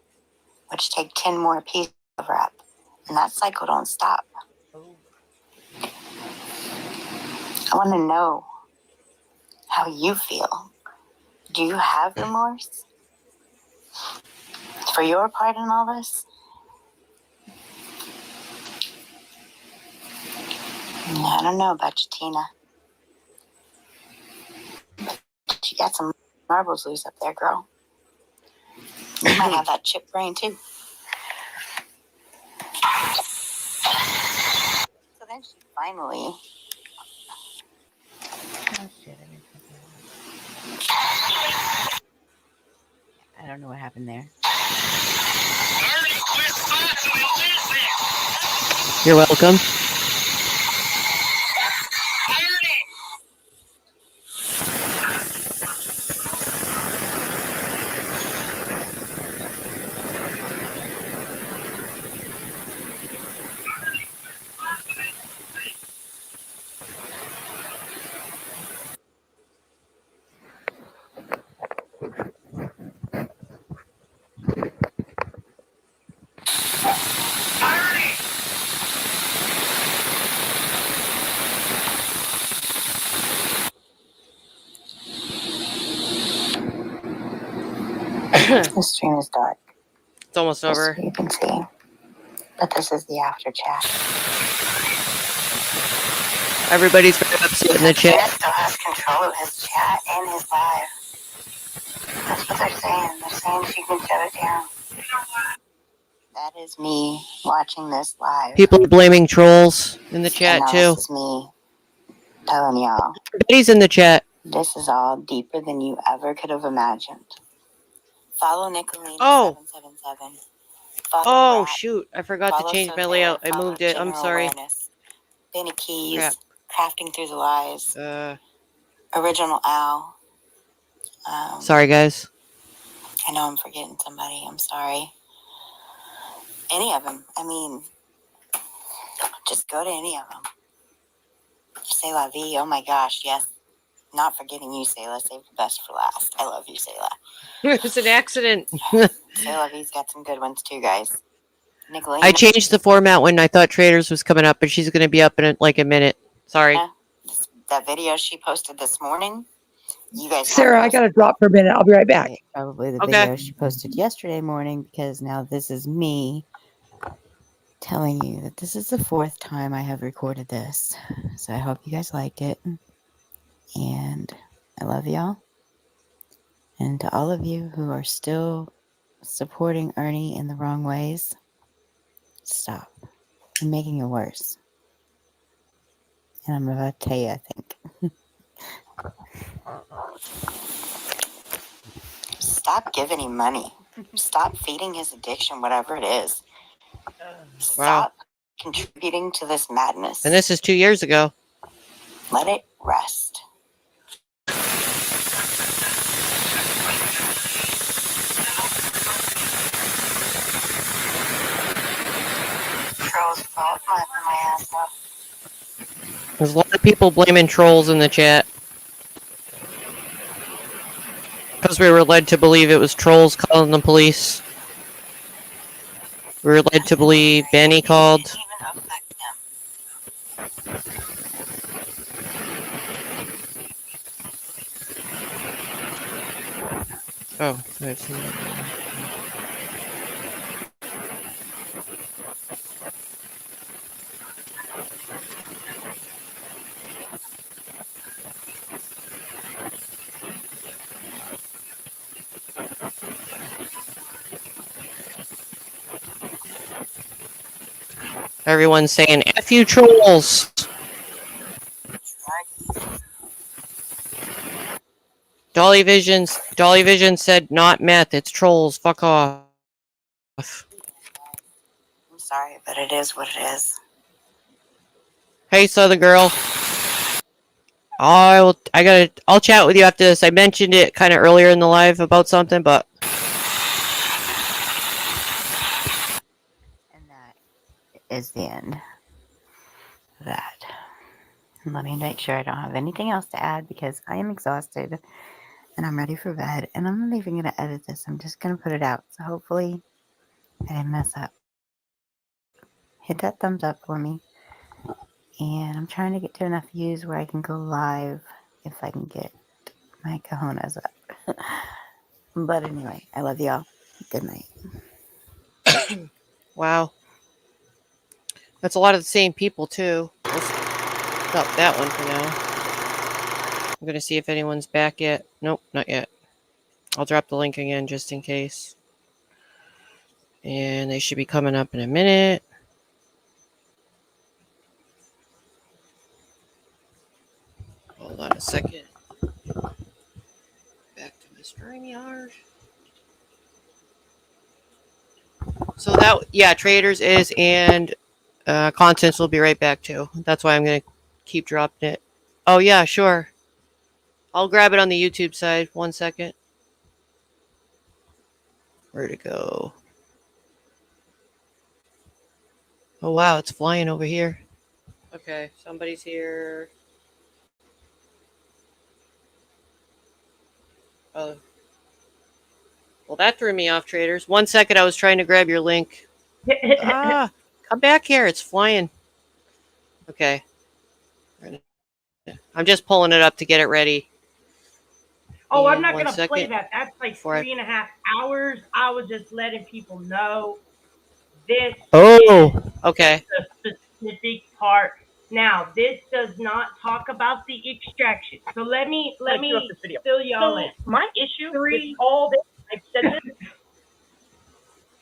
which take 10 more pieces to cover up. And that cycle don't stop. I want to know how you feel. Do you have remorse for your part in all this? I don't know about you, Tina. You got some marbles loose up there, girl. You might have that chip brain, too. So then she finally... Oh, shit. I don't know what happened there. You're welcome. The stream is dark. It's almost over. So you can see. But this is the after chat. Everybody's very upset in the chat. Still has control of his chat and his live. That's what they're saying. They're saying she can shut it down. That is me watching this live. People are blaming trolls in the chat, and too. This is me telling y'all. Everybody's in the chat. This is all deeper than you ever could have imagined. Follow Nicolene 777. Oh, shoot. I forgot to change my layout. I moved it. I'm sorry. Awareness. Benny Keys. Crap. Crafting Through the Lies. Original Al. Sorry, guys. I know I'm forgetting somebody. I'm sorry. Any of them. I mean, just go to any of them. C'est la vie. Oh my gosh, yes. Not forgetting you, Selah. Save the best for last. I love you, Selah. It was an accident. C'est la vie's got some good ones too, guys. Nicolene. I changed the format when I thought Traitors was coming up, but she's going to be up in like a minute. Sorry. That video she posted this morning. You guys. Sarah, I got to drop for a minute. I'll be right back. Probably the video she posted yesterday morning, because now this is me telling you that this is the 4th time I have recorded this. So I hope you guys liked it. And I love y'all. And to all of you who are still supporting Ernie in the wrong ways, stop. You're making it worse. And I'm about to tell you, I think. Stop giving him money. Stop feeding his addiction, whatever it is. Stop contributing to this madness. And this is 2 years ago. Let it rest. Trolls fault my ass up. There's a lot of people blaming trolls in the chat. Because we were led to believe it was trolls calling the police. We were led to believe Benny called. Oh, I've seen that. Everyone's saying, F you trolls! Dolly Vision said not meth. It's trolls. Fuck off. I'm sorry, but it is what it is. Hey, Southern girl. I'll chat with you after this. I mentioned it kind of earlier in the live about something, but Is the end of that. Let me make sure I don't have anything else to add because I am exhausted and I'm ready for bed. And I'm not even going to edit this. I'm just going to put it out. So hopefully I didn't mess up. Hit that thumbs up for me. And I'm trying to get to enough views where I can go live if I can get my cojones up. But anyway, I love y'all. Good night. wow. That's a lot of the same people, too. Let's stop that one for now. I'm going to see if anyone's back yet. Nope, not yet. I'll drop the link again just in case. And they should be coming up in a minute. Hold on a second. Back to my StreamYard. So that, yeah, Traitors is, and Constance will be right back too. That's why I'm going to keep dropping it. Oh, yeah, sure. I'll grab it on the YouTube side. 1 second. Where'd it go? Oh, wow, it's flying over here. Okay, somebody's here. Oh. Well, that threw me off, Traitors. 1 second, I was trying to grab your link. Come back here. It's flying. Okay. I'm just pulling it up to get it ready. Oh, I'm And not 1 going to play second that. That's like before I- 3.5 hours. I was just letting people know this Oh, okay. is the specific part. Now, this does not talk about the extraction. So let me fill y'all in. My issue with all this, I've said this,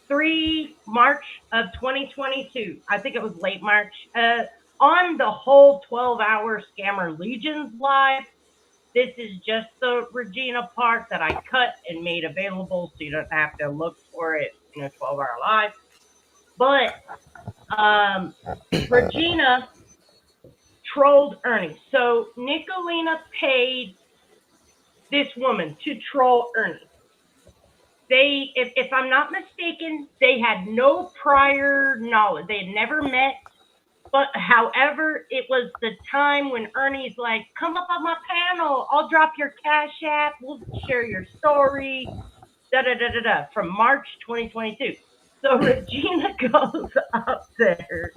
3 March of 2022. I think it was late March. On the whole 12-hour Scammer Legions live, this is just the Regina part that I cut and made available so you don't have to look for it in a 12-hour live. But Regina trolled Ernie. So Nicolina paid this woman to troll Ernie. They, if I'm not mistaken, they had no prior knowledge. They had never met. But however, it was the time when Ernie's like, come up on my panel. I'll drop your Cash App. We'll share your story. From March 2022. So Regina goes up there.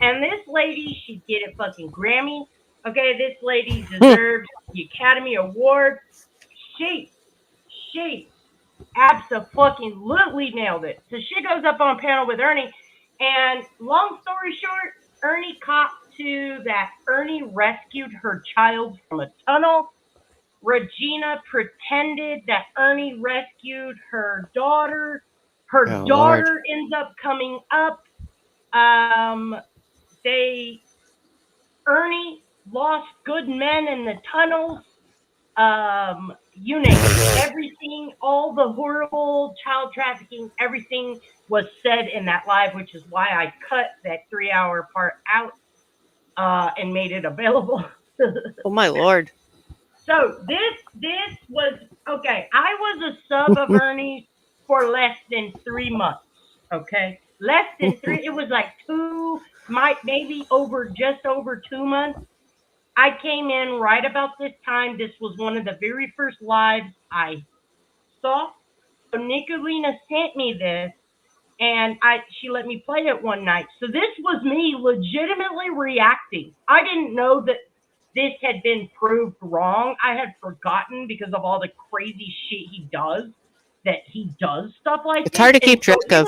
And this lady, she get a fucking Grammy. Okay, this lady deserves the Academy Award. She absolutely nailed it. So she goes up on panel with Ernie. And long story short, Ernie copped to that Ernie rescued her child from a tunnel. Regina pretended that Ernie rescued her daughter. Her daughter ends up coming up. Ernie lost good men in the tunnels. You name it. Everything, all the horrible child trafficking, everything was said in that live, which is why I cut that 3-hour part out and made it available. Oh my lord. So this was okay. I was a sub of Ernie's for less than 3 months. Okay, less than 3. It was like maybe just over 2 months. I came in right about this time. This was one of the very first lives I saw. So Nicolina sent me this, and she let me play it one night. So this was me legitimately reacting. I didn't know that this had been proved wrong. I had forgotten because of all the crazy shit he does, that he does stuff like this. It's hard to keep track of.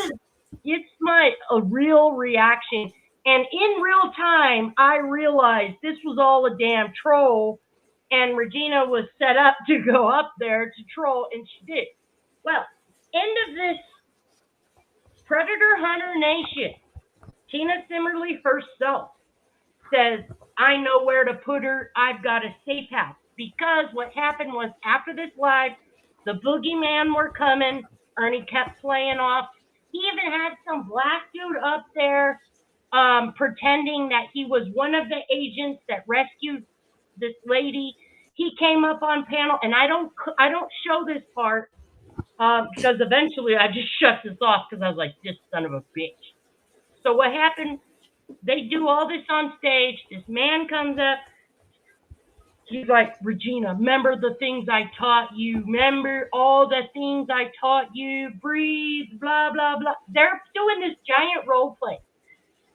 It's a real reaction. And in real time, I realized this was all a damn troll, and Regina was set up to go up there to troll, and she did. Well, end of this Predator Hunter Nation, Tina Simmerly herself says, I know where to put her. I've got a safe house. because what happened was after this live, the boogeyman were coming. Ernie kept playing off. He even had some black dude up there pretending that he was one of the agents that rescued this lady. He came up on panel, and I don't show this part because eventually I just shut this off because I was like, this son of a bitch. So what happened? They do all this on stage. This man comes up. He's like, Regina, remember the things I taught you. Remember all the things I taught you. Breathe, blah, blah, blah. They're doing this giant role play.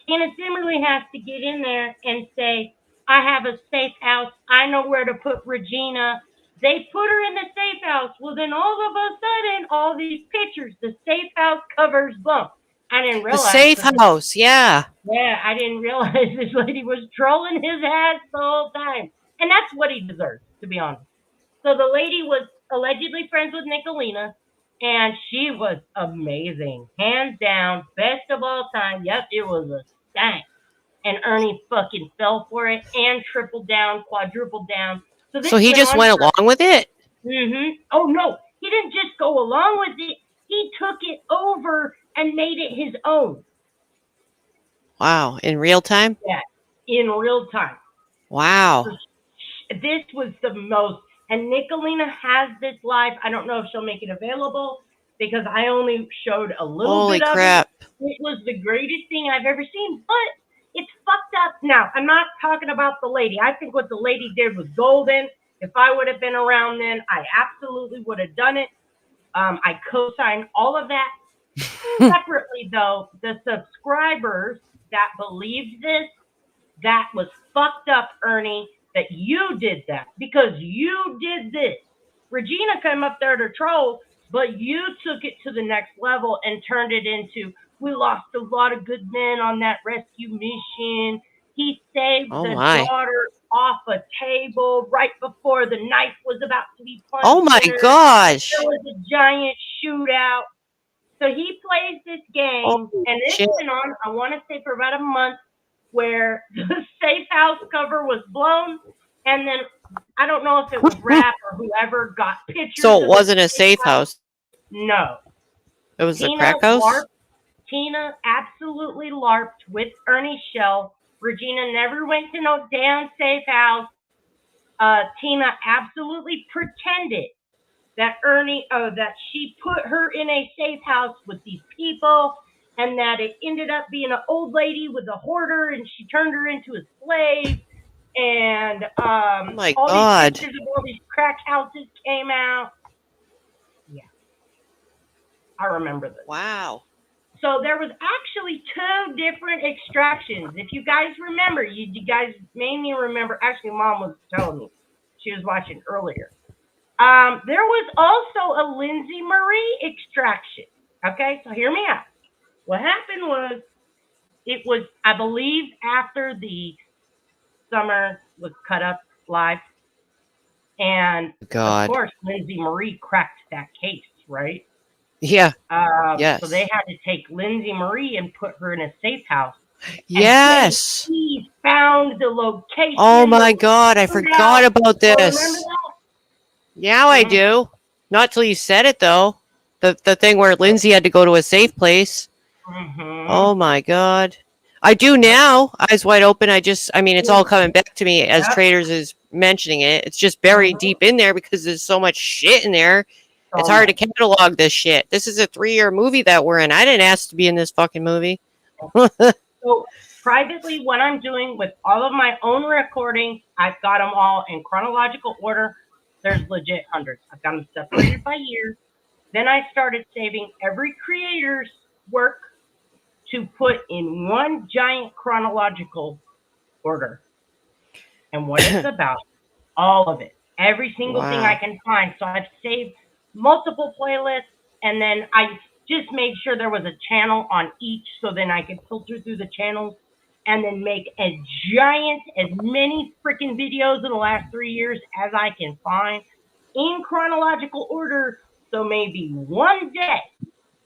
Anna Zimmerly has to get in there and say, I have a safe house. I know where to put Regina. They put her in the safe house. Well, then all of a sudden, all these pictures, the safe house covers blown. I didn't realize. The safe house, yeah. Yeah, I didn't realize this lady was trolling his ass the whole time. And that's what he deserves, to be honest. So the lady was allegedly friends with Nicolina, and she was amazing. Hands down, best of all time. Yep, it was a stank. And Ernie fucking fell for it and tripled down, quadrupled down. So he just went along with it? Mm-hmm. Oh, no. He didn't just go along with it. He took it over and made it his own. Wow. In real time? Yeah, in real time. Wow. This was the most, and Nicolina has this live. I don't know if she'll make it available because I only showed a little Holy bit of crap. it. It was the greatest thing I've ever seen, but it's fucked up. Now, I'm not talking about the lady. I think what the lady did was golden. If I would have been around then, I absolutely would have done it. I co-signed all of that. Separately, though, the subscribers that believed this, that was fucked up, Ernie, that you did that because you did this. Regina came up there to troll, but you took it to the next level and turned it into, we lost a lot of good men on that rescue mission. He saved the daughter off a table right before the knife was about to be plunged. Oh my gosh. There was a giant shootout. So he plays this game, and this went on, I want to say, for about a month, where the safe house cover was blown, and then I don't know if it was Rap or whoever got pictures. So it wasn't a safe house? No. It was a crack house? Tina absolutely LARPed with Ernie Shell. Regina never went to no damn safe house. Tina absolutely pretended that that she put her in a safe house with these people, and that it ended up being an old lady with a hoarder, and she turned her into a slave. And oh my all God. these pictures of all these crack houses came out. Yeah, I remember this. Wow. So there was actually 2 different extractions. If you guys remember, you guys made me remember. Actually, Mom was telling me she was watching earlier. There was also a Lindsay Marie extraction. Okay, so hear me out. What happened was, it was, I believe, after the Summer was cut up live. And God. Of course, Lindsay Marie cracked that case, right? Yeah. Yes. So they had to take Lindsay Marie and put her in a safe house. Yes. He found the location. Oh my God, I forgot about this. Oh, remember that? Yeah, I do. Not till you said it, though. The thing where Lindsay had to go to a safe place. Mm-hmm. Oh my God. I do now. Eyes wide open. I mean, it's all coming back to me as Traitors is mentioning it. It's just buried deep in there because there's so much shit in there. It's hard to catalog this shit. This is a 3-year movie that we're in. I didn't ask to be in this fucking movie. So privately, what I'm doing with all of my own recordings, I've got them all in chronological order. There's legit hundreds. I've got them separated by years. Then I started saving every creator's work to put in one giant chronological order. And what it's about, all of it. Every single thing I can find. So I've saved multiple playlists, and then I just made sure there was a channel on each, so then I could filter through the channels and then make as many freaking videos in the last 3 years as I can find in chronological order. So maybe one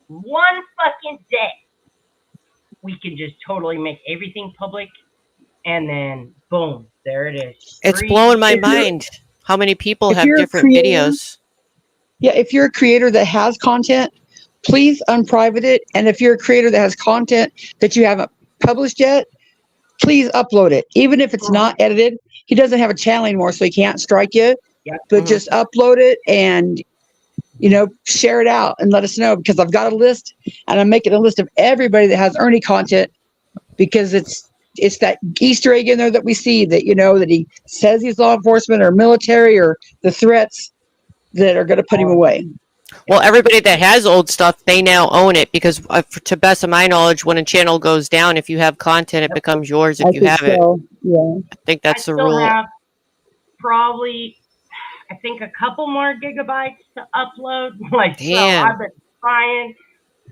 fucking day, we can just totally make everything public, and then boom, there it is. It's blowing my mind How many people If have you're a different creator, videos? yeah, if you're a creator that has content, please unprivate it. And if you're a creator that has content that you haven't published yet, please upload it. Even if it's not edited, he doesn't have a channel anymore, so he can't strike you. Yep. But just upload it and, you know, share it out and let us know, because I've got a list and I'm making a list of everybody that has Ernie content, because it's that Easter egg in there that we see that, you know, that he says he's law enforcement or military, or the threats that are going to put him away. Well, everybody that has old stuff, they now own it, because to best of my knowledge, when a channel goes down, if you have content, it becomes yours if I you think have it. so. Yeah. I think that's the still rule. have probably, I think, a couple more gigabytes to upload. Like, so Damn. I've been trying.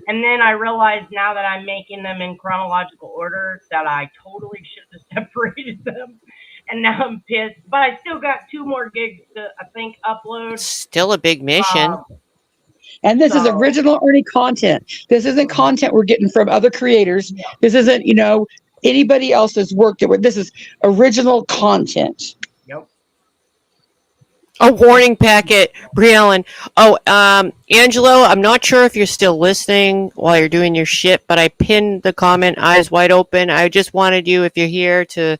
And then I realized now that I'm making them in chronological order that I totally should have separated them. And now I'm pissed. But I still got 2 more gigs to, I think, upload. Still a big mission. And this is So- original Ernie content. This isn't content we're getting from other creators. This isn't, you know, anybody else's work that this is original content. Yep. A warning packet, Briellen. Oh, Angelo, I'm not sure if you're still listening while you're doing your shit, but I pinned the comment, Eyes Wide Open. I just wanted you, if you're here, to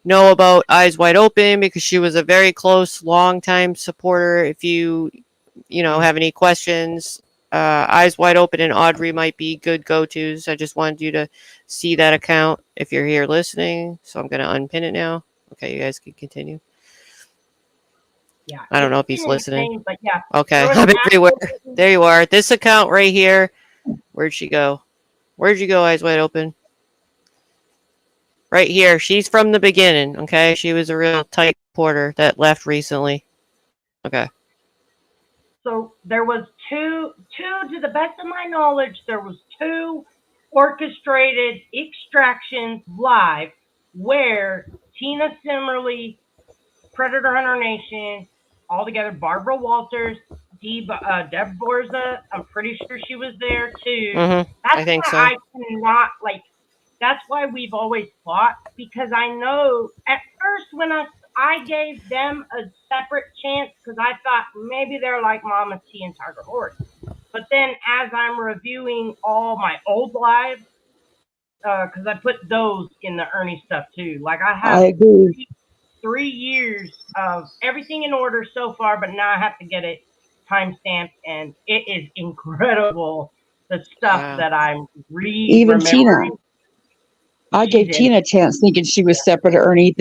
know about Eyes Wide Open, because she was a very close, long-time supporter. If you know, have any questions, Eyes Wide Open and Audrey might be good go-tos. I just wanted you to see that account if you're here listening. So I'm going to unpin it now. Okay, you guys can continue. Yeah. I don't know if he's listening. But yeah. Okay, I'm everywhere. There you are. This account right here. Where'd she go? Where'd you go, Eyes Wide Open? Right here. She's from the beginning, okay? She was a real tight porter that left recently. Okay. So there was two, to the best of my knowledge, there was 2 orchestrated extractions live where Tina Simmerly, Predator Hunter Nation, all together, Barbara Walters, Deb Borza, I'm pretty sure she was there too. Mm-hmm. That's I think why so. I cannot, like, that's why we've always fought, because I know at first when I gave them a separate chance, because I thought maybe they're like Mama T and Tiger Horse. But then as I'm reviewing all my old lives, because I put those in the Ernie stuff too. Like I have I agree. 3 years of everything in order so far, but now I have to get it timestamped, and it is incredible the stuff that I'm Even remembering. Tina. I gave Tina a chance thinking she was separate of Ernie,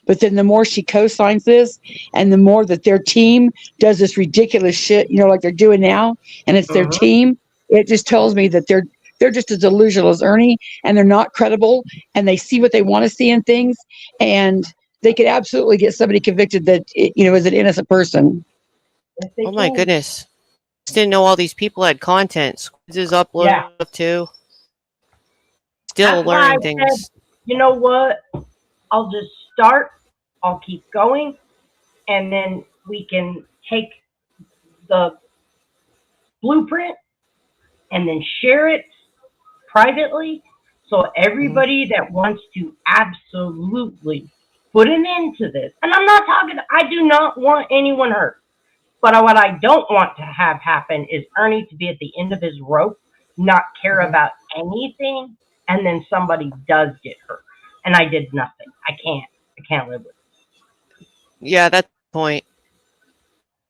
but then the more she co-signs this and the more that their team does this ridiculous shit, you know, like they're doing now, and it's their team, it just tells me that they're just as delusional as Ernie, and they're not credible, and they see what they want to see in things, and they could absolutely get somebody convicted that, you know, is an innocent person. Oh my goodness. Just didn't know all these people had content. Squids is uploading stuff too. Still That's why learning I things. said, you know what? I'll just start. I'll keep going, and then we can take the blueprint and then share it privately, so everybody that wants to absolutely put an end to this. And I'm not talking. I do not want anyone hurt. But what I don't want to have happen is Ernie to be at the end of his rope, not care about anything, and then somebody does get hurt, and I did nothing. I can't live with it. Yeah, that's the point.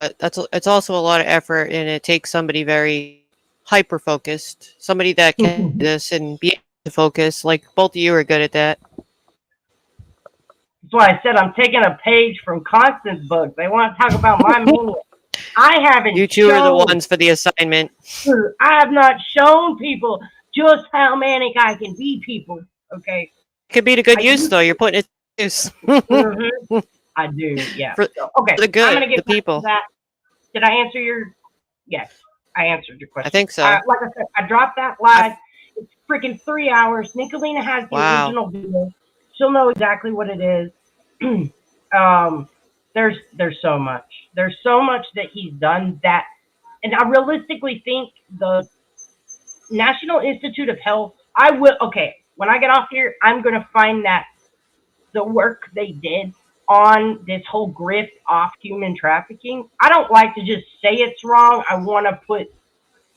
But it's also a lot of effort, and it takes somebody very hyper focused, somebody that can do this and be able to focus. Like both of you are good at that. That's why I said I'm taking a page from Constance's book. They want to talk about my mania. I haven't. You two are the ones for the assignment. I have not shown people just how manic I can be, people. Okay. Could be to good use, though. You're putting it to use. I do, yeah. For, okay. for the good, I'm gonna get the people. that. Did I answer your? Yes, I answered your question. I think so. Like I said, I dropped that live. It's freaking 3 hours. Nicolina has the original video. She'll know exactly what it is. There's so much. There's so much that he's done that, and I realistically think the National Institute of Health. When I get off here, I'm gonna find that the work they did on this whole grift off human trafficking, I don't like to just say it's wrong. I want to put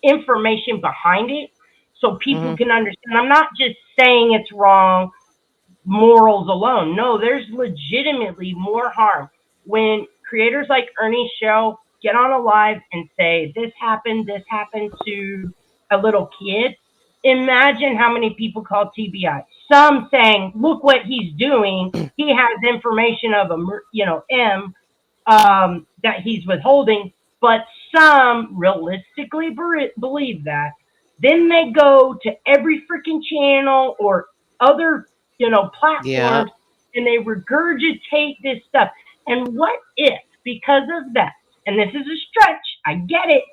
information behind it so people can understand. I'm not just saying it's wrong, morals alone. No, there's legitimately more harm when creators like Ernie Shell get on a live and say this happened to a little kid. Imagine how many people call TBI. Some saying, look what he's doing. He has information of M that he's withholding, but some realistically believe that. Then they go to every freaking channel or other, platforms, and they regurgitate this stuff. And what if, because of that, and this is a stretch, I get it,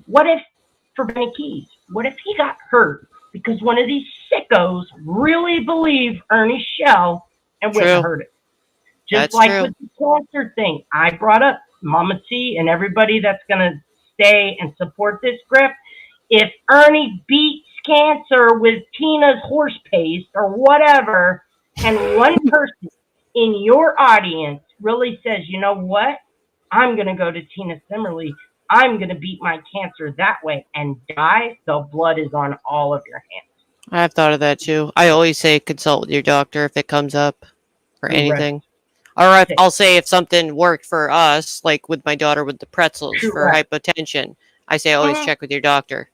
what if for Benny Keys, what if he got hurt because one of these sickos really believe Ernie Shell and went and hurt it? Just like with the cancer thing, I brought up Mama T and everybody that's going to stay and support this grift. If Ernie beats cancer with Tina's horse paste or whatever, and one person in your audience really says, you know what, I'm going to go to Tina Simmerly, I'm going to beat my cancer that way and die, the blood is on all of your hands. I've thought of that too. I always say consult with your doctor if it comes up or anything. Or I'll say if something worked for us, like with my daughter with the pretzels for hypotension, I say always check with your doctor.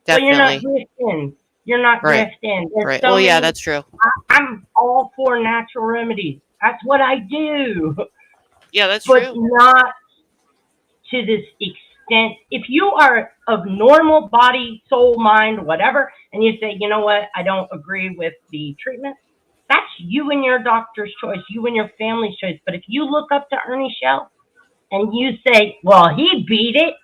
Definitely. So you're not grifting. You're not grifting. Right. Well, yeah, that's true. I'm all for natural remedies. That's what I do. Yeah, that's true. But not to this extent. If you are of normal body, soul, mind, whatever, and you say, you know what, I don't agree with the treatment, that's you and your doctor's choice, you and your family's choice. But if you look up to Ernie Shell and you say, well, he beat it.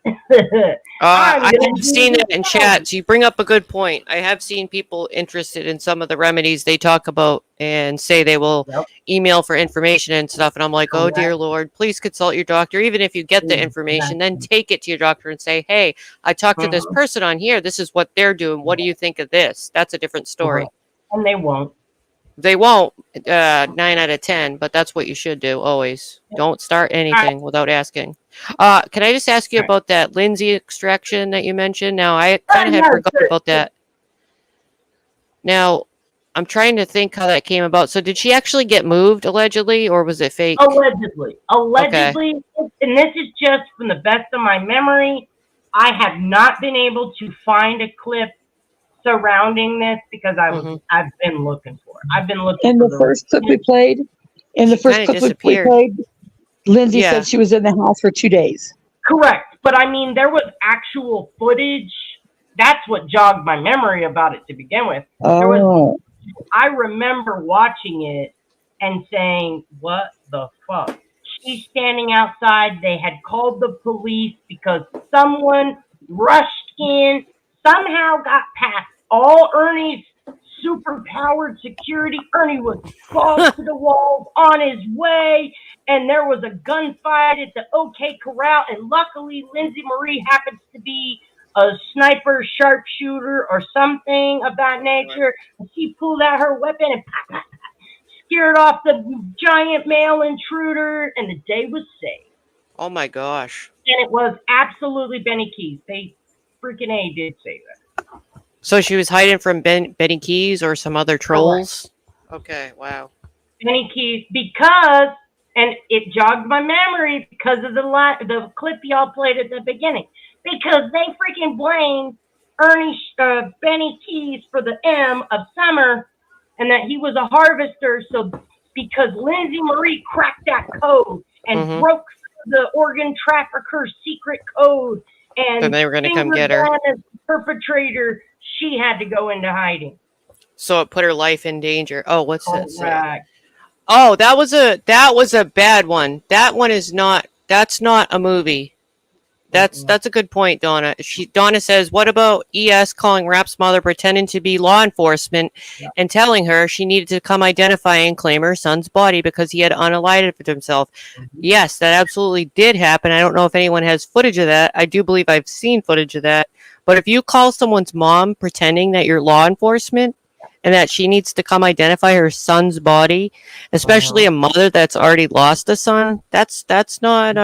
I have seen it in chat. So you bring up a good point. I have seen people interested in some of the remedies they talk about and say they will email for information and stuff. And I'm like, oh, dear Lord, please consult your doctor. Even if you get the information, then take it to your doctor and say, hey, I talked to this person on here. This is what they're doing. What do you think of this? That's a different story. And they won't. They won't, 9 out of 10, but that's what you should do always. Don't start anything without asking. Can I just ask you about that Lindsay extraction that you mentioned? Now, I kind of had forgotten about that. Now, I'm trying to think how that came about. So did she actually get moved, allegedly, or was it fake? Allegedly. Allegedly, and this is just from the best of my memory. I have not been able to find a clip surrounding this because I've been looking for it. I've been looking in for the first clip we played. In the first clip we played, Lindsay said she was in the house for 2 days. Correct, but I mean there was actual footage. That's what jogged my memory about it to begin with. I remember watching it and saying, "What the fuck?" She's standing outside. They had called the police because someone rushed in, somehow got past all Ernie's super-powered security. Ernie was balls to the walls on his way, and there was a gunfight at the OK Corral, and luckily Lindsay Marie happens to be a sniper sharpshooter or something of that nature, and she pulled out her weapon and scared off the giant male intruder, and the day was saved. Oh my gosh. And it was absolutely Benny Keys. They freaking did say that. So she was hiding from Benny Keys or some other trolls? Okay, wow. Benny Keys, because, and it jogged my memory because of the clip y'all played at the beginning, because they freaking blamed Benny Keys for the M of summer and that he was a harvester. So because Lindsay Marie cracked that code and broke the organ trafficker's secret code and they were going to come get her. As the perpetrator, she had to go into hiding. So it put her life in danger. Oh, what's that say? Oh, that was a bad one. That one is not. That's not a movie. That's a good point, Donna. Donna says, what about ES calling Rap's mother pretending to be law enforcement and telling her she needed to come identify and claim her son's body because he had unalived himself? Yes, that absolutely did happen. I don't know if anyone has footage of that. I do believe I've seen footage of that. But if you call someone's mom pretending that you're law enforcement and that she needs to come identify her son's body, especially a mother that's already lost a son. That's not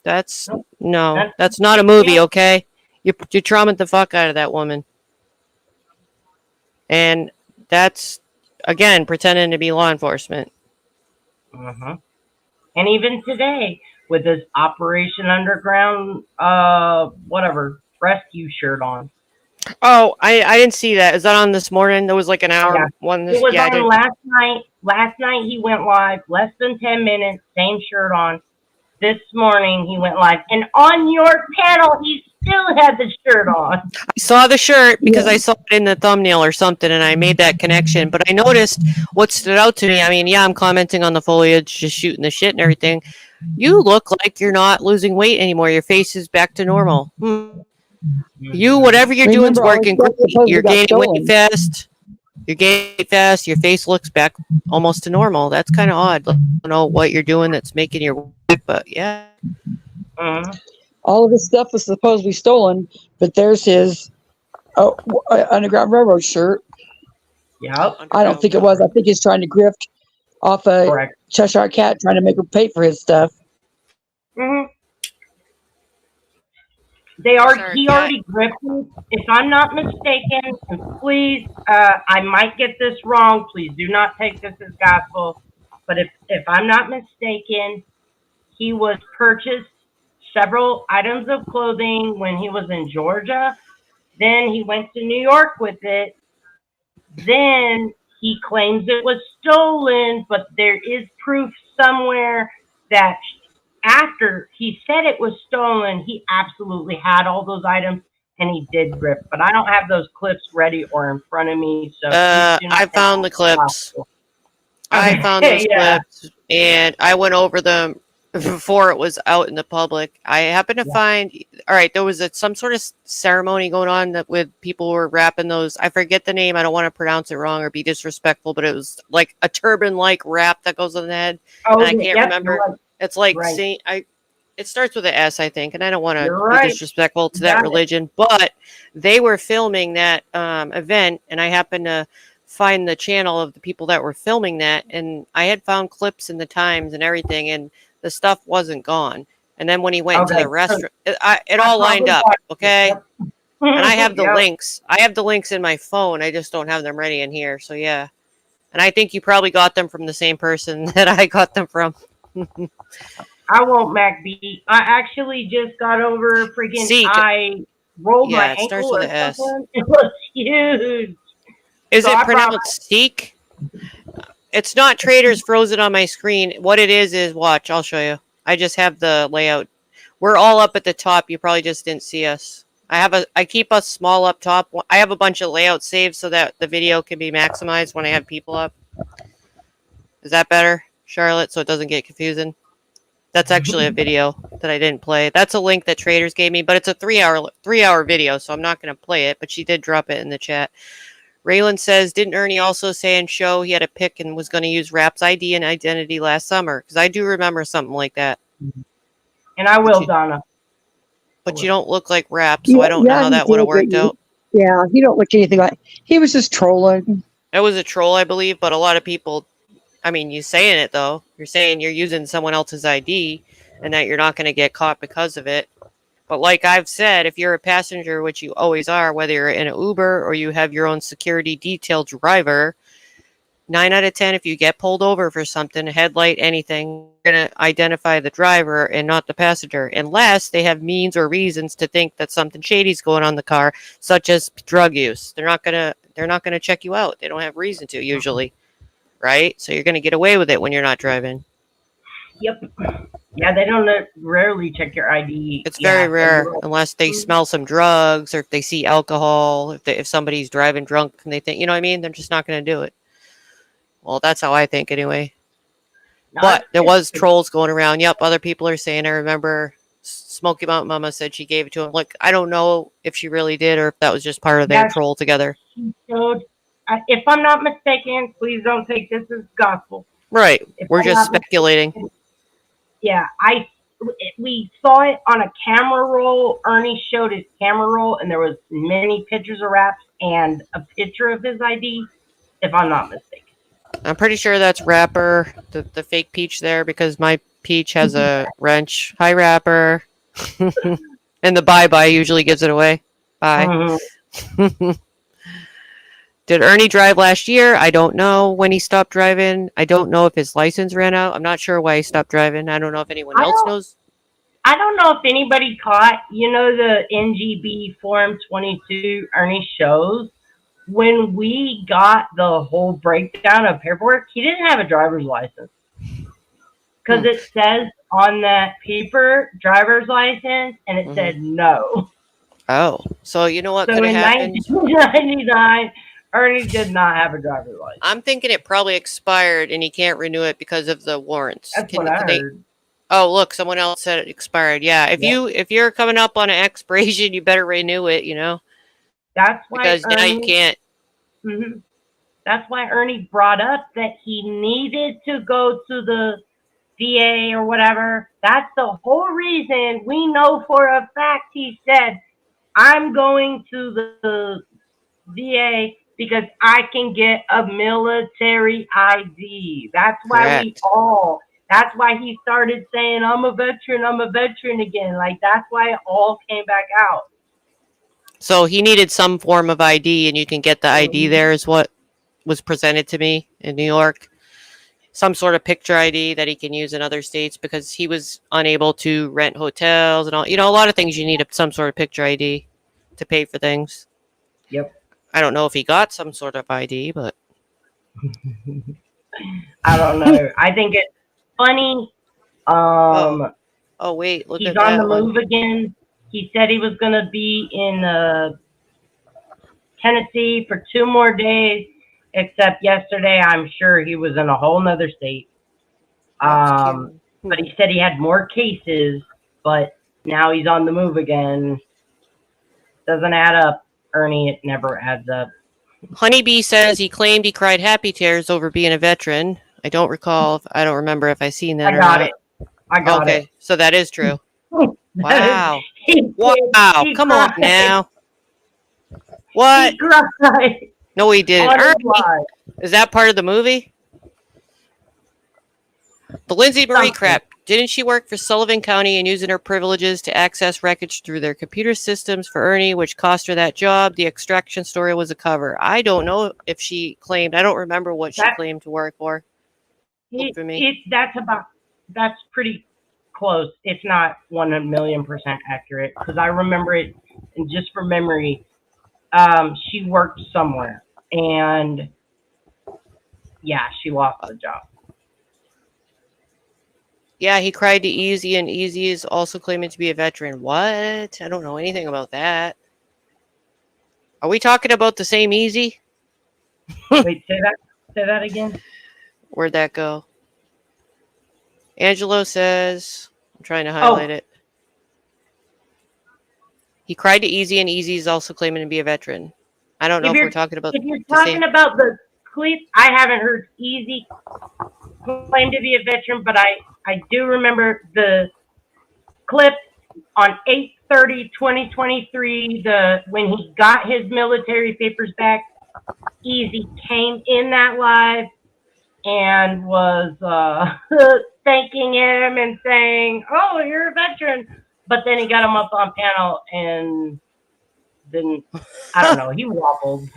that's no, that's not a movie, okay? You traumatized the fuck out of that woman. And that's again pretending to be law enforcement. And even today, with this Operation Underground, whatever, rescue shirt on. Oh, I didn't see that. Is that on this morning? There was like an hour Yeah. one. It was Yeah, I on didn't. last night. Last night he went live, less than 10 minutes, same shirt on. This morning he went live, and on your panel he still had the shirt on. I saw the shirt because I saw it in the thumbnail or something, and I made that connection. But I noticed what stood out to me. I mean, yeah, I'm commenting on the foliage, just shooting the shit and everything. You look like you're not losing weight anymore. Your face is back to normal. You, whatever you're doing is Remember, all the working stuff great. supposedly You're got gaining weight stolen. fast. You're gaining weight fast. Your face looks back almost to normal. That's kind of odd. I don't know what you're doing that's making your weight, but yeah. All of his stuff was supposedly stolen, but there's his Underground Railroad shirt. Yep. I don't think it was. I think he's trying to grift off a Cheshire Cat, trying to make her pay for his stuff. He already grifted, if I'm not mistaken, and please, I might get this wrong, please do not take this as gospel, but if I'm not mistaken, he was purchased several items of clothing when he was in Georgia, then he went to New York with it, then he claims it was stolen, but there is proof somewhere that after he said it was stolen, he absolutely had all those items and he did grift. But I don't have those clips ready or in front of me. So I found the clips. I found those clips and I went over them before it was out in the public. I happened to find, all right, there was some sort of ceremony going on with people who were wrapping those. I forget the name. I don't want to pronounce it wrong or be disrespectful, but it was like a turban-like wrap that goes on the head. Oh, and I can't remember. It's like it starts with an S, I think, and I don't want to be disrespectful to that religion, but they were filming that event, and I happened to find the channel of the people that were filming that, and I had found clips in the Times and everything, and the stuff wasn't gone. And then when he went to the restaurant, it all lined up, okay? And I have the links. I have the links in my phone. I just don't have them ready in here, so yeah. And I think you probably got them from the same person that I got them from. I won't MacB. I actually just got over freaking. I rolled my ankle. Starts with an S. It was huge. Is it pronounced Seek? It's not Traitors frozen on my screen. What it is watch. I'll show you. I just have the layout. We're all up at the top. You probably just didn't see us. I keep us small up top. I have a bunch of layouts saved so that the video can be maximized when I have people up. Is that better, Charlotte? So it doesn't get confusing. That's actually a video that I didn't play. That's a link that Traitors gave me, but it's a 3-hour video, so I'm not going to play it, but she did drop it in the chat. Raylan says, didn't Ernie also say in show he had a pick and was going to use Rap's ID and identity last summer? Because I do remember something like that. And I will, Donna. But you don't look like Rap, so I don't know how that would have worked out. Yeah, he don't look anything like... He was just trolling. It was a troll, I believe, but a lot of people... I mean, you saying it, though. You're saying you're using someone else's ID and that you're not going to get caught because of it. But like I've said, if you're a passenger, which you always are, whether you're in an Uber or you have your own security detail driver, 9 out of 10, if you get pulled over for something, a headlight, anything, you're going to identify the driver and not the passenger, unless they have means or reasons to think that something shady's going on in the car, such as drug use. They're not going to check you out. They don't have reason to, usually. Right? So you're going to get away with it when you're not driving. Yep. Yeah, they don't rarely check your ID. It's very rare, unless they smell some drugs or if they see alcohol. If somebody's driving drunk and they think, you know what I mean, they're just not going to do it. Well, that's how I think anyway. But there was trolls going around. Yep, other people are saying. I remember Smoky Mountain Mama said she gave it to him. Look, I don't know if she really did or if that was just part of their troll together. So, if I'm not mistaken, please don't take this as gospel. Right. We're just speculating. Yeah, we saw it on a camera roll. Ernie showed his camera roll, and there was many pictures of Raps and a picture of his ID. if I'm not mistaken. I'm pretty sure that's Rapper, the fake Peach there, because my Peach has a wrench. Hi, Rapper. And the bye-bye usually gives it away. Bye. Did Ernie drive last year? I don't know when he stopped driving. I don't know if his license ran out. I'm not sure why he stopped driving. I don't know if anyone else knows. I don't know if anybody caught, the NGB Form 22 Ernie shows. When we got the whole breakdown of paperwork, he didn't have a driver's license. Because it says on that paper, driver's license, and it said no. Oh, so you know what So could in have happened? 1999, Ernie did not have a driver's license. I'm thinking it probably expired and he can't renew it because of the warrants. That's what I heard. Oh, look, someone else said it expired. Yeah, if you're coming up on an expiration, you better renew it. That's why because now you Ernie can't. That's why Ernie brought up that he needed to go to the VA or whatever. That's the whole reason. We know for a fact he said, I'm going to the VA because I can get a military ID. That's why that's why he started saying, I'm a veteran again. Like, that's why it all came back out. So he needed some form of ID, and you can get the ID there, is what was presented to me in New York. Some sort of picture ID that he can use in other states because he was unable to rent hotels and all. A lot of things you need some sort of picture ID to pay for things. Yep. I don't know if he got some sort of ID, but I don't know. I think it's funny. Oh wait, look he's at on that the one. move again. He said he was going to be in Tennessee for 2 more days, except yesterday I'm sure he was in a whole nother state. But he said he had more cases, but now he's on the move again. Doesn't add up, Ernie. It never adds up. Honeybee says he claimed he cried happy tears over being a veteran. I don't remember if I seen that or not. I got it. Okay, so that is true. Wow. Wow. Come on now. What? He cried. No, he didn't. On his Ernie, life. is that part of the movie? The Lindsay Marie crap. Didn't she work for Sullivan County and using her privileges to access records through their computer systems for Ernie, which cost her that job? The extraction story was a cover. I don't know if she claimed. I don't remember what she claimed to work for. That's pretty close, if not 1,000,000% accurate. Because I remember it, and just from memory, she worked somewhere, and she lost the job. Yeah, he cried to Easy, and Easy is also claiming to be a veteran. What? I don't know anything about that. Are we talking about the same Easy? Wait, say that again. Where'd that go? Angelo says, I'm trying to highlight it. He cried to Easy, and Easy is also claiming to be a veteran. I don't know if we're talking about. If you're talking about the clip, I haven't heard Easy claim to be a veteran, but I do remember the clip on 8/30/2023. When he got his military papers back, Easy came in that live and was thanking him and saying, "Oh, you're a veteran." But then he got him up on panel and then I don't know. He wobbled.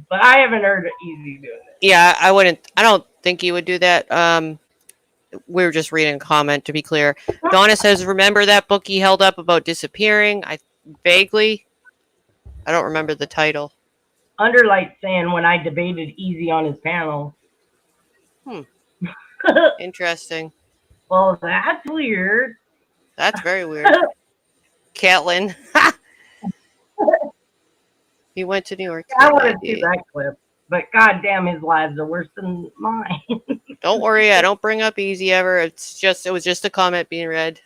But I haven't heard Easy doing it. Yeah, I don't think he would do that. We were just reading a comment, to be clear. Donna says, remember that book he held up about disappearing? I don't remember the title. Underlight saying when I debated Easy on his panel. Interesting. Well, that's weird. That's very weird. Catlin. He went to New York. I want to see that clip. But goddamn, his lives are worse than mine. Don't worry, I don't bring up Easy ever. It was just a comment being read.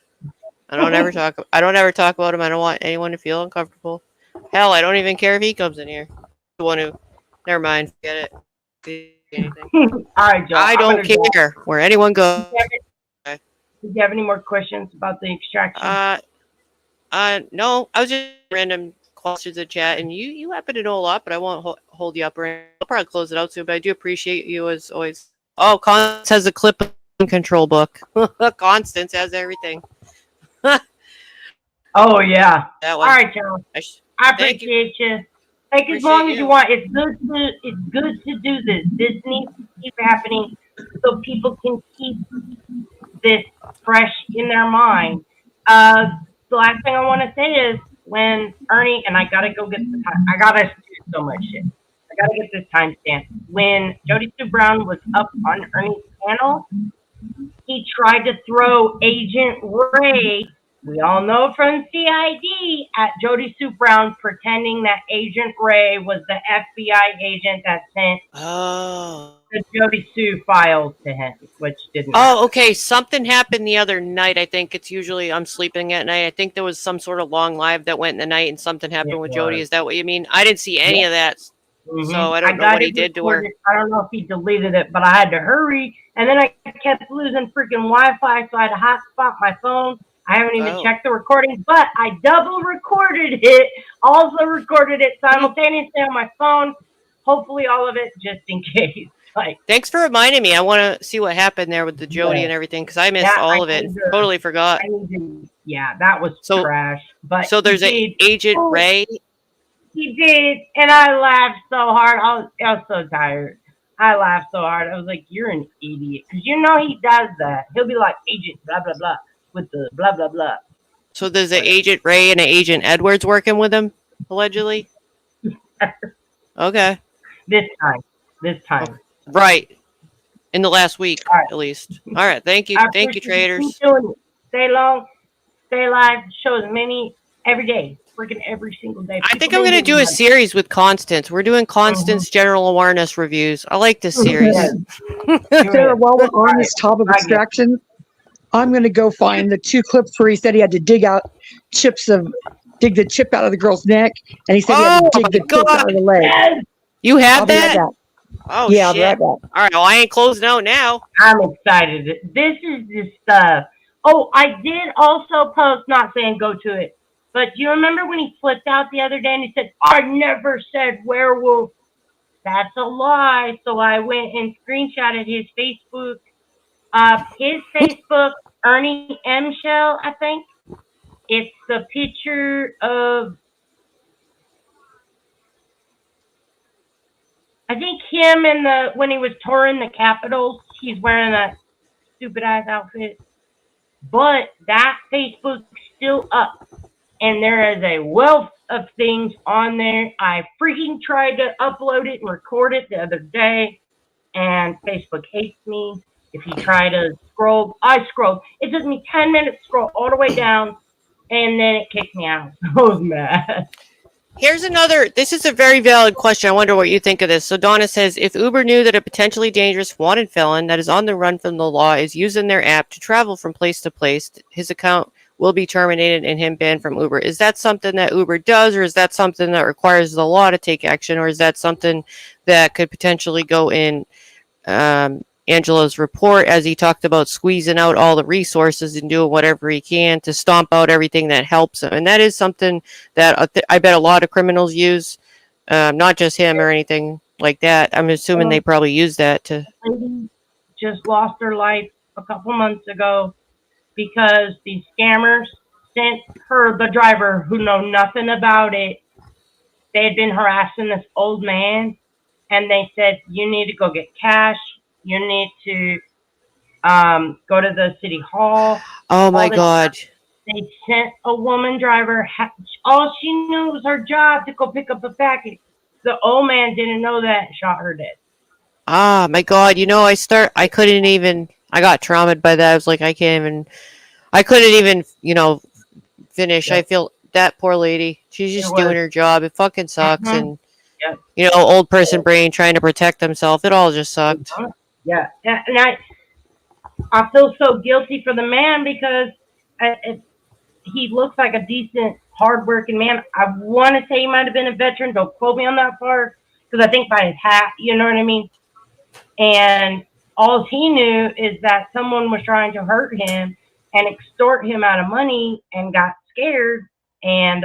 I don't ever talk about him. I don't want anyone to feel uncomfortable. Hell, I don't even care if he comes in here. The one who, never mind, forget it. Anything. All right, Joe. I don't care where anyone goes. Did you have any more questions about the extraction? No, I was just random questions in chat, and you happen to know a lot, but I won't hold you up. Or I'll probably close it out soon, but I do appreciate you as always. Oh, Constance has a clip control book. Constance has everything. Oh yeah. That All one. right, John. I appreciate you. Take as long as you want. It's good to do this. This needs to keep happening so people can keep this fresh in their mind. The last thing I want to say is when Ernie, and I gotta go get the time. I gotta do so much shit. I gotta get this timestamp. When Jody Sue Brown was up on Ernie's panel, he tried to throw Agent Ray, we all know from CID, at Jody Sue Brown, pretending that Agent Ray was the FBI agent that sent the Jody Sue files to him, which didn't happen. Oh, okay. Something happened the other night. I think it's usually I'm sleeping at night. I think there was some sort of long live that went in the night, and something happened with Jody. Is that what you mean? I didn't see any of that, so I don't know what he did to her. I don't know if he deleted it, but I had to hurry, and then I kept losing freaking Wi-Fi, so I had to hotspot my phone. I haven't even checked the recording, but I double recorded it, also recorded it simultaneously on my phone. Hopefully all of it, just in case. Thanks for reminding me. I want to see what happened there with the Jody and everything, because I missed all of it. Totally forgot. Yeah, that was trash. But so there's an Agent Ray. He did, and I laughed so hard. I was so tired. I laughed so hard. I was like, "You're an idiot," because you know he does that. He'll be like, "Agent blah blah blah," with the blah blah blah. So there's an Agent Ray and an Agent Edwards working with him, allegedly. Okay. This time. Right. In the last week, at least. All right. Thank you. Thank you, Traitors. Stay long, stay alive. Show as many every day. Freaking every single day. I think I'm going to do a series with Constance. We're doing Constance General Awareness reviews. I like this series. Sarah, while we're on this topic of distractions, I'm going to go find the 2 clips where he said he had to dig the chip out of the girl's neck, and he said he had to dig the chip out of the leg. Yes. You have I'll be right that? back. Oh, yeah, shit. I'll be right back. All right, well, I ain't closing out now. I'm excited. This is the stuff. Oh, I did also post, not saying go to it, but do you remember when he flipped out the other day and he said, "I never said werewolf"? That's a lie. So I went and screenshotted his Facebook. Ernie M. Shell, I think. It's the picture of, I think him in when he was touring the Capitol. He's wearing that stupid ass outfit. But that Facebook's still up. And there is a wealth of things on there. I freaking tried to upload it and record it the other day. And Facebook hates me. If you try to scroll, I scrolled. It took me 10 minutes to scroll all the way down. And then it kicked me out. I was mad. Here's another. This is a very valid question. I wonder what you think of this. So Donna says, if Uber knew that a potentially dangerous wanted felon that is on the run from the law is using their app to travel from place to place, his account will be terminated and him banned from Uber. Is that something that Uber does, or is that something that requires the law to take action, or is that something that could potentially go in Angelo's report, as he talked about squeezing out all the resources and doing whatever he can to stomp out everything that helps him? And that is something that I bet a lot of criminals use, not just him or anything like that. I'm assuming they probably use that to... Lady just lost her life a couple months ago because these scammers sent her, the driver, who know nothing about it. They had been harassing this old man, and they said, "You need to go get cash. You need to go to the city hall." Oh my God. They sent a woman driver. All she knew was her job to go pick up a package. The old man didn't know that and shot her dead. Ah, my God. You know, I got traumatized by that. I was like, I couldn't even, finish. Yeah. I feel that poor lady. She's just doing her job. It fucking sucks. And, old person brain trying to protect themselves. It all just sucked. Yeah. And I feel so guilty for the man because he looks like a decent, hardworking man. I want to say he might have been a veteran. Don't quote me on that part, because I think by his hat, you know what I mean? And all he knew is that someone was trying to hurt him and extort him out of money and got scared. And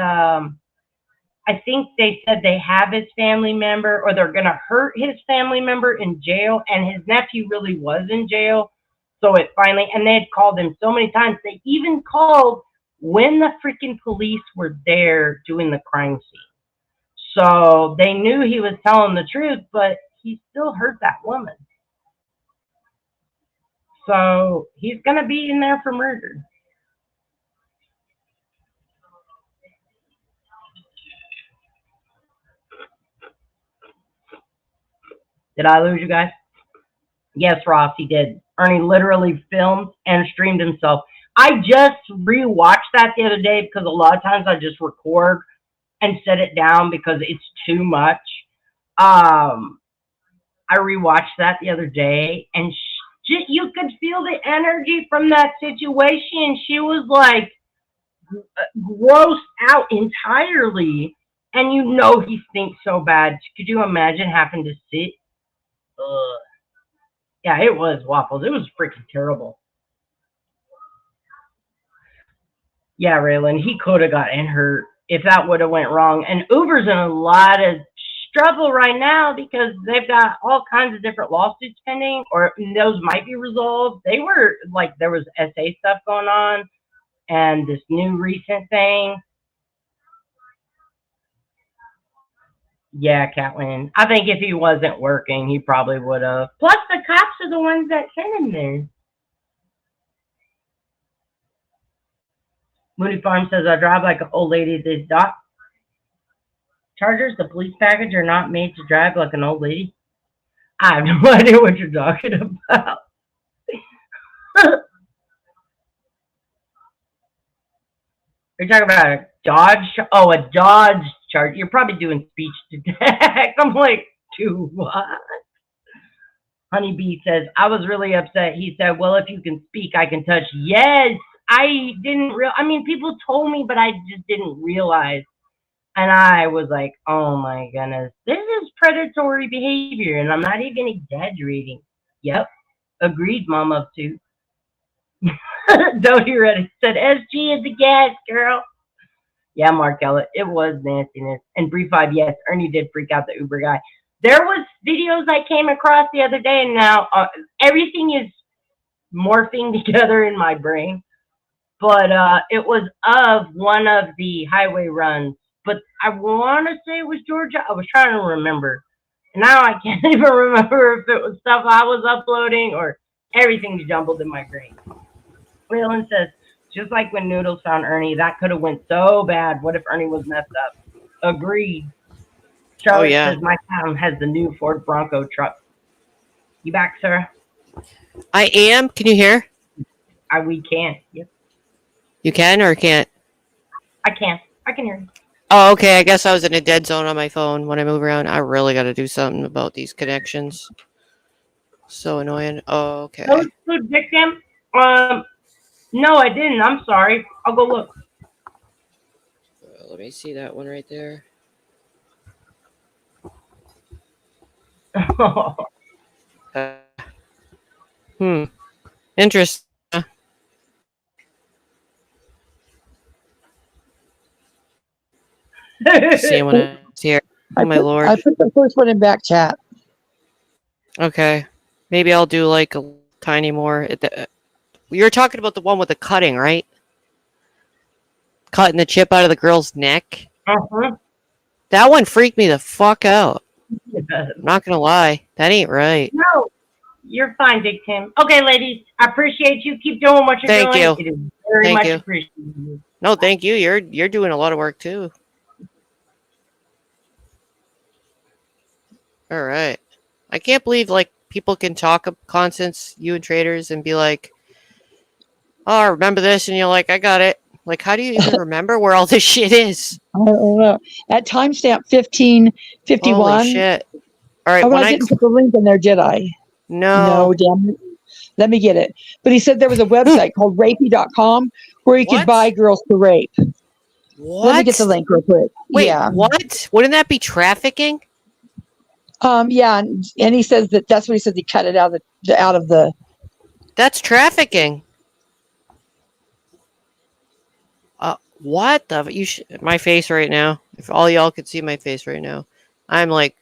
I think they said they have his family member, or they're going to hurt his family member in jail, and his nephew really was in jail. So it finally, and they had called him so many times. They even called when the freaking police were there doing the crime scene. So they knew he was telling the truth, but he still hurt that woman. So he's going to be in there for murder. Did I lose you guys? Yes, Ross, he did. Ernie literally filmed and streamed himself. I just rewatched that the other day because a lot of times I just record and set it down because it's too much. I rewatched that the other day, and you could feel the energy from that situation. She was like grossed out entirely, and you know he stinks so bad. Could you imagine having to sit? Ugh. Yeah, it was Waffles. It was freaking terrible. Yeah, Raylan, he could have gotten hurt if that would have went wrong. And Uber's in a lot of trouble right now because they've got all kinds of different lawsuits pending, or those might be resolved. They were like, there was SA stuff going on, and this new recent thing. Yeah, Catlin. I think if he wasn't working, he probably would have. Plus, the cops are the ones that sent him there. Moody Farm says, I drive like an old lady. The doc Chargers, the police package, are not made to drive like an old lady. I have no idea what you're talking about. You're talking about a Dodge? Oh, a Dodge Charger. You're probably doing speech to text. I'm like, dude, what? Honeybee says, I was really upset. He said, well, if you can speak, I can touch. Yes, I didn't I mean, people told me, but I just didn't realize. And I was like, oh my goodness, this is predatory behavior, and I'm not even exaggerating. Yep, agreed, Mom of Two. Don't you ready? Said SG is the gas, girl. Yeah, Mark Ellett, it was nastiness. And Bree 5, yes, Ernie did freak out the Uber guy. There was videos I came across the other day, and now everything is morphing together in my brain. But it was of one of the highway runs. But I want to say it was Georgia. I was trying to remember. Now I can't even remember if it was stuff I was uploading or everything's jumbled in my brain. Raylan says, just like when Noodles found Ernie, that could have went so bad. What if Ernie was messed up? Agreed. Charlie says, my town has the new Ford Bronco truck. You back, sir? I am. Can you hear? We can. Yep. You can or can't? I can. I can hear you. Oh, okay. I guess I was in a dead zone on my phone when I move around. I really got to do something about these connections. So annoying. Oh, okay. That was good, victim. No, I didn't. I'm sorry. I'll go look. Let me see that one right there. Interesting. See when I here. Oh my lord. I put the first one in back chat. Okay. Maybe I'll do like a tiny more. You were talking about the one with the cutting, right? Cutting the chip out of the girl's neck. Uh-huh. That one freaked me the fuck out. I'm not gonna lie. That ain't right. No, you're fine, Big Tim. Okay, ladies, I appreciate you. Keep doing what you're doing. Thank you. It is very Thank much you. appreciated. No, thank you. You're doing a lot of work too. All right. I can't believe like people can talk Constance, you and Traitors, and be like, "Oh, I remember this," and you're like, "I got it." Like, how do you even remember where all this shit is? I don't know. At timestamp 1551. Holy shit! All right, Oh, when I didn't put the link in there, did I? No. No, damn it. Let me get it. But he said there was a website called rapey.com where you could buy girls to rape. What? Let me get the link real quick. Wait, yeah. what? Wouldn't that be trafficking? Yeah, and he says that's what he says. He cut it out of the. That's trafficking. What the? My face right now. If all y'all could see my face right now, I'm like,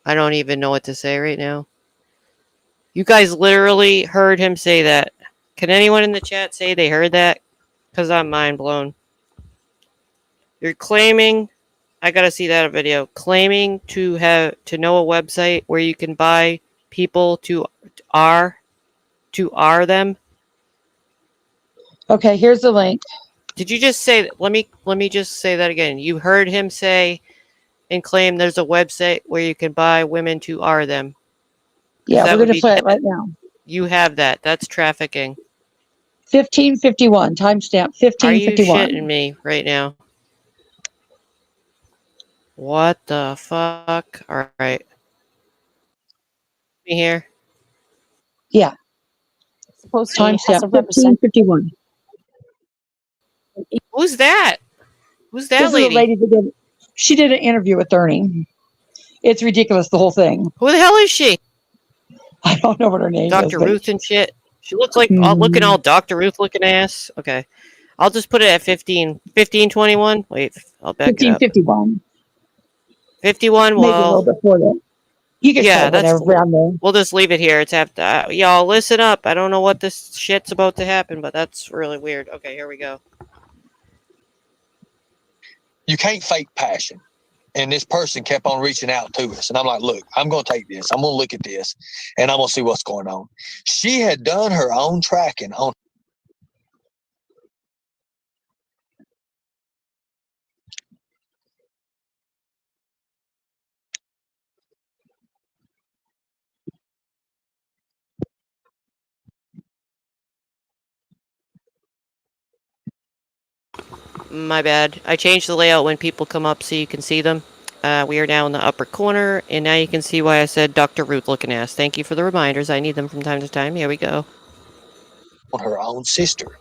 I don't even know what to say right now. You guys literally heard him say that. Can anyone in the chat say they heard that? Because I'm mind blown. You're claiming, I gotta see that video. Claiming to know a website where you can buy people to R them. Okay, here's the link. Did you just say? Let me just say that again. You heard him say and claim there's a website where you can buy women to R them. Yeah, we're going to play it right now. You have that. That's trafficking. 1551, timestamp Are you 1551. shitting me right now? What the fuck? All right. Me here. Yeah. Supposed to be House Timestamp of Representatives. 1551. Who's that? Who's that This lady? is a lady that did. She did an interview with Ernie. It's ridiculous, the whole thing. Who the hell is she? I don't know what her name is. Dr. But Ruth and shit. She looks like looking all Dr. Ruth looking ass. Okay. I'll just put it at 1521. Wait, I'll back it up. 1551. 51. Maybe a little Well, before that. You can yeah, say whatever around there. we'll just leave it here. It's after y'all listen up. I don't know what this shit's about to happen, but that's really weird. Okay, here we go. You can't fake passion. And this person kept on reaching out to us. And I'm like, look, I'm going to take this. I'm going to look at this and I'm going to see what's going on. She had done her own tracking on. My bad. I changed the layout when people come up so you can see them. We are now in the upper corner, and now you can see why I said Dr. Ruth looking ass. Thank you for the reminders. I need them from time to time. Here we go. On her own sister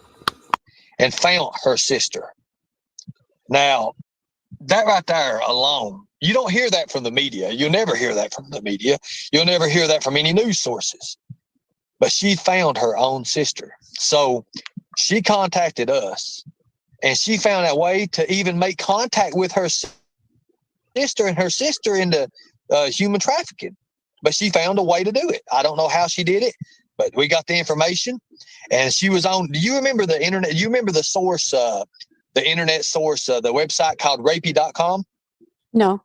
and found her sister. Now, that right there alone, you don't hear that from the media. You'll never hear that from the media. You'll never hear that from any news sources. But she found her own sister. So she contacted us and she found a way to even make contact with her sister and her sister into human trafficking. But she found a way to do it. I don't know how she did it, but we got the information and she was on. Do you remember the internet? You remember the source, the internet source, the website called rapey.com? No.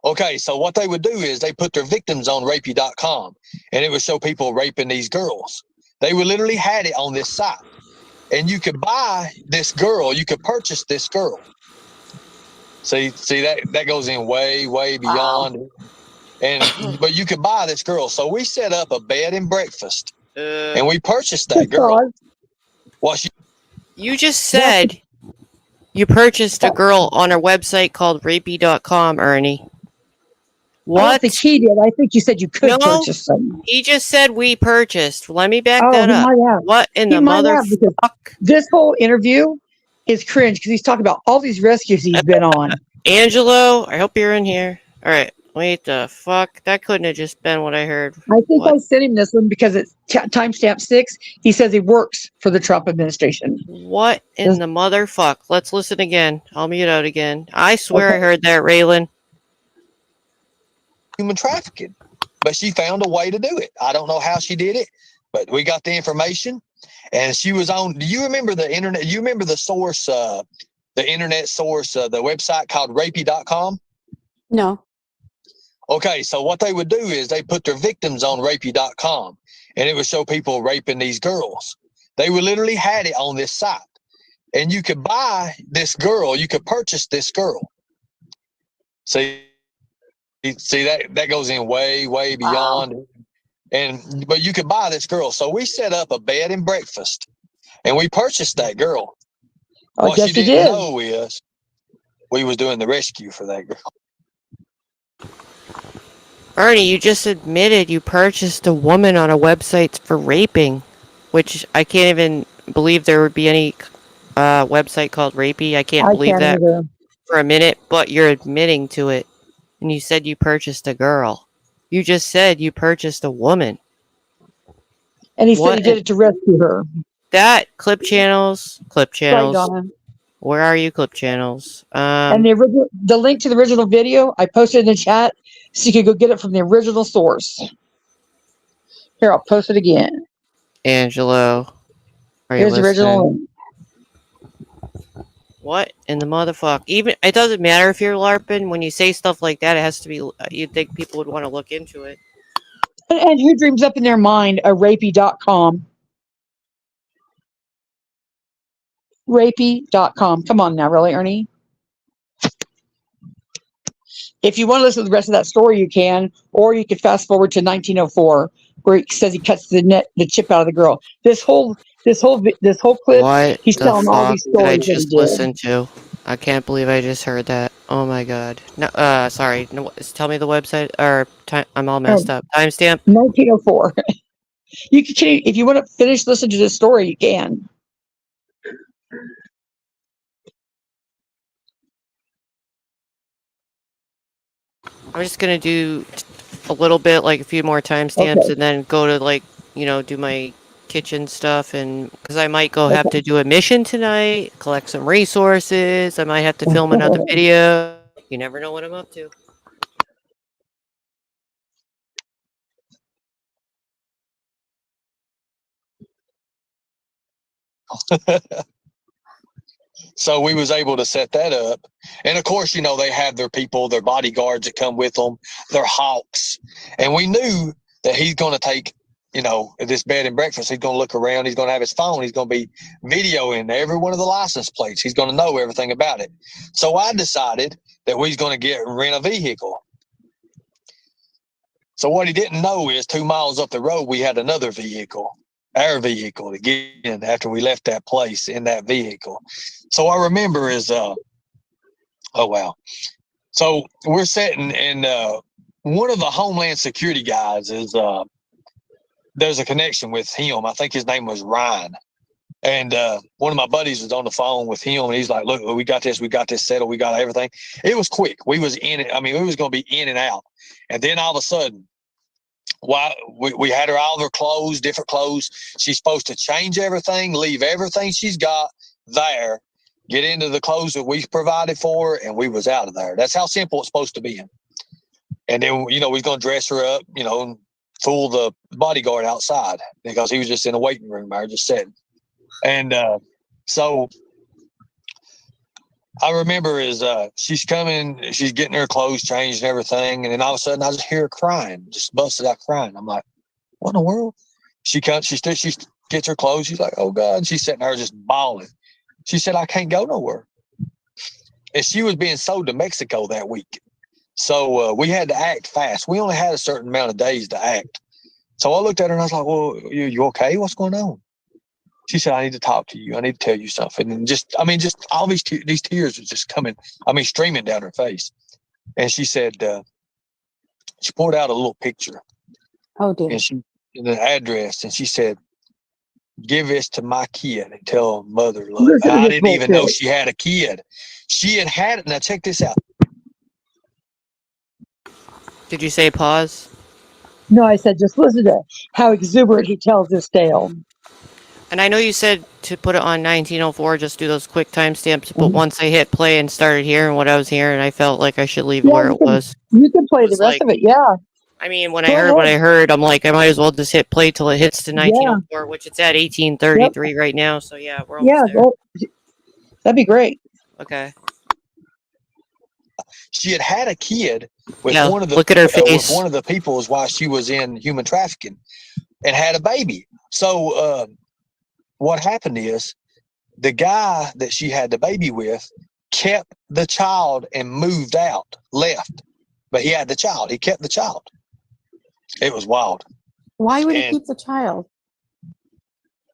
Okay, so what they would do is they put their victims on rapey.com and it would show people raping these girls. They would literally had it on this site. And you could buy this girl, you could purchase this girl. See that goes in way beyond. Wow. And but you could buy this girl. So we set up a bed and breakfast and we purchased that girl. Well, you just said you purchased a girl on a website called rapey.com, Ernie. What? I don't think he did. I think you said you could purchase some. He just said we purchased. Let me back Oh, that he up. might have. What in He the might have, because motherfuck? this whole interview is cringe because he's talking about all these rescues he's been on. Angelo, I hope you're in here. All right. Wait the fuck. That couldn't have just been what I heard. I think I sent him this one because it's timestamp 6. He says he works for the Trump administration. What in the motherfuck? Let's listen again. I'll mute out again. I swear I heard that, Raylan. Human trafficking, but she found a way to do it. I don't know how she did it, but we got the information and she was on. Do you remember the internet? You remember the source, the internet source, the website called rapey.com? No. Okay, so what they would do is they put their victims on rapey.com and it would show people raping these girls. They would literally had it on this site and you could buy this girl, you could purchase this girl. See that goes in way beyond. Wow. And but you could buy this girl. So we set up a bed and breakfast and we purchased that girl. Oh, what she didn't know is we was doing the rescue for that girl. Ernie, you just admitted you purchased a woman on a website for raping, which I can't even believe there would be any website called Rapey. I can't believe that for a minute, but you're admitting to it. And you said you purchased a girl. You just said you purchased a woman. And he said he did it to rescue her. that clip channels. Right, Donna. Where are you, clip channels? And the link to the original video, I posted in the chat so you could go get it from the original source. Here, I'll post it again. Angelo, are you Here's the original listening? link. What in the motherfuck? Even it doesn't matter if you're LARPing. When you say stuff like that, it has to be. You'd think people would want to look into it. And who dreams up in their mind a rapey.com? Rapey.com. Come on now, really, Ernie? If you want to listen to the rest of that story, you can, or you could fast forward to 1904, where he says he cuts the chip out of the girl. This whole clip, What he's the telling all fuck these did I stories that he just did. listen to? I can't believe I just heard that. Oh my god. No, sorry. No, tell me the website or time. I'm all messed up. Timestamp. 1904. You can change if you want to finish listening to this story. You can. I'm just gonna do a little bit, like a few more timestamps, and then go to do my kitchen stuff, and because I might have to do a mission tonight, collect some resources. I might have to film another video. You never know what I'm up to. So we was able to set that up. And of course, they have their people, their bodyguards that come with them, their hawks. And we knew that he's going to take, this bed and breakfast. He's going to look around. He's going to have his phone. He's going to be videoing every one of the license plates. He's going to know everything about it. So I decided that we was going to rent a vehicle. So what he didn't know is 2 miles up the road, we had another vehicle. Our vehicle to get in after we left that place in that vehicle. So I remember oh wow. So we're sitting and one of the Homeland Security guys is there's a connection with him. I think his name was Ryan. And one of my buddies was on the phone with him and he's like, look, we got this settled, we got everything. It was quick. We was in it. I mean, we was gonna be in and out. And then all of a sudden, we had her all of her clothes, different clothes. She's supposed to change everything, leave everything she's got there, get into the clothes that we provided for her, and we was out of there. That's how simple it's supposed to be. And then, we was going to dress her up, and fool the bodyguard outside because he was just in a waiting room there, just sitting. And so I remember she's coming, she's getting her clothes changed and everything. And then all of a sudden I just hear her crying, just busted out crying. I'm like, what in the world? She gets her clothes. She's like, oh God. And she's sitting there just bawling. She said, I can't go nowhere. And she was being sold to Mexico that week. So we had to act fast. We only had a certain amount of days to act. So I looked at her and I was like, well, you okay? What's going on? She said, I need to talk to you. I need to tell you something. And just all these tears were just coming, streaming down her face. And she said, she pulled out a little picture. Oh, dear. And an address. And she said, give this to my kid and tell mother love. I didn't even know she had a kid. She had it. Now check this out. Did you say pause? No, I said just listen to how exuberant he tells this tale. And I know you said to put it on 1904, just do those quick timestamps, but once I hit play and started hearing what I was hearing, I felt like I should leave it where it was. You can play the rest of it, yeah. I mean, when I heard what I heard, I'm like, I might as well just hit play till it hits to 1904, which it's at 1833 right now. So yeah, we're almost there. Well, that'd be great. Okay. She had a kid with Yeah, one of the look at her face. with one of the people while she was in human trafficking and had a baby. So what happened is the guy that she had the baby with kept the child and moved out, left. But he had the child. He kept the child. It was wild. Why would he keep the child?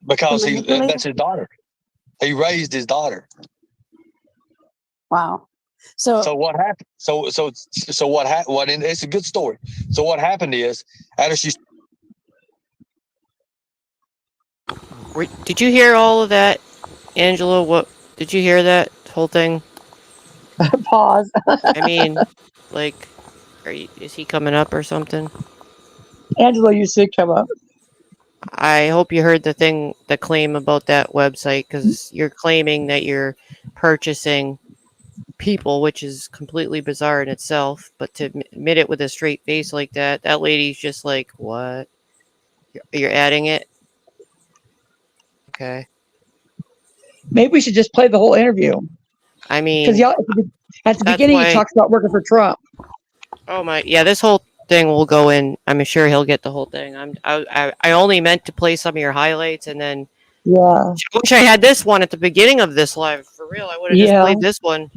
Because that's his daughter. He raised his daughter. Wow. So what happened? So what happened? It's a good story. So what happened is after she. Did you hear all of that, Angelo? What did you hear that whole thing? Pause. I mean, like, is he coming up or something? Angelo, you should come up. I hope you heard the claim about that website, because you're claiming that you're purchasing people, which is completely bizarre in itself. But to admit it with a straight face like that, that lady's just like, what? You're adding it? Okay. Maybe we should just play the whole interview. I mean, because y'all at the beginning he talks about working for Trump. Oh my, yeah, this whole thing will go in. I'm sure he'll get the whole thing. I only meant to play some of your highlights, and then Yeah. I wish I had this one at the beginning of this live. For real, I would have just played this one.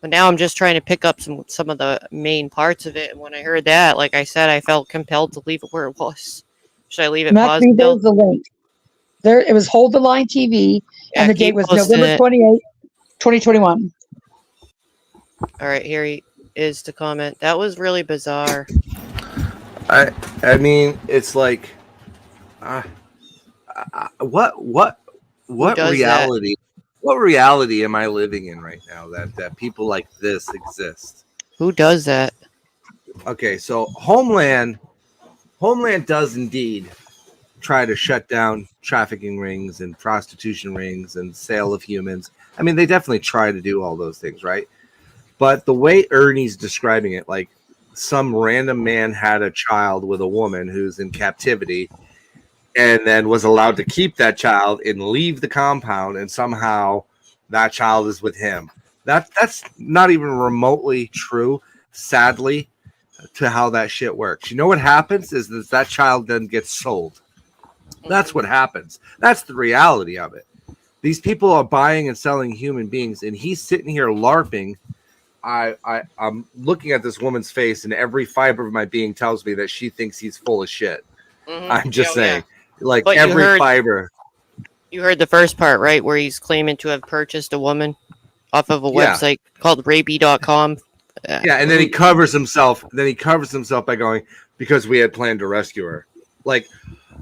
But now I'm just trying to pick up some of the main parts of it. And when I heard that, like I said, I felt compelled to leave it where it was. Should I leave it paused still? There's the link. There, it was Hold the Line TV, and the date was November 28, 2021. All right, here he is to comment. That was really bizarre. I mean, it's like, what reality? That? What reality am I living in right now that people like this exist? Who does that? Okay, so Homeland does indeed try to shut down trafficking rings and prostitution rings and sale of humans. I mean, they definitely try to do all those things, right? But the way Ernie's describing it, like some random man had a child with a woman who's in captivity and then was allowed to keep that child and leave the compound, and somehow that child is with him. That's not even remotely true, sadly, to how that shit works. You know what happens is that child then gets sold. That's what happens. That's the reality of it. These people are buying and selling human beings, and he's sitting here LARPing. I'm looking at this woman's face, and every fiber of my being tells me that she thinks he's full of shit. Mm-hmm. I'm just saying. Yeah. Like, but every fiber. You heard the first part, right? Where he's claiming to have purchased a woman off of a website called rapey.com. Yeah, and then he covers himself. By going, because we had planned to rescue her. Like,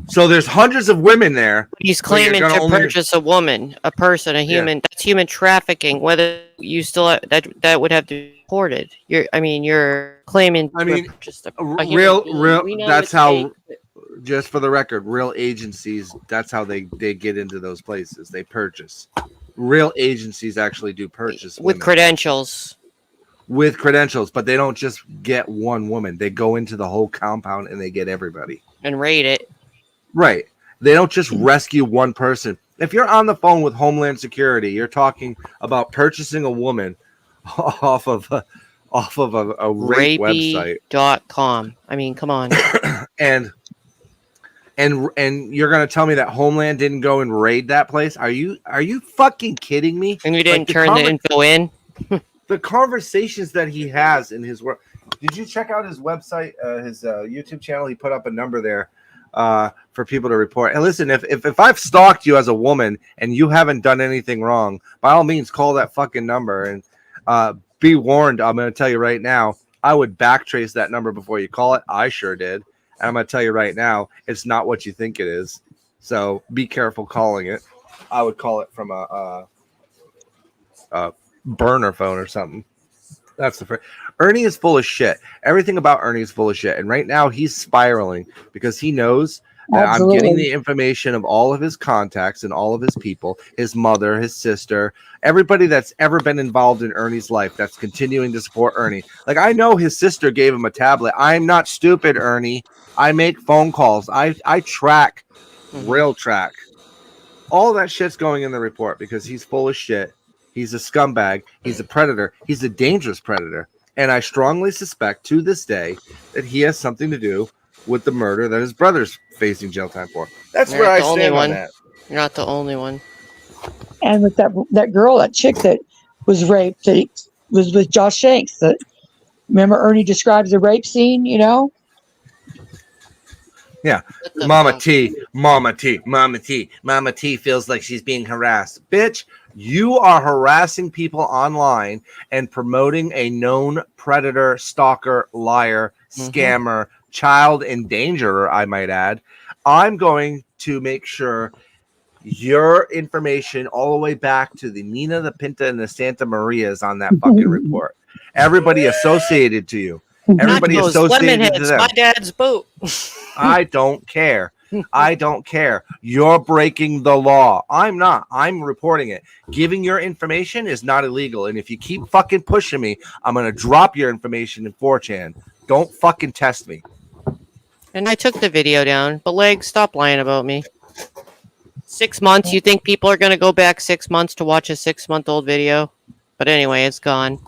so there's hundreds of women there. He's claiming to purchase a woman, a person, a human. Yeah. That's human trafficking. Whether you still that would have to be reported. You're claiming. I mean, just a real. That's how. Just for the record, real agencies. That's how they get into those places. They purchase. Real agencies actually do purchase with credentials. With credentials, but they don't just get one woman. They go into the whole compound and they get everybody and raid it. Right. They don't just rescue one person. If you're on the phone with Homeland Security, you're talking about purchasing a woman off of a rape website. .com. I mean, come on. and you're gonna tell me that Homeland didn't go and raid that place? Are you fucking kidding me? And you didn't turn the info in? The conversations that he has in his work. Did you check out his website, his YouTube channel? He put up a number there for people to report. And listen, if I've stalked you as a woman and you haven't done anything wrong, by all means, call that fucking number and be warned. I'm going to tell you right now, I would backtrace that number before you call it. I sure did. And I'm going to tell you right now, it's not what you think it is. So be careful calling it. I would call it from a burner phone or something. That's the first. Ernie is full of shit. Everything about Ernie is full of shit. And right now he's spiraling because he knows that I'm getting the information of all of his contacts and all of his people, his mother, his sister, everybody that's ever been involved in Ernie's life that's continuing to support Ernie. Like, I know his sister gave him a tablet. I'm not stupid, Ernie. I make phone calls. I track, real track. All that shit's going in the report because he's full of shit. He's a scumbag. He's a predator. He's a dangerous predator. And I strongly suspect to this day that he has something to do with the murder that his brother's facing jail time for. That's where I stand on that. You're not the only one. And with that girl, that chick that was raped, that was with Josh Shanks. That, remember Ernie describes the rape scene, you know? Yeah. Mama T feels like she's being harassed. Bitch, you are harassing people online and promoting a known predator, stalker, liar, scammer, child endangerer, I might add. I'm going to make sure your information all the way back to the Nina, the Pinta, and the Santa Maria is on that fucking report. Everybody associated to you. Everybody associated to them. My dad's boat. I don't care. I don't care. You're breaking the law. I'm not. I'm reporting it. Giving your information is not illegal. And if you keep fucking pushing me, I'm going to drop your information in 4chan. Don't fucking test me. And I took the video down. But Leg, stop lying about me. 6 months? You think people are going to go back 6 months to watch a 6-month-old video? But anyway, it's gone.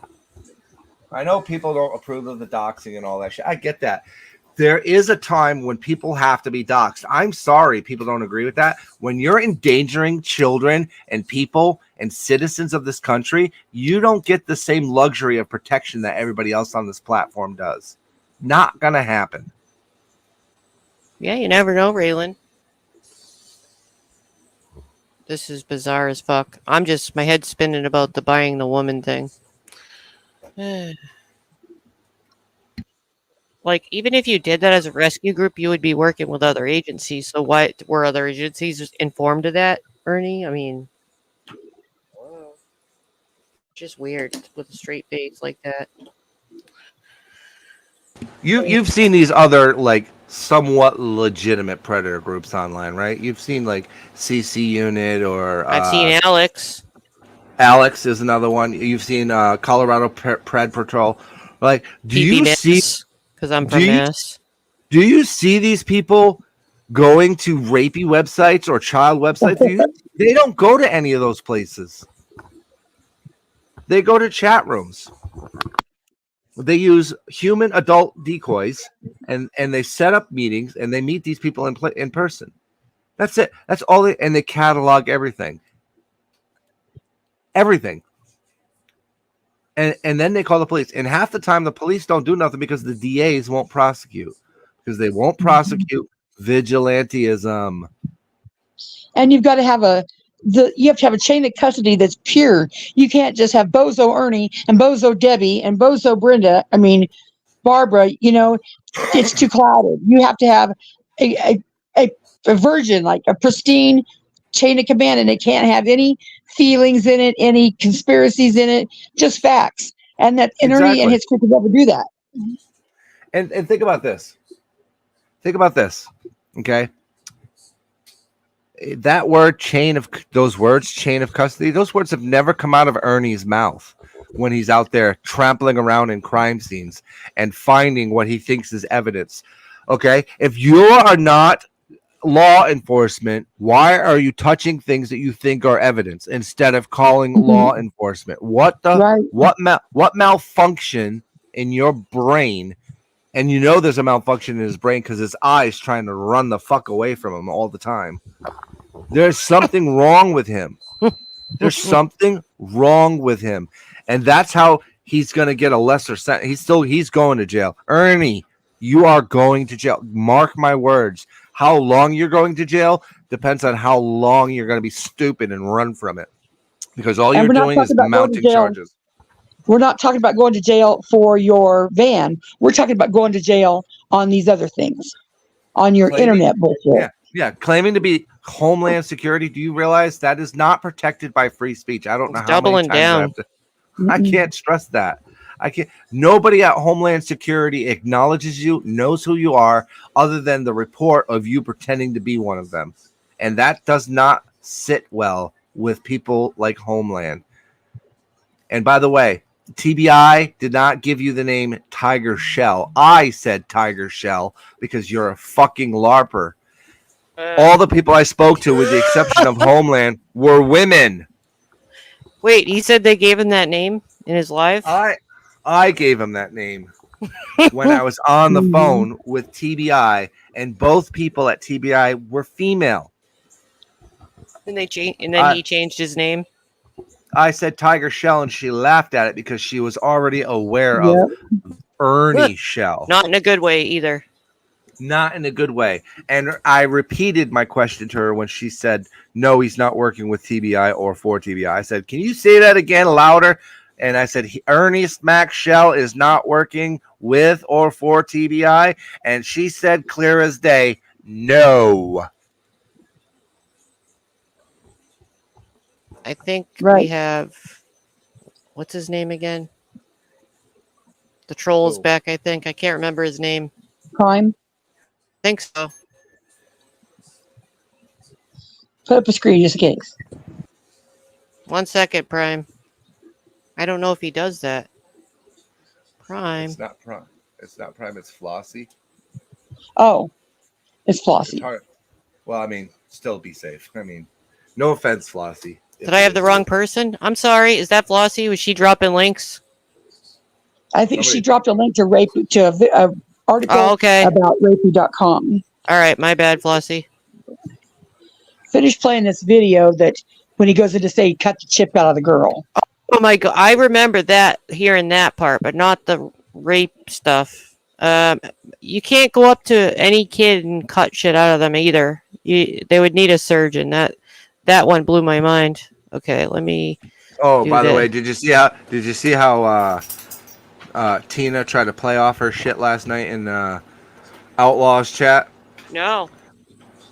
I know people don't approve of the doxing and all that shit. I get that. There is a time when people have to be doxxed. I'm sorry people don't agree with that. When you're endangering children and people and citizens of this country, you don't get the same luxury of protection that everybody else on this platform does. Not gonna happen. Yeah, you never know, Raylan. This is bizarre as fuck. My head's spinning about the buying the woman thing. Like, even if you did that as a rescue group, you would be working with other agencies. So why were other agencies informed of that, Ernie? I mean, just weird with a straight face like that. You've seen these other like somewhat legitimate predator groups online, right? You've seen like CC Unit or I've seen Alex. Alex is another one. You've seen Colorado Pred Patrol. Like, do PP you Miss, see? because I'm from Mass. Do you see these people going to rapey websites or child websites? They don't go to any of those places. They go to chat rooms. They use human adult decoys and they set up meetings and they meet these people in person. That's it. That's all they, and they catalog everything. Everything. And then they call the police. And half the time the police don't do nothing because the DAs won't prosecute. Because they won't prosecute vigilantism. And you've got to have you have to have a chain of custody that's pure. You can't just have Bozo Ernie and Bozo Debbie and Bozo Brenda. I mean, Barbara, it's too clouded. You have to have a virgin, like a pristine chain of command, and it can't have any feelings in it, any conspiracies in it, just facts. And Ernie and his crew could never do that. And think about this. Think about this. Okay. That word chain of custody, those words have never come out of Ernie's mouth when he's out there trampling around in crime scenes and finding what he thinks is evidence. Okay. If you are not law enforcement, why are you touching things that you think are evidence instead of calling law enforcement? What malfunction in your brain? And there's a malfunction in his brain because his eyes trying to run the fuck away from him all the time. There's something wrong with him. There's something wrong with him. And that's how he's going to get a lesser sentence. He's going to jail. Ernie, you are going to jail. Mark my words. How long you're going to jail depends on how long you're going to be stupid and run from it. Because all you're doing is mounting charges. We're not talking about going to jail for your van. We're talking about going to jail on these other things, on your internet bullshit. Yeah. Claiming to be Homeland Security. Do you realize that is not protected by free speech? I don't know how many times I can't stress that. I can't. Nobody at Homeland Security acknowledges you, knows who you are, other than the report of you pretending to be one of them, and that does not sit well with people like Homeland. And by the way, TBI did not give you the name Tiger Shell. I said Tiger Shell because you're a fucking LARPer. All the people I spoke to, with the exception of Homeland, were women. Wait, he said they gave him that name in his live? I gave him that name when I was on the phone with TBI, and both people at TBI were female. And he changed his name. I said Tiger Shell, and she laughed at it because she was already aware of Ernie Shell. Not in a good way either. Not in a good way. And I repeated my question to her when she said, no, he's not working with TBI or for TBI. I said, can you say that again louder? And I said, Ernie Smack Shell is not working with or for TBI. And she said, clear as day, no. I think we have, what's his name again? The troll's back, I think. I can't remember his name. Prime? I think so. Put up a screen just in case. 1 second, Prime. I don't know if he does that. Prime. It's not Prime. It's not Prime. It's Flossie. Oh, it's It's Flossie. hard. Well, I mean, still be safe. I mean, no offense, Flossie. Did I have the wrong person? I'm sorry. Is that Flossie? Was she dropping links? I think she dropped a link to rape to a article okay. about rapey.com. All right, my bad, Flossie. Finish playing this video that when he goes in to say he cut the chip out of the girl. Oh my god, I remember that hearing that part, but not the rape stuff. You can't go up to any kid and cut shit out of them either. They would need a surgeon. That one blew my mind. Okay, let me. Oh, by the way, did you see how Tina tried to play off her shit last night in Outlaws chat? No.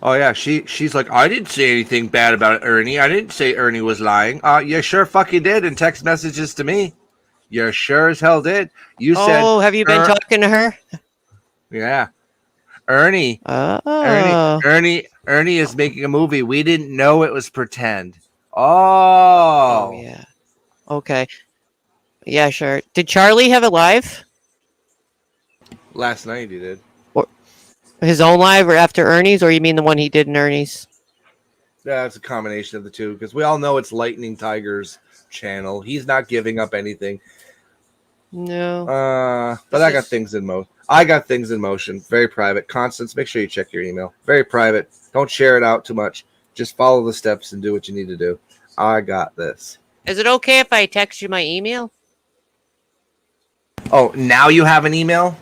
Oh yeah, she's like, I didn't say anything bad about Ernie. I didn't say Ernie was lying. You sure fucking did in text messages to me. You sure as hell did. You said. Oh, have you been talking to her? Yeah. Ernie is making a movie. We didn't know it was pretend. Oh yeah. Okay. Yeah, sure. Did Charlie have a live? Last night he did. Or his own live or after Ernie's, or you mean the one he did in Ernie's? Yeah, it's a combination of the two because we all know it's Lightning Tiger's channel. He's not giving up anything. No. But I got things in motion. I got things in motion. Very private. Constance, make sure you check your email. Very private. Don't share it out too much. Just follow the steps and do what you need to do. I got this. Is it okay if I text you my email? Oh, now you have an email?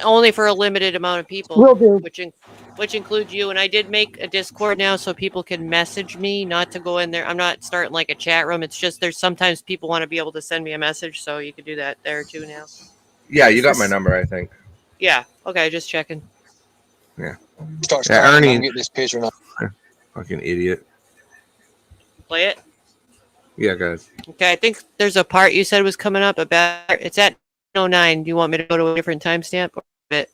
Only for a limited amount of people. Will do. Which includes you. And I did make a Discord now so people can message me, not to go in there. I'm not starting like a chat room. It's just there's sometimes people want to be able to send me a message, so you could do that there too now. Yeah, you got my number, I think. Yeah. Okay, just checking. Yeah. Starts Yeah, crying, Ernie. I'm getting this picture now. Fucking idiot. Play it. Yeah, guys. Okay, I think there's a part you said was coming up about. It's at 09. Do you want me to go to a different timestamp or bit?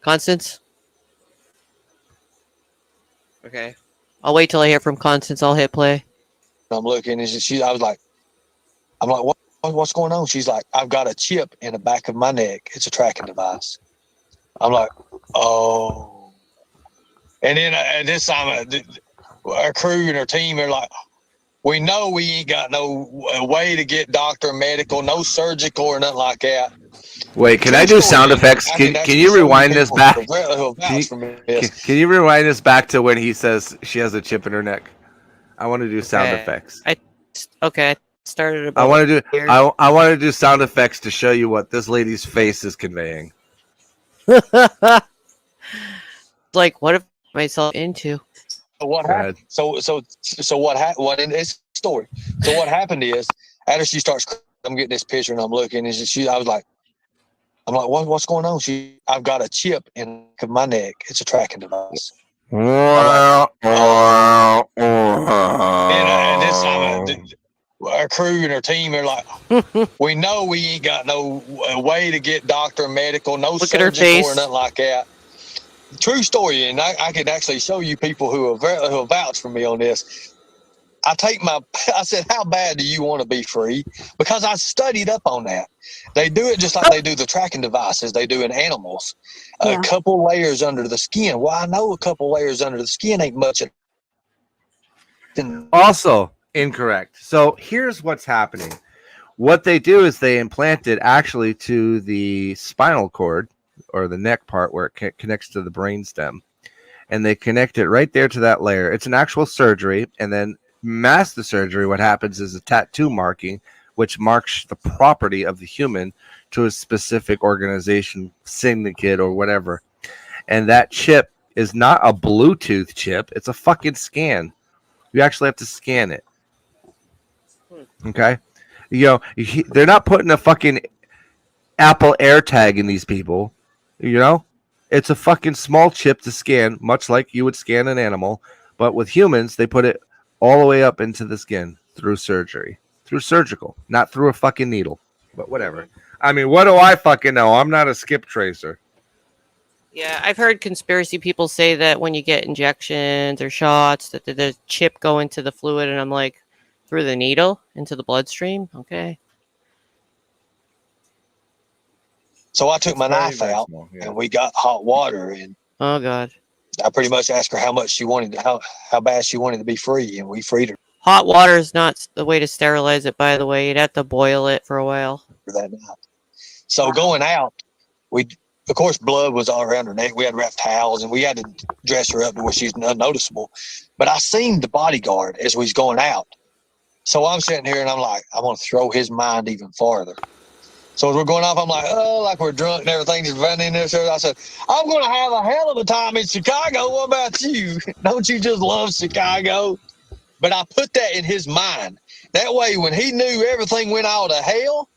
Constance? Okay. I'll wait till I hear from Constance. I'll hit play. I'm looking, and I was like, what's going on? She's like, I've got a chip in the back of my neck. It's a tracking device. I'm like, oh. And then this time, our crew and our team are like, we know we ain't got no way to get doctor, medical, no surgical or nothing like that. Wait, can I do sound effects? Can you rewind this back? Can you rewind this back to when he says she has a chip in her neck? I want to do sound effects. I started about. I want to do sound effects to show you what this lady's face is conveying. Like, what if myself into? So what happened? So what happened? What in this story? So what happened is after she starts, I'm getting this picture and I'm looking, and I was like, what's going on? I've got a chip in my neck. It's a tracking device. And this time, our crew and our team are like, we know we ain't got no way to get doctor, medical, no surgical or nothing like that. True story, and I can actually show you people who will vouch for me on this. I said, how bad do you want to be free? Because I studied up on that. They do it just like they do the tracking devices they do in animals. A couple layers under the skin. Well, I know a couple layers under the skin ain't much. Also incorrect. So here's what's happening. What they do is they implant it actually to the spinal cord or the neck part where it connects to the brainstem, and they connect it right there to that layer. It's an actual surgery, and then mask the surgery. What happens is a tattoo marking, which marks the property of the human to a specific organization, syndicate, or whatever. And that chip is not a Bluetooth chip; it's a fucking scan. You actually have to scan it. Okay, they're not putting a fucking Apple AirTag in these people. It's a fucking small chip to scan, much like you would scan an animal. But with humans, they put it all the way up into the skin through surgical, not through a fucking needle. But whatever. I mean, what do I fucking know? I'm not a skip tracer. Yeah, I've heard conspiracy people say that when you get injections or shots, that the chip go into the fluid, and I'm like, through the needle into the bloodstream. Okay. So I took my knife very out, small, yeah. and we got hot water, and Oh God. I pretty much asked her how much she wanted, how bad she wanted to be free, and we freed her Hot water is not the way to sterilize it, by the way. You'd have to boil it for a while. for that night. So going out, we, of course, blood was all around her neck. We had wrapped towels, and we had to dress her up to where she's unnoticeable. But I seen the bodyguard as we was going out. So I'm sitting here, and I'm like, I want to throw his mind even farther. So as we're going off, I'm like, oh, like we're drunk and everything, just running in there. So I said, I'm going to have a hell of a time in Chicago. What about you? Don't you just love Chicago? But I put that in his mind. That way, when he knew everything went all to hell,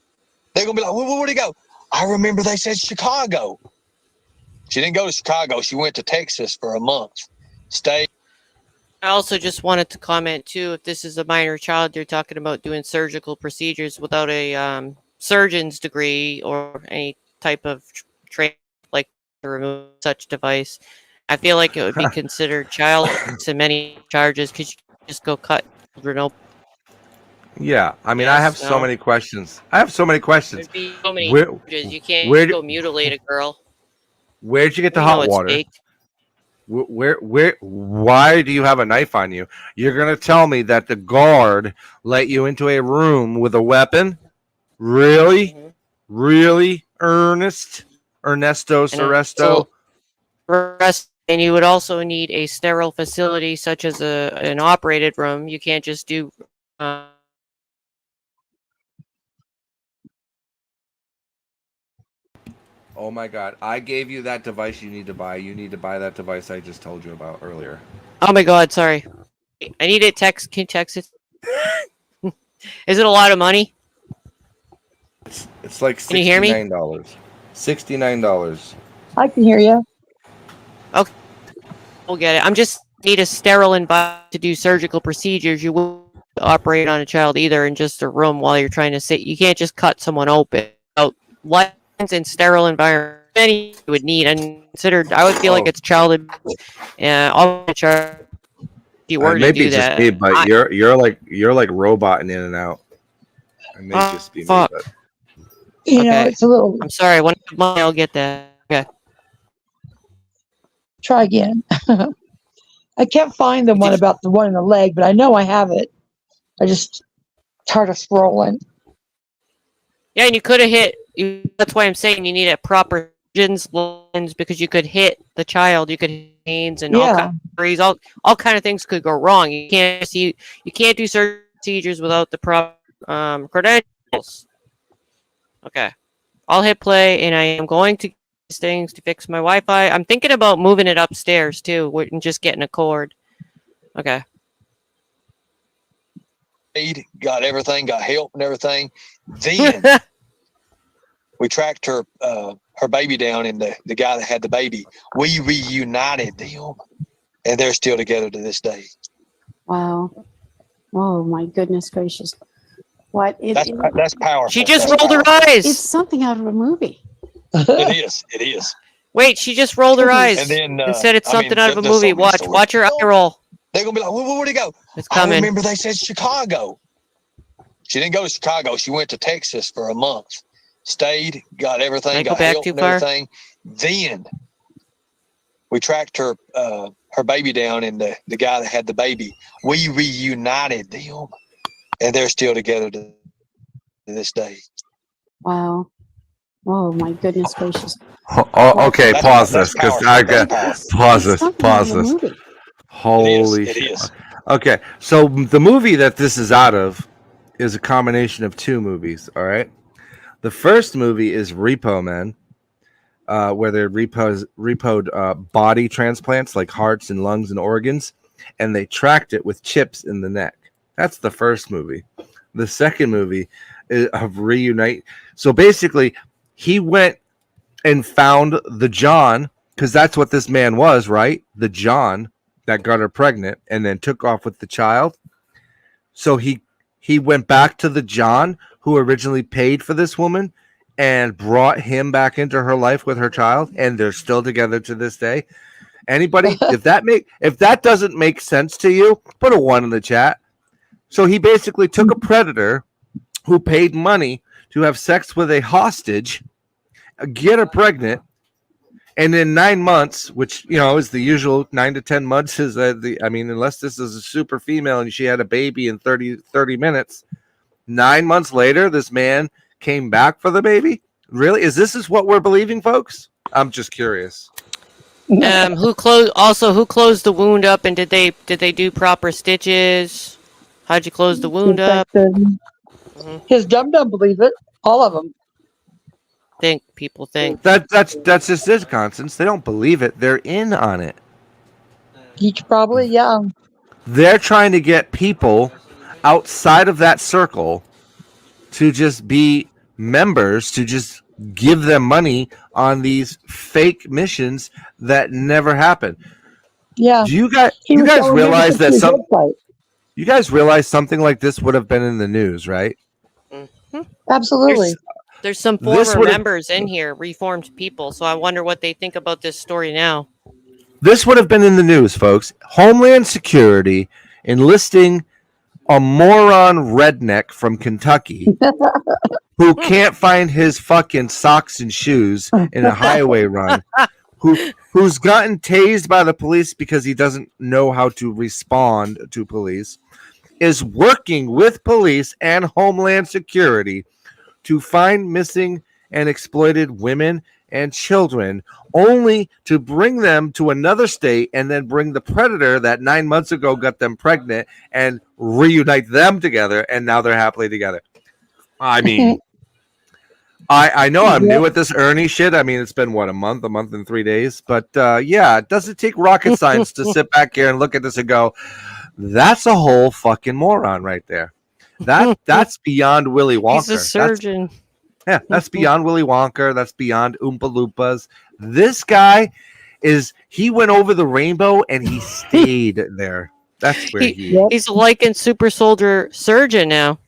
they're going to be like, where'd he go? I remember they said Chicago. She didn't go to Chicago. She went to Texas for a month. Stayed. I also just wanted to comment, too, if this is a minor child, you're talking about doing surgical procedures without a surgeon's degree or any type of training, like to remove such device. I feel like it would be considered child to many charges because you can just go cut children open. Yeah, I mean, I have so many questions. I have so many questions. There'd be so many Where, charges. You can't where, just go mutilate a girl. where'd you get the We know hot it's water? fake. Why do you have a knife on you? You're gonna tell me that the guard let you into a room with a weapon? Really? Really, Ernesto Soresto? And you would also need a sterile facility, such as an operated room. You can't just do. Oh my God! I gave you that device you need to buy. You need to buy that device I just told you about earlier. Oh my God! Sorry, I need it. Can you text it? Is it a lot of money? It's like Can you hear me? $69. $69. I can hear you. Okay, we'll get it. I'm just need a sterile environment to do surgical procedures. You won't operate on a child either in just a room while you're trying to sit. You can't just cut someone open. So, lines and sterile environment. Many you would need and considered. I would feel like it's child abuse. All the child. If you were to Maybe do it's just that, me, but you're like roboting in and out. It may just be me, fuck. but You know, it's a little. I'm sorry. When I have money, I'll get that. Okay. Try again. I can't find the one about the one in the leg, but I know I have it. I just tired of scrolling. Yeah, and you could have hit. That's why I'm saying you need a proper lens because you could hit the child. You could hit hands and all Yeah. kind of injuries, all kind of things could go wrong. You can't do surgery procedures without the proper credentials. Okay, I'll hit play, and I am going to get these things to fix my Wi-Fi. I'm thinking about moving it upstairs too, and just getting a cord. Okay. Got everything, got help and everything. Then we tracked her baby down, and the guy that had the baby, we reunited them, and they're still together to this day. Wow. Oh my goodness gracious. What? That's powerful. She just That's rolled her powerful. eyes. It's something out of a movie. It is. It is. Wait, she just rolled her eyes. And then and said it's I mean, something out of a there's so movie. many Watch stories. her eye roll. They're gonna be like, where'd he go? It's I coming. remember they said Chicago. She didn't go to Chicago. She went to Texas for a month. Stayed, got everything, Can I go got back help too and far? everything. Then we tracked her baby down, and the guy that had the baby, we reunited them, and they're still together to this day. Wow. Oh my goodness gracious. Okay, pause this because I got pause this. something out of a This. movie. Holy It shit. is. Okay, so the movie that this is out of is a combination of two movies. All right, the first movie is Repo Man, where they repoed body transplants like hearts and lungs and organs, and they tracked it with chips in the neck. That's the first movie. The second movie is of Reunite. So basically, he went and found the John, because that's what this man was, right? The John that got her pregnant and then took off with the child. So he went back to the John who originally paid for this woman and brought him back into her life with her child, and they're still together to this day. Anybody, if that doesn't make sense to you, put a 1 in the chat. So he basically took a predator who paid money to have sex with a hostage, get her pregnant, and in 9 months, which is the usual 9 to 10 months, is unless this is a super female and she had a baby in 30 minutes, 9 months later, this man came back for the baby. Really? Is this what we're believing, folks? I'm just curious. Who closed the wound up, and did they do proper stitches? How'd you close the wound up? His dum-dum believe it. All of them. People think that's just it, Constance. They don't believe it. They're in on it. Probably, yeah. They're trying to get people outside of that circle to just be members, to just give them money on these fake missions that never happen. Yeah. Do you guys realize that you guys realize something like this would have been in the news, right? Absolutely. There's some former members in here, reformed people, so I wonder what they think about this story now. This would have been in the news, folks. Homeland Security enlisting a moron redneck from Kentucky who can't find his fucking socks and shoes in a highway run, who's gotten tased by the police because he doesn't know how to respond to police, is working with police and Homeland Security to find missing and exploited women and children, only to bring them to another state and then bring the predator that 9 months ago got them pregnant and reunite them together, and now they're happily together. I mean, I know I'm new at this Ernie shit. I mean, it's been a month and 3 days, but yeah, it doesn't take rocket science to sit back here and look at this and go, that's a whole fucking moron right there. That's beyond Willy Wonka. He's a surgeon. That's beyond Willy Wonka. That's beyond Oompa Loompas. This guy he went over the rainbow and he stayed there. That's where he's like in Super Soldier Surgeon now.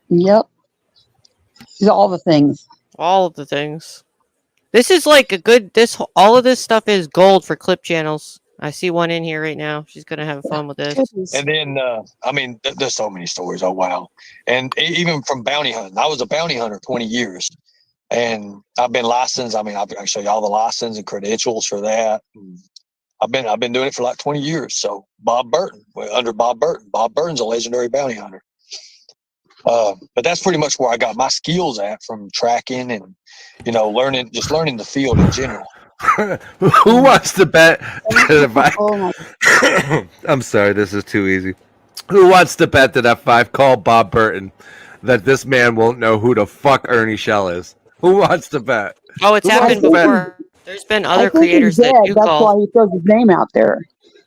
Yep. He's all the things. All of the things. This is like all of this stuff is gold for clip channels. I see one in here right now. She's going to have fun with this. And then, there's so many stories. Oh, wow. And even from bounty hunting. I was a bounty hunter 20 years. And I've been licensed. I can show you all the license and credentials for that. And I've been doing it for like 20 years. So Bob Burton, under Bob Burton. Bob Burton's a legendary bounty hunter. But that's pretty much where I got my skills at, from tracking and, learning the field in general. Who wants to bet that I'm sorry, this is too easy. Who wants to bet that if I've called Bob Burton that this man won't know who the fuck Ernie Shell is? Who wants to bet? Oh, it's happened before. There's been other creators that do That's call. why he throws his name out there.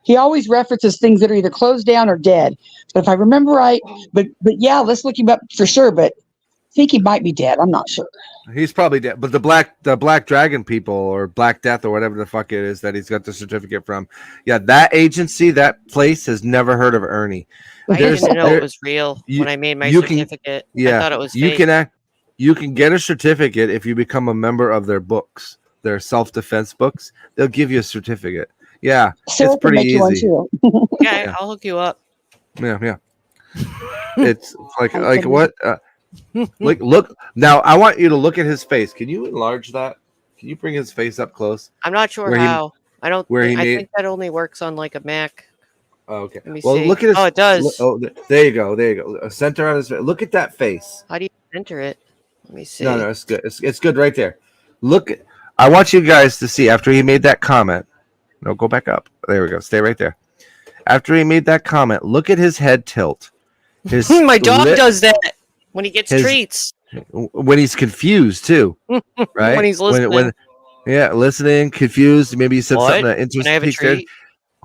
He always references things that are either closed down or dead. But if I remember right, but yeah, let's look him up for sure. But I think he might be dead. I'm not sure. He's probably dead. But the Black Dragon people, or Black Death, or whatever the fuck it is that he's got the certificate from, yeah, that agency, that place has never heard of Ernie. I didn't know it was real when I made my certificate. I thought it was fake. You can get a certificate if you become a member of their books, their self-defense books. They'll give you a certificate. Yeah, it's pretty easy. Yeah, I'll hook you up. Yeah. It's like what? Look now. I want you to look at his face. Can you enlarge that? Can you bring his face up close? I'm not sure how. I think that only works on like a Mac. Oh, okay. Let me well, see. Look at his. Oh, it does. There you go. A center on his face. Look at that face. How do you center it? Let me see. No, it's good. It's good right there. Look. I want you guys to see after he made that comment. No, go back up. There we go. Stay right there. After he made that comment, look at his head tilt. My dog does that when he gets treats. When he's confused too, right? When he's listening. Listening, confused. Maybe he said something that Can I have a treat?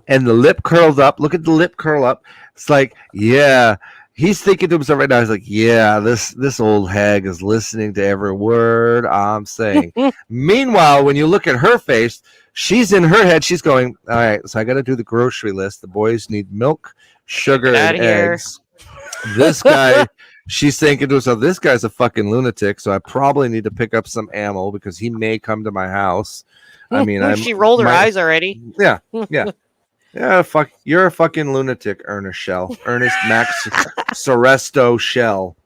And the lip curled up. Look at the lip curl up. It's like, yeah. He's thinking to himself right now. He's like, yeah, this old hag is listening to every word I'm saying. Meanwhile, when you look at her face, she's in her head. She's going, all right, so I got to do the grocery list. The boys need milk, sugar, and eggs. This guy she's thinking to herself, this guy's a fucking lunatic, so I probably need to pick up some ammo because he may come to my house. I mean, she rolled her eyes already. Yeah, yeah. Yeah, fuck, you're a fucking lunatic, Ernest Shell. Ernest Max Soresto Shell.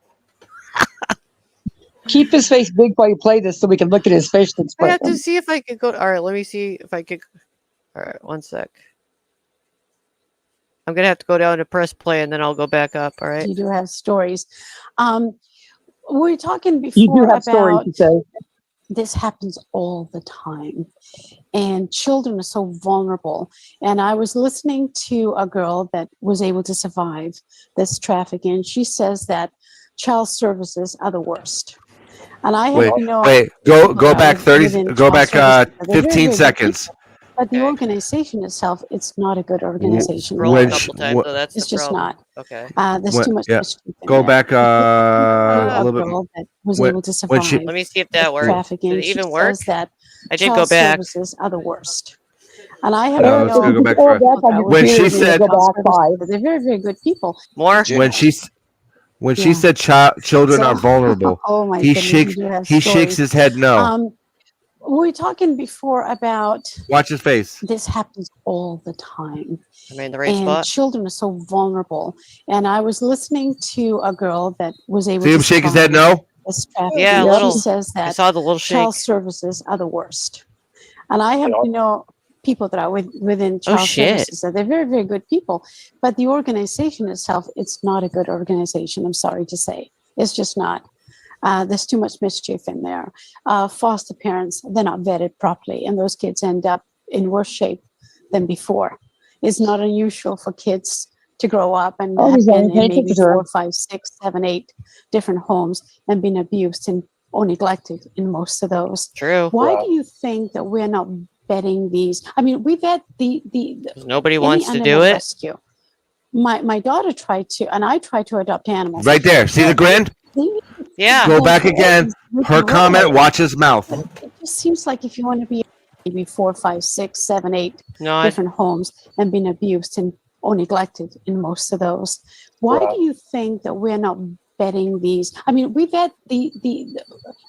Keep his face big while you play this so we can look at his facial I have expression. to see if I could go. All right, let me see if I could. All right, one sec. I'm gonna have to go down to press play and then I'll go back up. All right. You do have stories. We were talking You do before have stories about to say. this happens all the time, and children are so vulnerable. And I was listening to a girl that was able to survive this trafficking. She says that child services are the worst. And I Wait, have no wait, go back 30, go back 15 good seconds. people, but the organization itself, it's not a good organization. Scroll a couple times, so that's It's the just problem. not. Okay. There's too much mischief in Go there. back a A little bit. girl that was When- able to when survive she- Let me see if that works. trafficking. Did it She even work? says that I did child go back. services are the worst. And I have No, it's gonna go back Or for- back on your when she computer, said go back 5. they're very, very good people. More. when she Yeah. said children So- are vulnerable, oh my he goodness, shakes you do have he shakes stories. his head no. We were talking before about Watch his face. this happens all the time. Am I in the right And spot? children are so vulnerable. And I was listening to a girl that was able See to him shake his survive head no? this trafficking. Yeah, a She little. says I that saw the little shake. child services are the worst. And I have, people that are within child shit. services that they're very, very good people. But the organization itself, it's not a good organization. I'm sorry to say. It's just not. There's too much mischief in there. Foster parents, they're not vetted properly, and those kids end up in worse shape than before. It's not unusual for kids to grow up and Oh, have he's been only in paying maybe attention to her. 4, 5, 6, 7, 8 different homes and been abused or neglected in most of those. True. Why do you think that we're not vetting these? I mean, we vet the Nobody any wants to animal do it. rescue. My daughter tried to, and I tried to adopt animals. Right there. See the grin? Yeah. Go back again. Her comment. Watch his mouth. It just seems like if you want to be maybe 4, 5, 6, 7, 8 No, different homes and been abused or neglected in most of those, why do you think that we're not vetting these? I mean, we vet the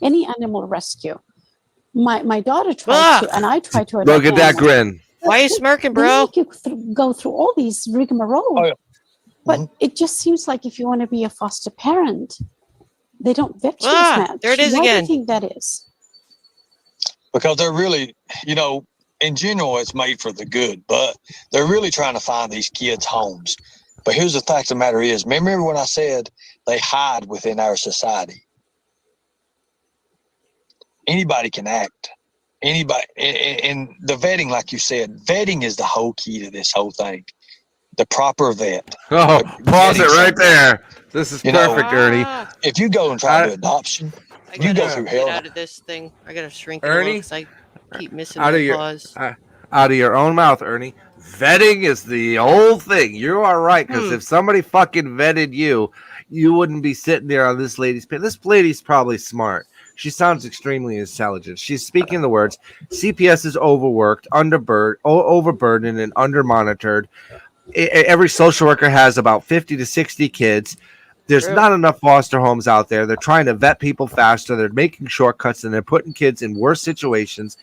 any animal rescue. My daughter tried to, and I tried to adopt Look at that animals. grin. Why are you smirking, They bro? make you go through all these rigmarole. But it just seems like if you want to be a foster parent, they don't vet you as much. there it is Why again. do you think that is? Because they're really, in general, it's made for the good, but they're really trying to find these kids homes. But here's the fact of the matter is, remember when I said they hide within our society? Anybody can act. Anybody, and the vetting, like you said, vetting is the whole key to this whole thing. The proper vet. Oh, pause it right there. This is You know, perfect, Ernie. If you go and try to do adoption, I you gotta go through get hell. out of this thing. I gotta shrink it Ernie? because I keep missing Out my of your pause. out of your own mouth, Ernie. Vetting is the old thing. You are right, because if somebody fucking vetted you, you wouldn't be sitting there on this lady's pin. This lady's probably smart. She sounds extremely intelligent. She's speaking the words. CPS is overworked, overburdened, and undermonitored. Every social worker has about 50 to 60 kids. There's not enough foster homes out there. They're trying to vet people faster. They're making shortcuts, and they're putting kids in worse situations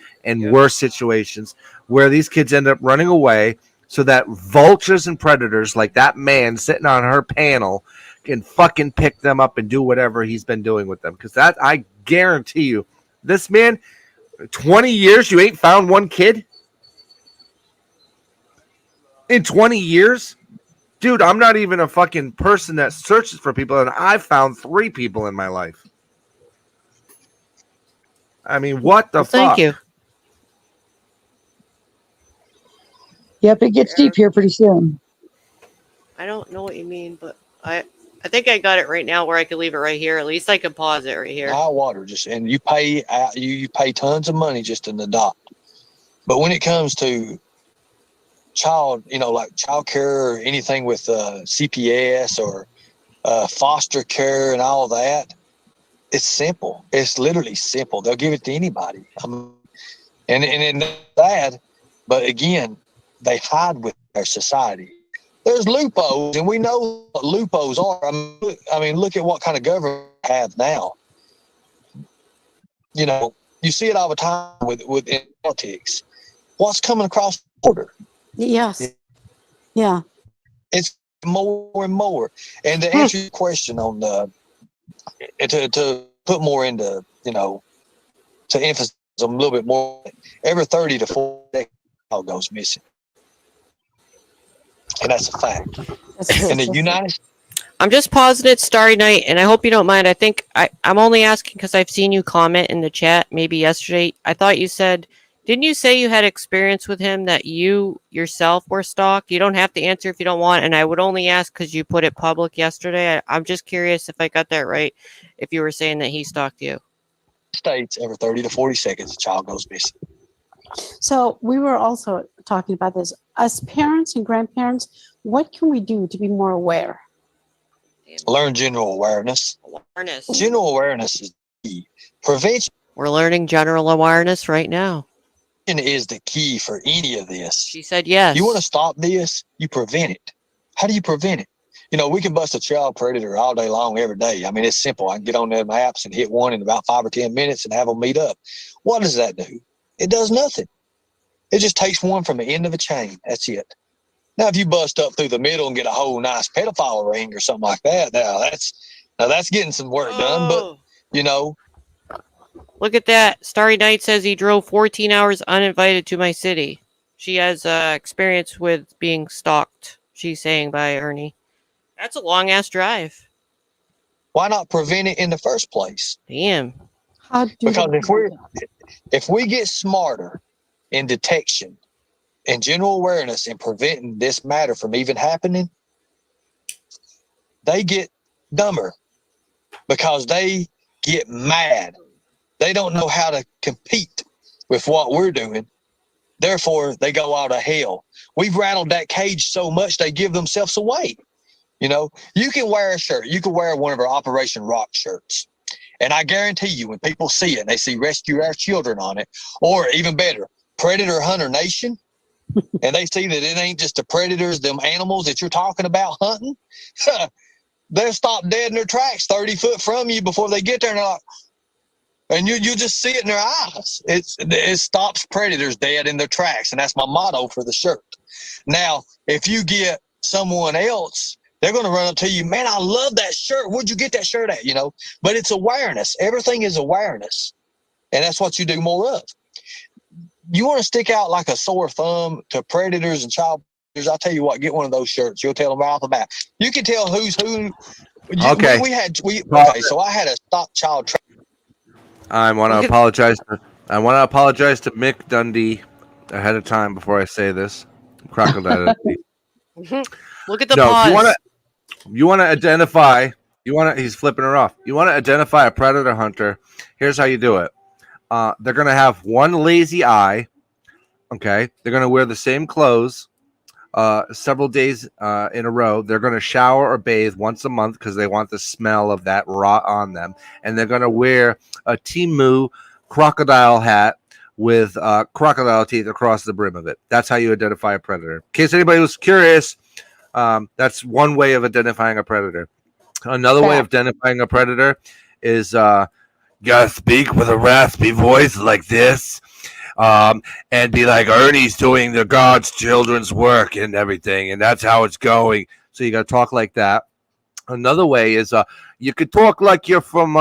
where these kids end up running away so that vultures and predators like that man sitting on her panel can fucking pick them up and do whatever he's been doing with them. Because that, I guarantee you, this man, 20 years, you ain't found one kid? In 20 years? Dude, I'm not even a fucking person that searches for people, and I've found 3 people in my life. I mean, what the fuck? Thank you. Yep, it gets deep here pretty soon. I don't know what you mean, but I think I got it right now where I can leave it right here. At least I can pause it right here. High water, and you pay you pay tons of money just to adopt. But when it comes to child, like child care or anything with CPS or foster care and all that, it's simple. It's literally simple. They'll give it to anybody. And it's bad, but again, they hide with their society. There's loopholes, and we know what loopholes are. I mean, look at what kind of government we have now. You know, you see it all the time with in politics. What's coming across the border? Yes. Yeah. It's more and more. And to answer your question on to put more into, you know, to emphasize a little bit more, every 30 to 40 seconds, a child goes missing. And that's a fact. In the United States, I'm just pausing it, Starry Night, and I hope you don't mind. I think I'm only asking because I've seen you comment in the chat maybe yesterday. I thought you said, didn't you say you had experience with him that you yourself were stalked? You don't have to answer if you don't want, and I would only ask because you put it public yesterday. I'm just curious if I got that right, if you were saying that he stalked you. States, every 30 to 40 seconds, a child goes missing. So we were also talking about this. As parents and grandparents, what can we do to be more aware? Learn general awareness. General awareness is key. Prevention. We're learning general awareness right now. Is the key for any of this. She said yes. You want to stop this, you prevent it. How do you prevent it? You know, we can bust a child predator all day long, every day. I mean, it's simple. I can get on them apps and hit one in about 5 or 10 minutes and have them meet up. What does that do? It does nothing. It just takes one from the end of a chain. That's it. Now, if you bust up through the middle and get a whole nice pedophile ring or something like that, now that's getting some work done. But, you know. Look at that. Starry Night says he drove 14 hours uninvited to my city. She has experience with being stalked, she's saying, by Ernie. That's a long-ass drive. Why not prevent it in the first place? Damn. Because if we get smarter in detection and general awareness in preventing this matter from even happening, they get dumber because they get mad. They don't know how to compete with what we're doing. Therefore, they go out of hell. We've rattled that cage so much they give themselves away. You know, you can wear a shirt. You can wear one of our Operation Rock shirts. And I guarantee you, when people see it, they see Rescue Our Children on it, or even better, Predator Hunter Nation, and they see that it ain't just the predators, them animals that you're talking about hunting, they'll stop dead in their tracks 30 foot from you before they get there. And they're like, and you just see it in their eyes. It stops predators dead in their tracks. And that's my motto for the shirt. Now, if you get someone else, they're going to run up to you, man, I love that shirt. Where'd you get that shirt at? You know, but it's awareness. Everything is awareness. And that's what you do more of. You want to stick out like a sore thumb to predators and child predators, I'll tell you what, get one of those shirts. You'll tell them right off the bat. You can tell who's who. Okay. Okay, so I had a stop child trafficking. I want to apologize. I want to apologize to Mick Dundee ahead of time before I say this. Crocodile. Look at the pause. You want to identify. He's flipping her off. You want to identify a predator hunter. Here's how you do it. They're gonna have one lazy eye. Okay, they're gonna wear the same clothes several days in a row. They're gonna shower or bathe once a month because they want the smell of that rot on them, and they're gonna wear a Timu crocodile hat with crocodile teeth across the brim of it. That's how you identify a predator. In case anybody was curious, that's one way of identifying a predator. Another way of identifying a predator is gotta speak with a raspy voice like this, and be like, Ernie's doing the God's children's work and everything, and that's how it's going. So you gotta talk like that. Another way is you could talk like you're from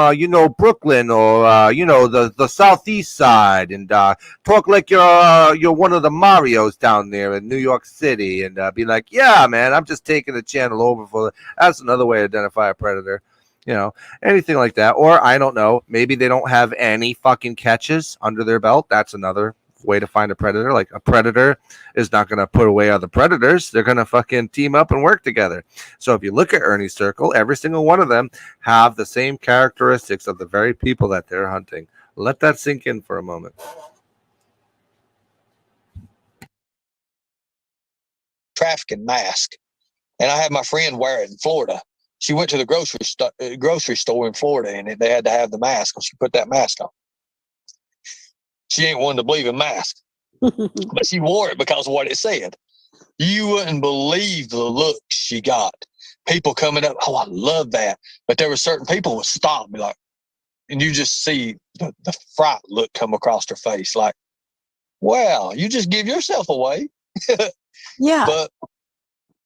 Brooklyn or the southeast side, and talk like you're one of the Marios down there in New York City, and be like, yeah, man, I'm just taking the channel over for. That's another way to identify a predator. You know, anything like that. Or I don't know, maybe they don't have any fucking catches under their belt. That's another way to find a predator. Like, a predator is not going to put away other predators. They're going to fucking team up and work together. So if you look at Ernie's circle, every single one of them have the same characteristics of the very people that they're hunting. Let that sink in for a moment. Trafficking mask. And I had my friend wear it in Florida. She went to the grocery store in Florida, and they had to have the mask, and she put that mask on. She ain't one to believe in masks, but she wore it because of what it said. You wouldn't believe the looks she got. People coming up, oh, I love that. But there were certain people would stop and be like, and you just see the fright look come across her face, like, well, you just give yourself away. Yeah. But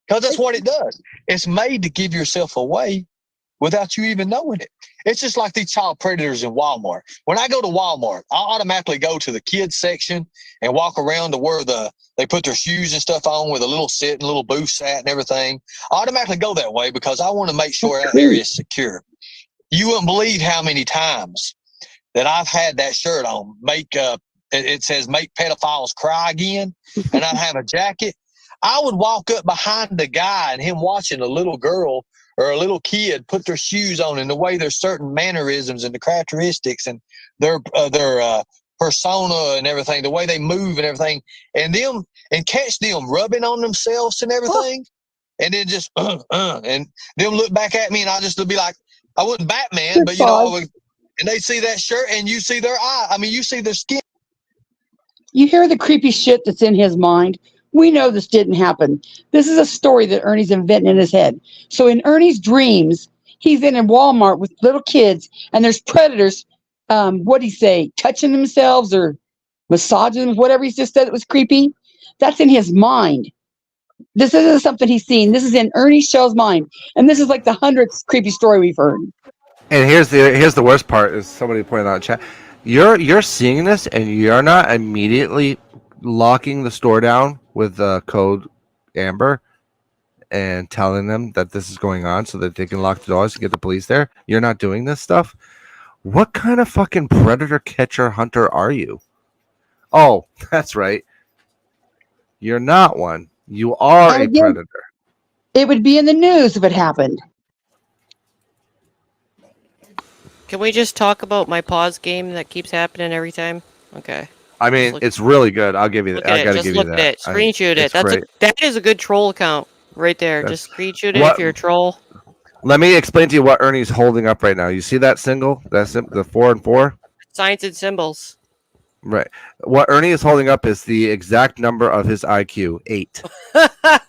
because that's what it does. It's made to give yourself away without you even knowing it. It's just like these child predators in Walmart. When I go to Walmart, I'll automatically go to the kids section and walk around to where they put their shoes and stuff on with a little sit and a little booth sat and everything. I automatically go that way because I want to make sure that area is secure. You wouldn't believe how many times that I've had that shirt on. It says "Make pedophiles cry again," and I'd have a jacket. I would walk up behind the guy and him watching a little girl or a little kid put their shoes on, and the way there's certain mannerisms and the characteristics and their persona and everything, the way they move and everything, and catch them rubbing on themselves and everything, and then just and them look back at me, and I just would be like, I wasn't Batman, but and they see that shirt and you see their eye. I mean, you see their skin. You hear the creepy shit that's in his mind. We know this didn't happen. This is a story that Ernie's inventing in his head. So in Ernie's dreams, he's in a Walmart with little kids, and there's predators, what do you say, touching themselves or massaging them, whatever he just said it was creepy. That's in his mind. This isn't something he's seen. This is in Ernie Shell's mind. And this is like the 100th creepy story we've heard. And here's the worst part is somebody pointed out in chat. You're seeing this and you're not immediately locking the store down with code Amber and telling them that this is going on so that they can lock the doors and get the police there. You're not doing this stuff. What kind of fucking predator catcher hunter are you? Oh, that's right. You're not one. You are a predator. It would be in the news if it happened. Can we just talk about my pause game that keeps happening every time? Okay. I mean, it's really good. I'll give you that. I gotta give you that. Look at it. Screenshot it. That is a good troll account right there. Just screenshot it if you're a troll. Let me explain to you what Ernie's holding up right now. You see that symbol? That's the 4 and 4? Signs and symbols. Right. What Ernie is holding up is the exact number of his IQ, 8. I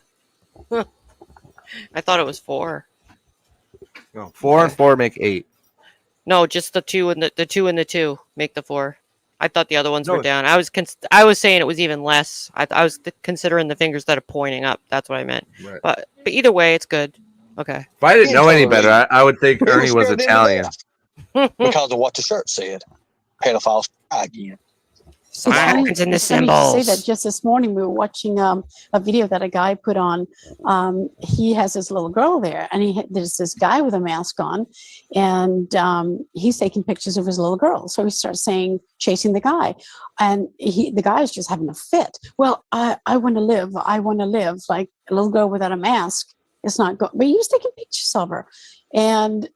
thought it was 4. No, 4 and 4 make 8. No, just the 2 and the 2 and the 2 make the 4. I thought the other ones were down. I was saying it was even less. I was considering the fingers that are pointing up. That's what I meant. Right. But either way, it's good. Okay. If I didn't know any better, I would think Ernie was Italian. Because of what the shirt said. Pedophiles cry again. Signs and the Funny symbols. to say that just this morning we were watching a video that a guy put on. He has his little girl there, and there's this guy with a mask on, and he's taking pictures of his little girl. So he starts chasing the guy, and the guy is just having a fit. Well, I want to live. I want to live like a little girl without a mask. It's not good. But he was taking pictures of her, and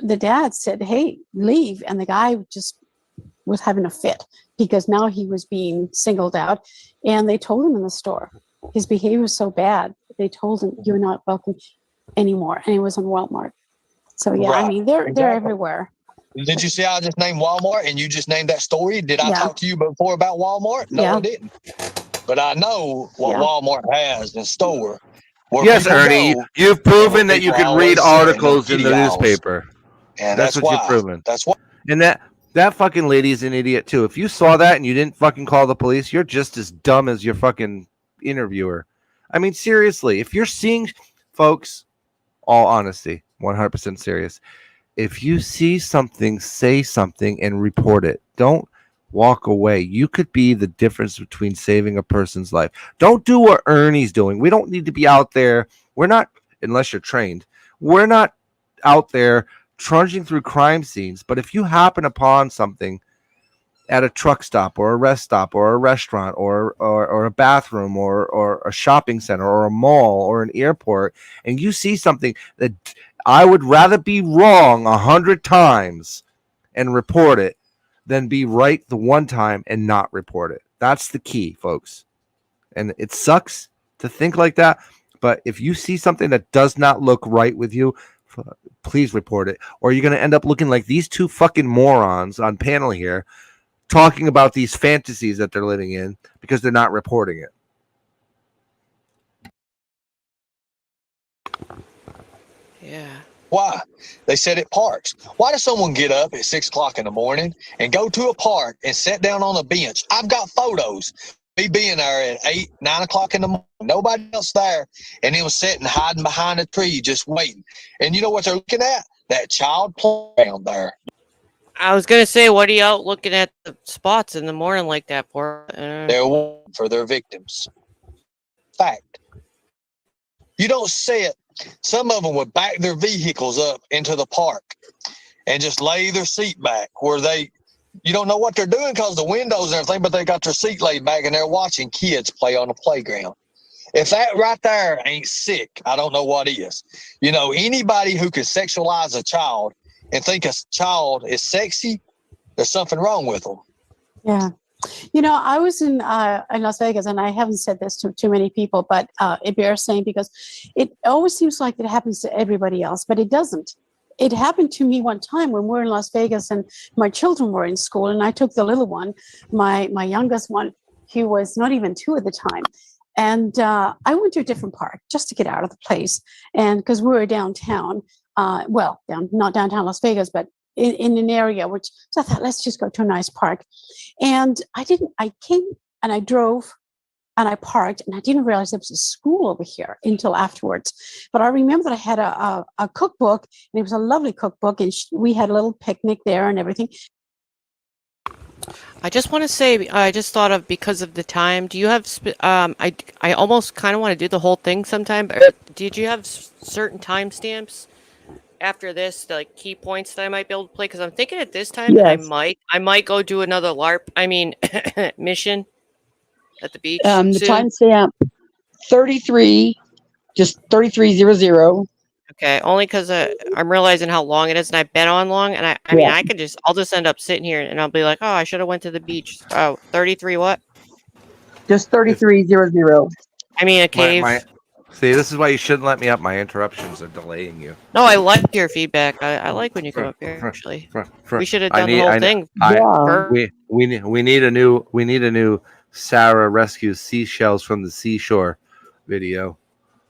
the dad said, "Hey, leave," and the guy just was having a fit because now he was being singled out, and they told him in the store his behavior was so bad. They told him, "You're not welcome anymore," and he was on Walmart. So yeah, Right. I mean they're Exactly. everywhere. Did you see I just named Walmart and you just named that story? Did I talk to you before about Walmart? No, I didn't. But I know what Walmart has in store. Yes, Ernie, you've proven that you can read articles in the newspaper. And that's what you've proven. That's why. And that fucking lady's an idiot too. If you saw that and you didn't fucking call the police, you're just as dumb as your fucking interviewer. I mean, seriously, if you're seeing, folks, all honesty, 100% serious. If you see something, say something and report it. Don't walk away. You could be the difference between saving a person's life. Don't do what Ernie's doing. We don't need to be out there. We're not, unless you're trained, we're not out there trudging through crime scenes. But if you happen upon something at a truck stop or a rest stop or a restaurant or a bathroom or a shopping center or a mall or an airport, and you see something that I would rather be wrong 100 times and report it than be right the one time and not report it. That's the key, folks. And it sucks to think like that, but if you see something that does not look right with you, please report it, or you're going to end up looking like these two fucking morons on panel here talking about these fantasies that they're living in because they're not reporting it. Yeah. Why? They said at parks. Why does someone get up at 6 o'clock in the morning and go to a park and sit down on a bench? I've got photos. Me being there at 8, 9 o'clock in the morning, nobody else there, and he was sitting hiding behind a tree just waiting. And you know what they're looking at? That child playground there. I was gonna say, what are you out looking at the spots in the morning like that for? They're waiting for their victims. Fact. You don't see it. Some of them would back their vehicles up into the park and just lay their seat back where you don't know what they're doing because the windows and everything, but they got their seat laid back and they're watching kids play on the playground. If that right there ain't sick, I don't know what is. You know, anybody who can sexualize a child and think a child is sexy, there's something wrong with them. Yeah. You know, I was in Las Vegas, and I haven't said this to too many people, but it bears saying because it always seems like it happens to everybody else, but it doesn't. It happened to me one time when we were in Las Vegas and my children were in school, and I took the little one, my youngest one, he was not even 2 at the time. And I went to a different park just to get out of the place. And because we were downtown, not downtown Las Vegas, but in an area so I thought, let's just go to a nice park. And I came and I drove and I parked, and I didn't realize there was a school over here until afterwards. But I remember that I had a cookbook, and it was a lovely cookbook, and we had a little picnic there and everything. I just want to say, I just thought of, because of the time, do you have, I almost kind of want to do the whole thing sometime, but did you have certain timestamps after this, like key points that I might be able to play? Because I'm thinking at this time that Yes. I might go do another mission at the beach The soon. timestamp 33, just 3300. Okay, only because I'm realizing how long it is, and I've been on long, and I mean, I'll just end up sitting here, and I'll be like, oh, I should have went to the beach. Oh, 33 what? Just 3300. I mean, a cave. See, this is why you shouldn't let me up. My interruptions are delaying you. No, I like your feedback. I like when you come up here. Actually, we should have done the whole thing. We need a new Sarah rescues seashells from the seashore video.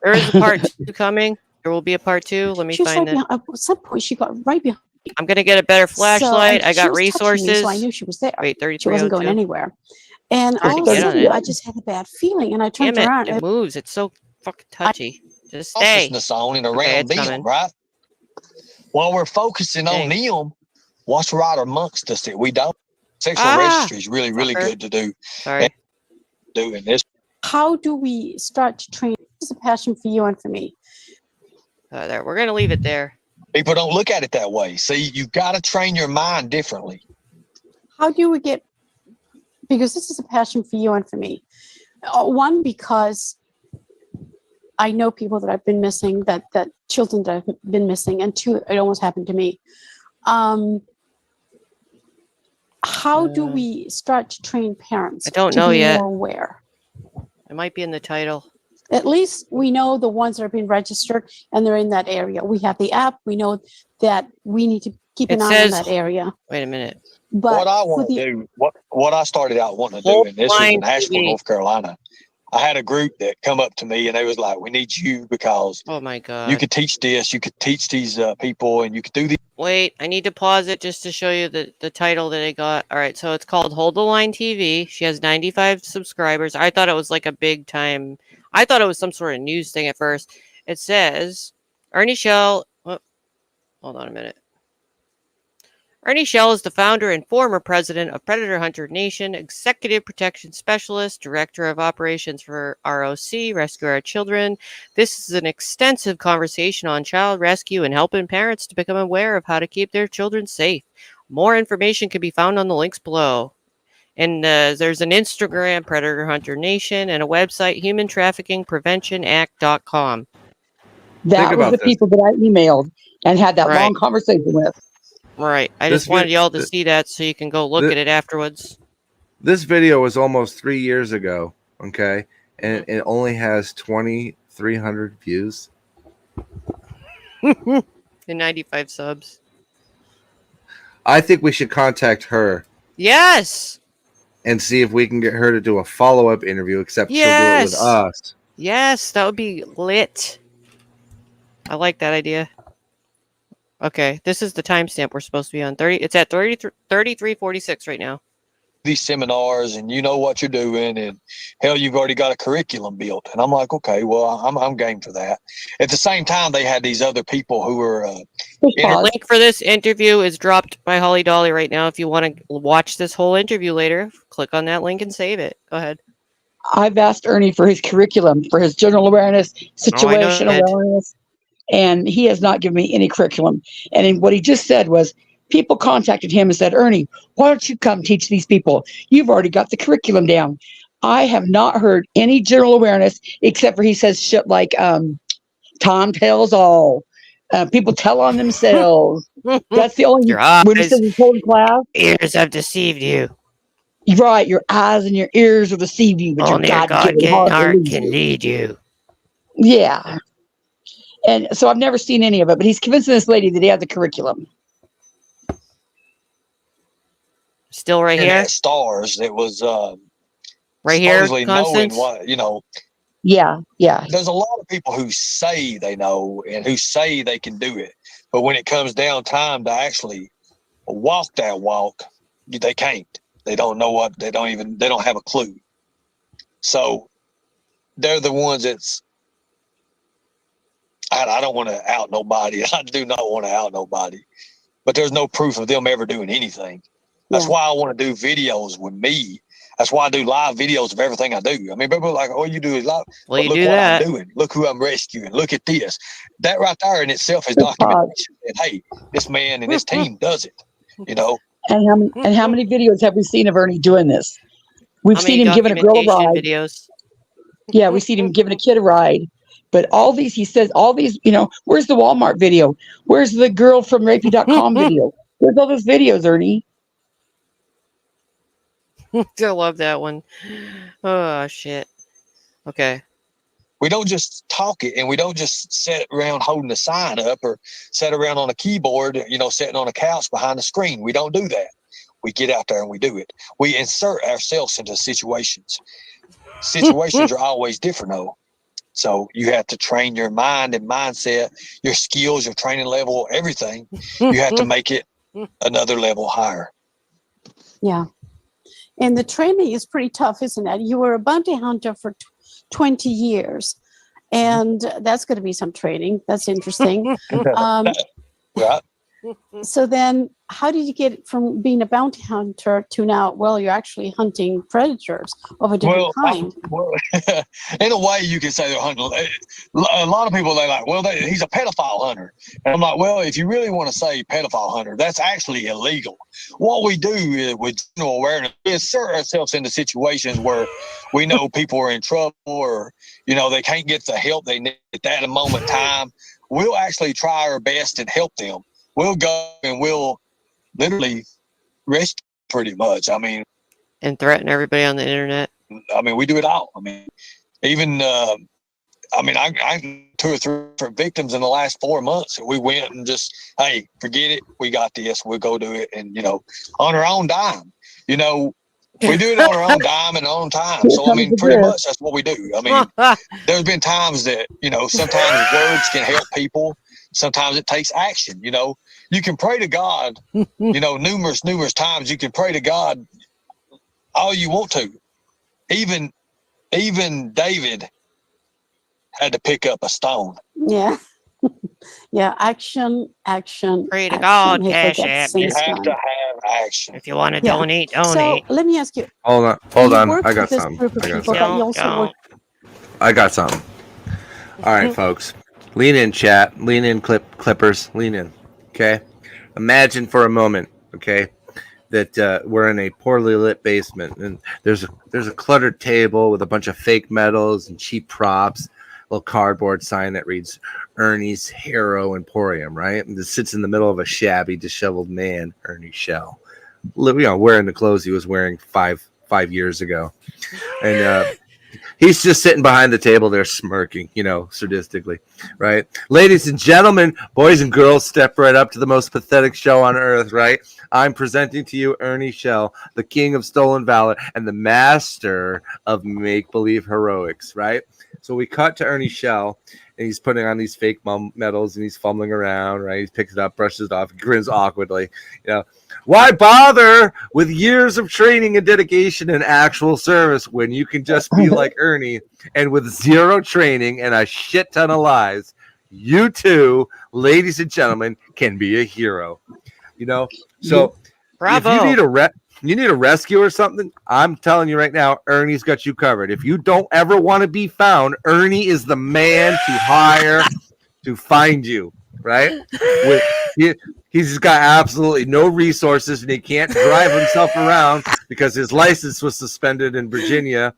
There is a part 2 coming. There will be a part 2. Let me find it. At some point, she got right behind. I'm gonna get a better flashlight. I got resources. Me, so I knew she was there. Wait, 33. She wasn't going anywhere. And all of a sudden, I just had a bad feeling, and I turned around. It moves. It's so fucking touchy. Just stay. On and around them, right? While we're focusing on them, what's right amongst us that we don't? Sexual registry is really, really good to do. Sorry. Doing this. How do we start to train? This is a passion for you and for me. There, we're gonna leave it there. People don't look at it that way. See, you got to train your mind differently. How do we get? Because this is a passion for you and for me. One, because I know people that have been missing, that children that have been missing, and 2, it almost happened to me. How do we start to train parents? I don't know yet. More aware? It might be in the title. At least we know the ones that are being registered and they're in that area. We have the app. We know that we need to keep an eye on that area. Wait a minute. But what I want to do, what I started out wanting to do, and this was in Asheville, North Carolina. I had a group that come up to me and they was like, we need you because oh my God, you could teach this, you could teach these people, and you could do these. Wait, I need to pause it just to show you the title that I got. All right, so it's called Hold the Line TV. She has 95 subscribers. I thought it was like a big time. I thought it was some sort of news thing at first. It says Ernie Shell. Oh, hold on a minute. Ernie Shell is the founder and former president of Predator Hunter Nation, executive protection specialist, director of operations for ROC, Rescue Our Children. This is an extensive conversation on child rescue and helping parents to become aware of how to keep their children safe. More information can be found on the links below. And there's an Instagram, Predator Hunter Nation, and a website, humantraffickingpreventionact.com. That was the people that I emailed and had that long conversation with. Right. I just wanted y'all to see that so you can go look at it afterwards. This video was almost 3 years ago, okay? And it only has 2,300 views. And 95 subs. I think we should contact her. Yes! And see if we can get her to do a follow-up interview, except she'll do it with us. Yes, that would be lit. I like that idea. Okay, this is the timestamp we're supposed to be on. 30. It's at 33:46 right now. These seminars, and you know what you're doing, and hell, you've already got a curriculum built. And I'm like, okay, well, I'm game for that. At the same time, they had these other people who were. The link for this interview is dropped by Holly Dolly right now. If you want to watch this whole interview later, click on that link and save it. Go ahead. I've asked Ernie for his curriculum, for his general awareness, situational awareness, and he has not given me any curriculum. And in what he just said was, people contacted him and said, Ernie, why don't you come teach these people? You've already got the curriculum down. I have not heard any general awareness except for he says shit like, Tom tells all. People tell on themselves. That's the only Your when he says he's holding class. Ears have deceived you. Right, your eyes and your ears will deceive you, but Only your a God-given God-given heart heart will can lead you. Yeah. And so I've never seen any of it, but he's convincing this lady that he has a curriculum. Still right here? Stars. It was right here, supposedly knowing what, Yeah, yeah. There's a lot of people who say they know and who say they can do it. But when it comes down time to actually walk that walk, they can't. They don't know what, they don't have a clue. So they're the ones that's, I don't want to out nobody. I do not want to out nobody. But there's no proof of them ever doing anything. That's why I want to do videos with me. That's why I do live videos of everything I do. I mean, people are like, all you do is live. Well, but you look do what that. I'm doing. Look who I'm rescuing. Look at this. That right there in itself is documentation that, hey, this man and this team does it. And how many videos have we seen of Ernie doing this? We've How seen many him giving a girl a documentation ride. videos? Yeah, we've seen him giving a kid a ride. But all these, he says, all these, where's the Walmart video? Where's the girl from rapey.com video? Where's all those videos, Ernie? I love that one. Oh, shit. Okay. We don't just talk it, and we don't just sit around holding the sign up or sit around on a keyboard, sitting on a couch behind the screen. We don't do that. We get out there and we do it. We insert ourselves into situations. Situations are always different, though. So you have to train your mind and mindset, your skills, your training level, everything. You have to make it another level higher. Yeah. And the training is pretty tough, isn't it? You were a bounty hunter for 20 years, and that's going to be some training. That's interesting. Right. So then how did you get from being a bounty hunter to now, well, you're actually hunting predators of a different kind? In a way, you can say they're hunting. A lot of people, they're like, well, he's a pedophile hunter. And I'm like, well, if you really want to say pedophile hunter, that's actually illegal. What we do is, with general awareness, we insert ourselves into situations where we know people are in trouble or, they can't get the help they need at that moment in time. We'll actually try our best and help them. We'll go and we'll literally rescue pretty much. I mean, and threaten everybody on the internet. I mean, we do it all. I mean, even, I 2 or 3 different victims in the last 4 months. We went and just, hey, forget it. We got this. We'll go do it. And, on our own dime, we do it on our own dime and our own time. So, I mean, pretty much that's what we do. I mean, there's been times that, sometimes words can help people. Sometimes it takes action. You can pray to God, numerous times. You can pray to God all you want to. Even David had to pick up a stone. Yeah. Yeah. Action. Pray to action. God, He cash forgets app. You things have done. to have action. If you want to Yeah. donate. So let me ask you. Hold you on. worked I with got this something. group of people, but you also work. I got something. All right, folks. Lean in, chat. Lean in, clippers. Lean in. Okay. Imagine for a moment, okay, that we're in a poorly lit basement, and there's a cluttered table with a bunch of fake metals and cheap props, a little cardboard sign that reads Ernie's Hero Emporium, right? And this sits in the middle of a shabby, disheveled man, Ernie Shell, wearing the clothes he was wearing five years ago, and he's just sitting behind the table there smirking, sadistically, right? Ladies and gentlemen, boys and girls, step right up to the most pathetic show on earth, right? I'm presenting to you Ernie Shell, the king of stolen valor and the master of make-believe heroics, right? So we cut to Ernie Shell, and he's putting on these fake medals, and he's fumbling around, right? He picks it up, brushes it off, grins awkwardly. Why bother with years of training and dedication and actual service when you can just be like Ernie and with zero training and a shit ton of lies? You too, ladies and gentlemen, can be a hero. So Bravo. if you need a rescue or something, I'm telling you right now, Ernie's got you covered. If you don't ever want to be found, Ernie is the man to hire to find you, right? He's got absolutely no resources, and he can't drive himself around because his license was suspended in Virginia.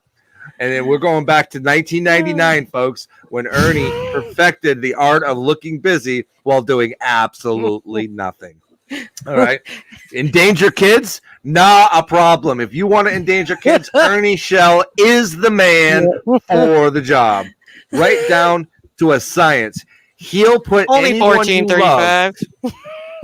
And then we're going back to 1999, folks, when Ernie perfected the art of looking busy while doing absolutely nothing. All right. Endanger kids? Not a problem. If you want to endanger kids, Ernie Shell is the man for the job. Right down to a science. He'll put only anyone you love 1435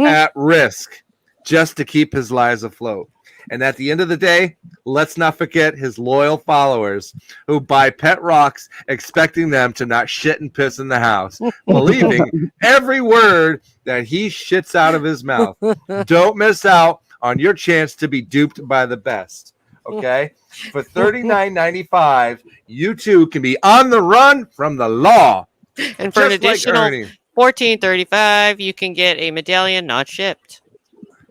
at risk just to keep his lives afloat. And at the end of the day, let's not forget his loyal followers who buy pet rocks, expecting them to not shit and piss in the house, believing every word that he shits out of his mouth. Don't miss out on your chance to be duped by the best. Okay? For $39.95, you too can be on the run from the law. And for an Just like additional Ernie. $14.35, you can get a medallion not shipped.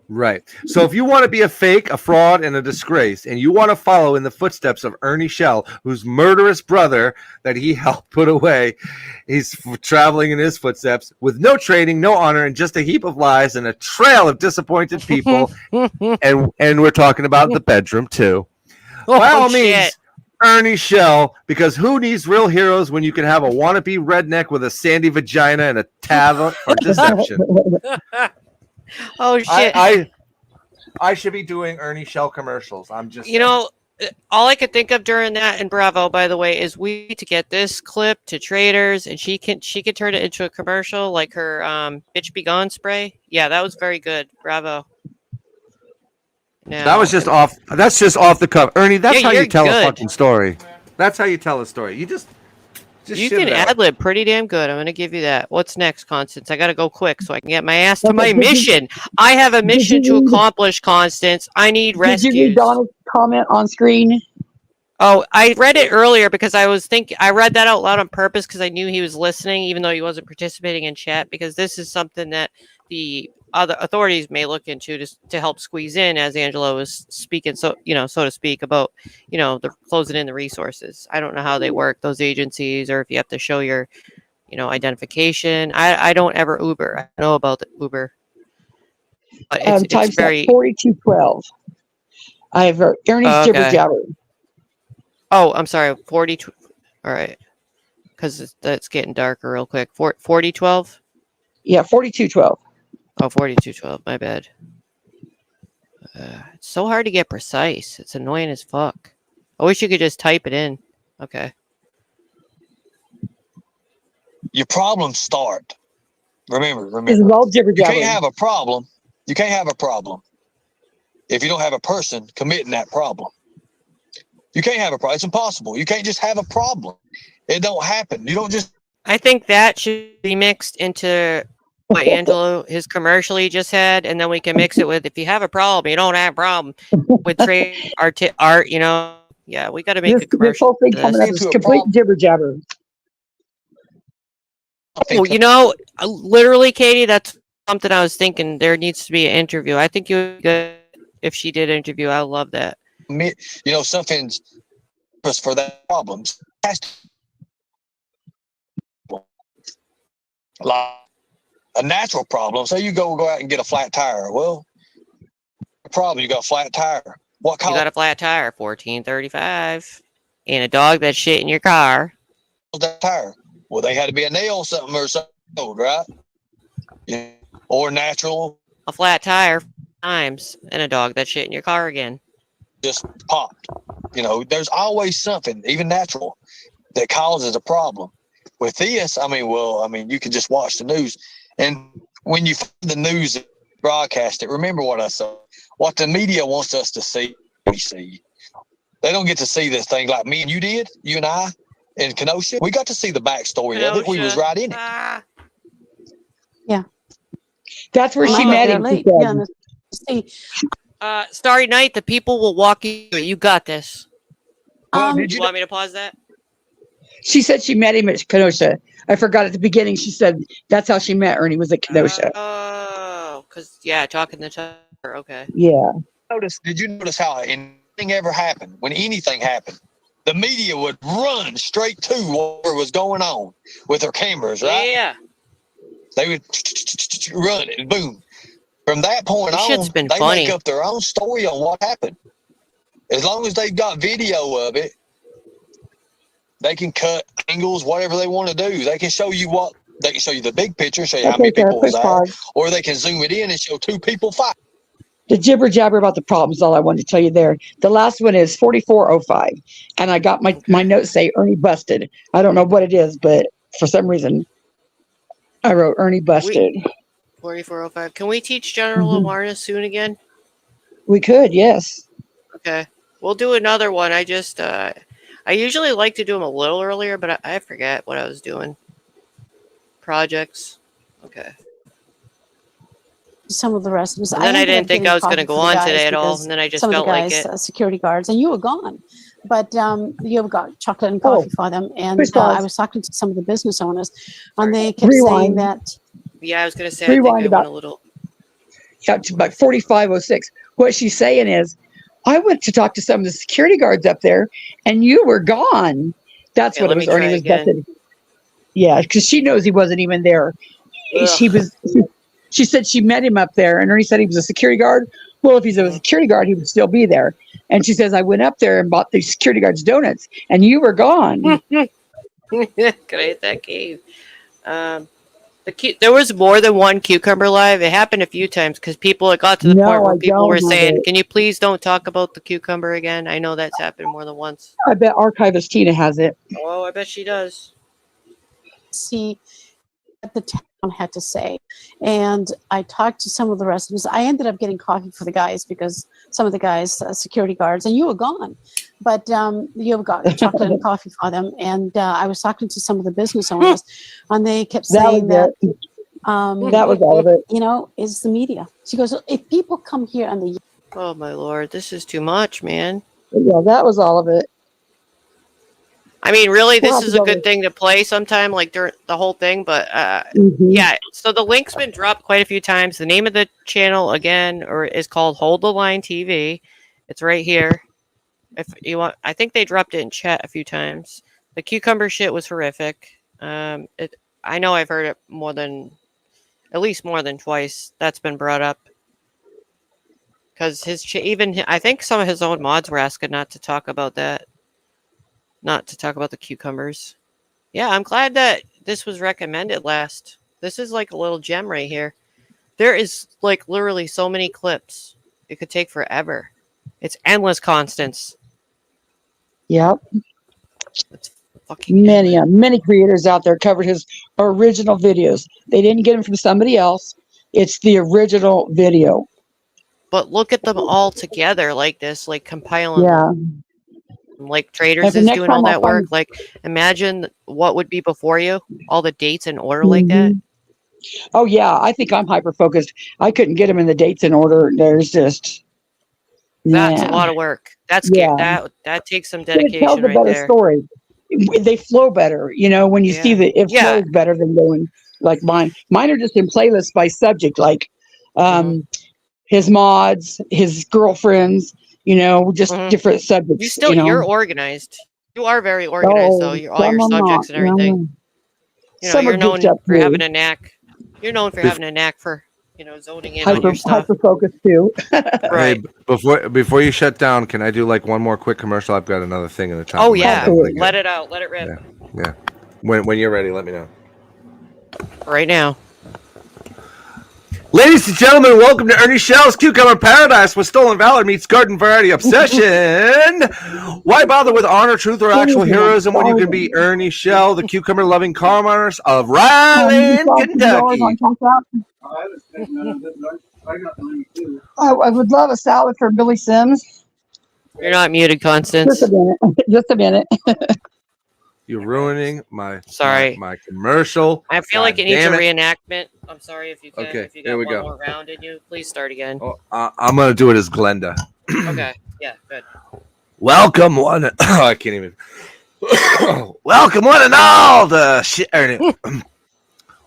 Right. So if you want to be a fake, a fraud, and a disgrace, and you want to follow in the footsteps of Ernie Shell, whose murderous brother that he helped put away, he's traveling in his footsteps with no training, no honor, and just a heap of lies and a trail of disappointed people. and we're talking about the bedroom too. By all means, Ernie Shell, because who needs real heroes when you can have a wannabe redneck with a sandy vagina and a talent for deception? Oh shit! I should be doing Ernie Shell commercials. I'm just all I could think of during that, and bravo, by the way, is we need to get this clip to Traitors, and she could turn it into a commercial like her "Bitch Be Gone" spray. Yeah, that was very good. Bravo. Now, that was just off. That's just off the cuff, Ernie. That's how you tell good. a fucking story. That's how you tell a story. You just you can ad lib pretty damn good. I'm gonna give you that. What's next, Constance? I gotta go quick so I can get my ass to my mission. I have a mission to accomplish, Constance. I need rescues. Did you read Donald's comment on screen? Oh, I read it earlier because I was thinking. I read that out loud on purpose because I knew he was listening, even though he wasn't participating in chat. Because this is something that the other authorities may look into to help squeeze in, as Angelo was speaking, so to speak, about the closing in the resources. I don't know how they work, those agencies, or if you have to show your identification. I don't ever Uber. I know about the Uber, but it's very 4212. I have Ernie's jibber jabber. Oh, I'm sorry, 42. All right, because that's getting darker real quick. 4012. Yeah, 4212. Oh, 4212. My bad. It's so hard to get precise. It's annoying as fuck. I wish you could just type it in. Okay. Your problems start. Remember. This is all jibber You jabber. can't have a problem. You can't have a problem if you don't have a person committing that problem. You can't have a problem. It's impossible. You can't just have a problem. It don't happen. You don't just. I think that should be mixed into what Angelo, his commercial he just had, and then we can mix it with if you have a problem, you don't have a problem with trade art. Yeah, we got to make a commercial. This whole thing coming up is complete jibber jabber. Oh, literally, Katie, that's something I was thinking. There needs to be an interview. I think you would be good if she did an interview. I love that. Something's for that problems. Like a natural problem. Say you go out and get a flat tire. Well, problem, you got a flat tire. What You got a flat tire, $14.35, and a dog that's shit in your car. that tire? Well, they had to be a nail something or something, right? Yeah. Or natural. A flat tire times, and a dog that shit in your car again. Just popped. There's always something, even natural, that causes a problem. With this, you can just watch the news. And when you find the news broadcast it, remember what I said. What the media wants us to see, we see. They don't get to see this thing like me and you did, you and I. in Kenosha. We got to see the backstory of it. We was Kenosha. right in it. Yeah. That's where And she I got met there him. She late. Yeah, said. and see, Starry Night, the people will walk you through it. You got this. Well, You want me to pause that? She said she met him at Kenosha. I forgot at the beginning. She said that's how she met Ernie, was at Kenosha. Oh, because, yeah, talking the tower. Okay. Yeah. Did you notice how anything ever happened, when anything happened, the media would run straight to what was going on with their cameras, right? Yeah. They would run it, and boom. From that point This shit's on, been they funny. make up their own story on what happened. As long as they've got video of it, they can cut angles, whatever they want to do. They can show you they can show you the big picture, show you how Okay, many Sarah, people was push there, pause. or they can zoom it in and show two people fight. The jibber jabber about the problems, all I wanted to tell you there. The last one is 4405. And I got my notes say Ernie busted. I don't know what it is, but for some reason I wrote Ernie busted. 4405. Can we teach general awareness soon again? We could, yes. Okay. We'll do another one. I just, I usually like to do them a little earlier, but I forget what I was doing. Projects. Okay. some of the residents. And then I ended didn't up think getting I was going to coffee go for the on guys today at all, because and then I just some of the felt like guys, it. security guards, and you were gone. But you got chocolate and coffee for them, and I was talking to some of the business owners, and they kept saying that. Yeah, I was going to say, I think I went a little. Yeah, to about 4506. What she's saying is, I went to talk to some of the security guards up there, and you were gone. That's Okay, what it let was. me Ernie try was again. busted. Yeah, because she knows he wasn't even there. She said she met him up there, and Ernie said he was a security guard. Well, if he's a security guard, he would still be there. And she says, I went up there and bought the security guards donuts, and you were gone. Can I hit that cave? There was more than one cucumber live. It happened a few times because it got to the point where people were saying, "Can you please don't talk about the cucumber again?" I know that's happened more than once. I bet Archivist Tina has it. Oh, I bet she does. See what the town had to say, and I talked to some of the residents. I ended up getting coffee for the guys because some of the guys, security guards, and you were gone, but you got chocolate and coffee for them. And I was talking to some of the business owners, and they kept saying that was all of it. You know, is the media. She goes, if people come here and they. Oh my Lord, this is too much, man. Yeah, that was all of it. I mean, really, this is a good thing to play sometime, like during the whole thing. But yeah, so the link's been dropped quite a few times. The name of the channel again, is called Hold the Line TV. It's right here. If you want, I think they dropped it in chat a few times. The cucumber shit was horrific. I know I've heard it at least more than twice. That's been brought up because I think some of his own mods were asking not to talk about that. Not to talk about the cucumbers. Yeah, I'm glad that this was recommended last. This is like a little gem right here. There is like literally so many clips. It could take forever. It's endless, Constance. Yep. It's fucking many creators out there covered his original videos. They didn't get them from somebody else. It's the original video. But look at them all together like this, like compiling them. Like Traitors And is doing all that work. Like, imagine what would be before you, all the dates in order like that. Oh yeah, I think I'm hyper focused. I couldn't get them in the dates in order. There's just that's a lot of work. That's that takes some dedication. It tells a better story. They flow better, you know. When you see that it flows better than going like mine. Mine are just in playlists by subject, like his mods, his girlfriends. You know, just different subjects. You're organized. You are very organized, though. All your subjects and everything. You know, you're known for having a knack. You're known for having a knack for, zoning in on your stuff. Hyper focused too. Right. Hey, before you shut down, can I do like one more quick commercial? I've got another thing in the top. Oh yeah, let it out. Let it rip. Yeah. When you're ready, let me know. Right now. Ladies and gentlemen, welcome to Ernie Shell's Cucumber Paradise, where stolen valor meets garden variety obsession. Why bother with honor, truth, or actual heroism when you can be Ernie Shell, the cucumber-loving commoners of Riley, Kentucky? I would love a salad for Billy Sims. You're not muted, Constance. Just a minute. You're ruining my Sorry. my commercial. I feel like it needs a reenactment. I'm sorry if you can. Okay, If you here got we one go. more round in you, please start again. Oh, I'm gonna do it as Glenda. Okay. Yeah. Good. Welcome one. I can't even. Welcome one and all to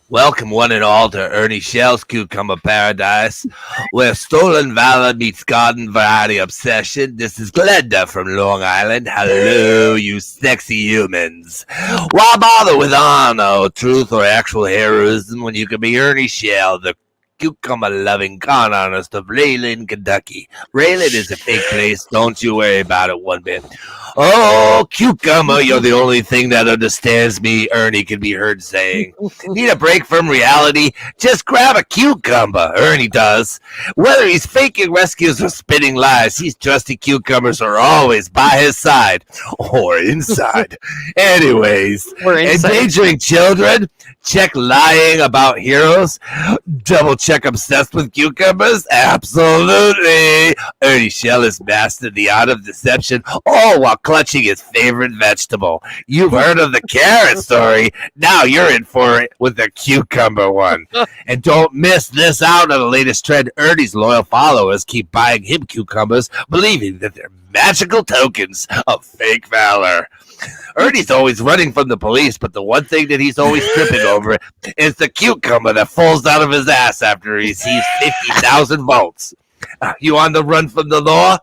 Welcome one and all to Ernie Shell's Cucumber Paradise, where stolen valor meets garden variety obsession. This is Glenda from Long Island. Hello, you sexy humans. Why bother with honor, truth, or actual heroism when you can be Ernie Shell, the cucumber-loving con artist of Rayland, Kentucky? Rayland is a fake place. Don't you worry about it one bit. Oh, cucumber, you're the only thing that understands me, Ernie can be heard saying. Need a break from reality? Just grab a cucumber, Ernie does. Whether he's faking rescues or spitting lies, these trusty cucumbers are always by his side. Or inside. Anyways, endangering children? Check lying about heroes? Double check obsessed with cucumbers? Absolutely. Ernie Shell has mastered the art of deception, all while clutching his favorite vegetable. You've heard of the carrot story. Now you're in for it with the cucumber one. And don't miss this out on the latest trend. Ernie's loyal followers keep buying him cucumbers, believing that they're magical tokens of fake valor. Ernie's always running from the police, but the one thing that he's always tripping over is the cucumber that falls out of his ass after he receives 50,000 volts. You on the run from the law?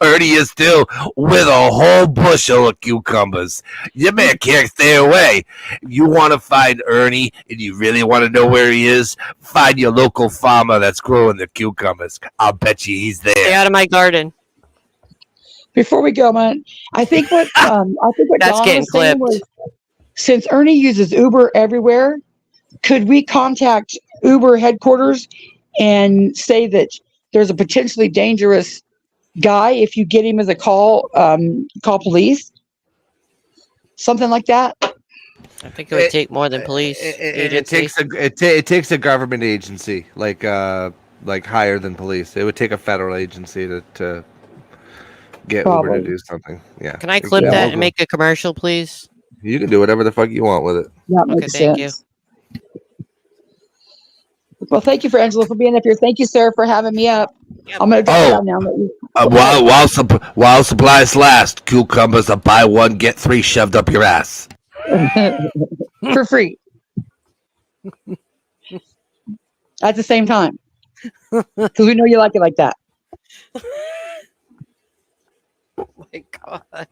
Ernie is too, with a whole bushel of cucumbers. Your man can't stay away. If you want to find Ernie and you really want to know where he is, find your local farmer that's growing the cucumbers. I'll bet you he's there. Stay out of my garden. Before we go, man, I think what That's Donna getting was saying clipped. was, since Ernie uses Uber everywhere, could we contact Uber headquarters and say that there's a potentially dangerous guy if you get him as a call police? Something like that. I think it would take more than police agency. It takes a government agency like higher than police. It would take a federal agency to get Uber to do something. Yeah. Can I clip that and make a commercial, please? You can do whatever the fuck you want with it. That Okay, makes thank sense. Well, thank you for Angelo for being up here. Thank you, sir, for having me up. I'm going to drop it down now. While supplies last, cucumbers are buy one get three shoved up your ass for free at the same time, because we know you like it like that. Oh my God.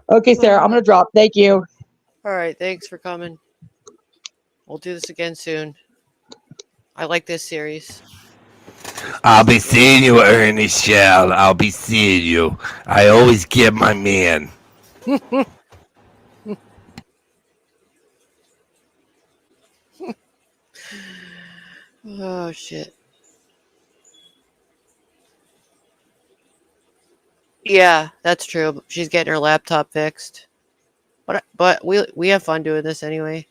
Okay, Sarah, I'm going to drop. Thank you. All right, thanks for coming. We'll do this again soon. I like this series. I'll be seeing you, Ernie Shell. I'll be seeing you. I always get my man. Oh shit. Yeah, that's true. She's getting her laptop fixed. But we have fun doing this anyway.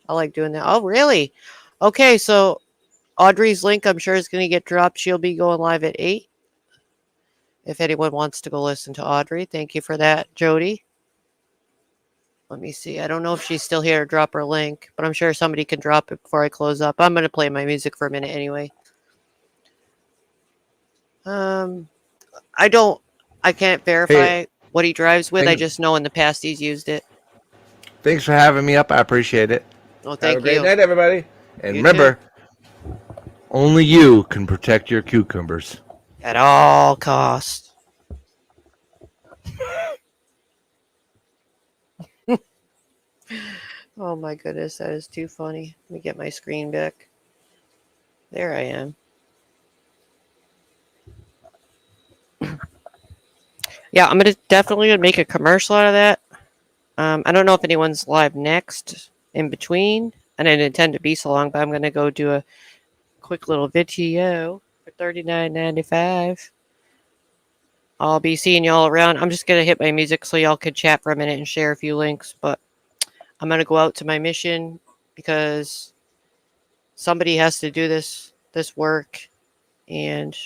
I like doing that. Oh, really? Okay, so Audrey's link, I'm sure, is going to get dropped. She'll be going live at 8. If anyone wants to go listen to Audrey, thank you for that, Jody. Let me see. I don't know if she's still here to drop her link, but I'm sure somebody can drop it before I close up. I'm going to play my music for a minute anyway. I can't verify what he drives with. I just know in the past he's used it. Thanks for having me up. I appreciate it. Well, thank Have a great you. night, everybody. And You remember, only you can protect your cucumbers. At all costs. Oh my goodness, that is too funny. Let me get my screen back. There I am. Yeah, I'm definitely gonna make a commercial out of that. I don't know if anyone's live next in between. I didn't intend to be so long, but I'm gonna go do a quick little video for $39.95. I'll be seeing y'all around. I'm just gonna hit my music so y'all can chat for a minute and share a few links, but I'm gonna go out to my mission because somebody has to do this work, and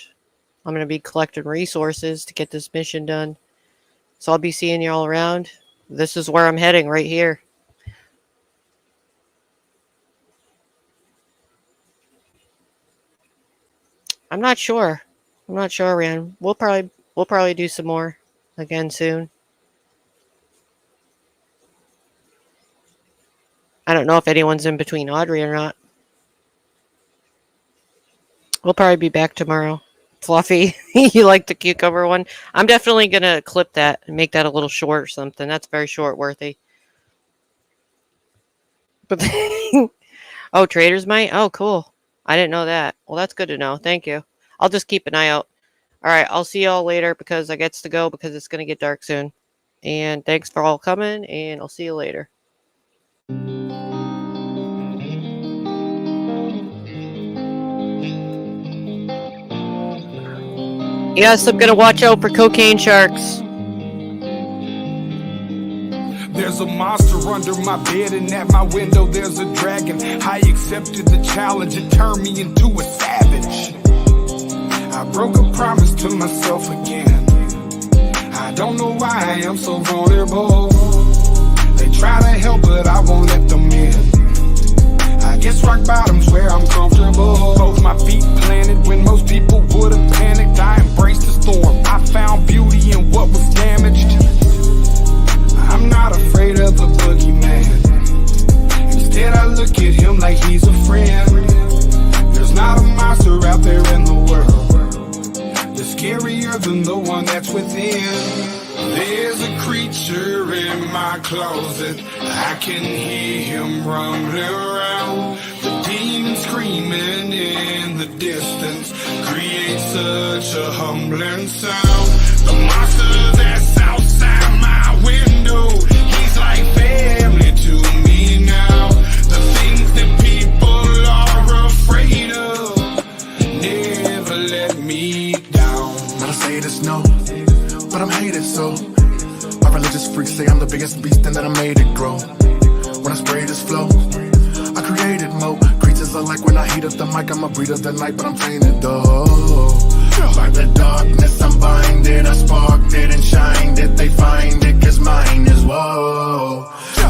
I'm going to be collecting resources to get this mission done. So I'll be seeing you all around. this is where I'm heading right here. I'm not sure. I'm not sure, Ryan. We'll probably do some more again soon. I don't know if anyone's in between Audrey or not. We'll probably be back tomorrow. Fluffy, you like the cucumber one? I'm definitely going to clip that and make that a little short or something. That's very short worthy. But oh, Traitors might? Oh, cool. I didn't know that. Well, that's good to know. Thank you. I'll just keep an eye out. All right, I'll see y'all later because I gets to go because it's going to get dark soon. And thanks for all coming, and I'll see you later. Yes, I'm going to watch out for cocaine sharks. There's a monster under my bed, and at my window there's a dragon. I accepted the challenge, it turned me into a savage. I broke a promise to myself again. I don't know why I am so vulnerable. They try to help, but I won't let them in. I guess rock bottom's where I'm comfortable. Both my feet planted when most people would have panicked. I embraced the storm. I found beauty in what was damaged. I'm not afraid of the boogeyman. Instead I look at him like he's a friend. There's not a monster out there in the world that's scarier than the one that's within. There's a creature in my closet. I can hear him rumbling around. The demon screaming in the distance creates such a humbling sound. The monster that's outside my window, he's like family to me now. The things that people are afraid of never let me down. Not to say this, no, but I'm hated so. My religious freaks say I'm the biggest beast and that I made it grow. When I spray this flow, I created mo. Creatures are like when I heat up the mic, I'm a breed of the night, but I'm painted though. By the darkness I'm binded, I sparked it and shined it. They find it cause mine is woe.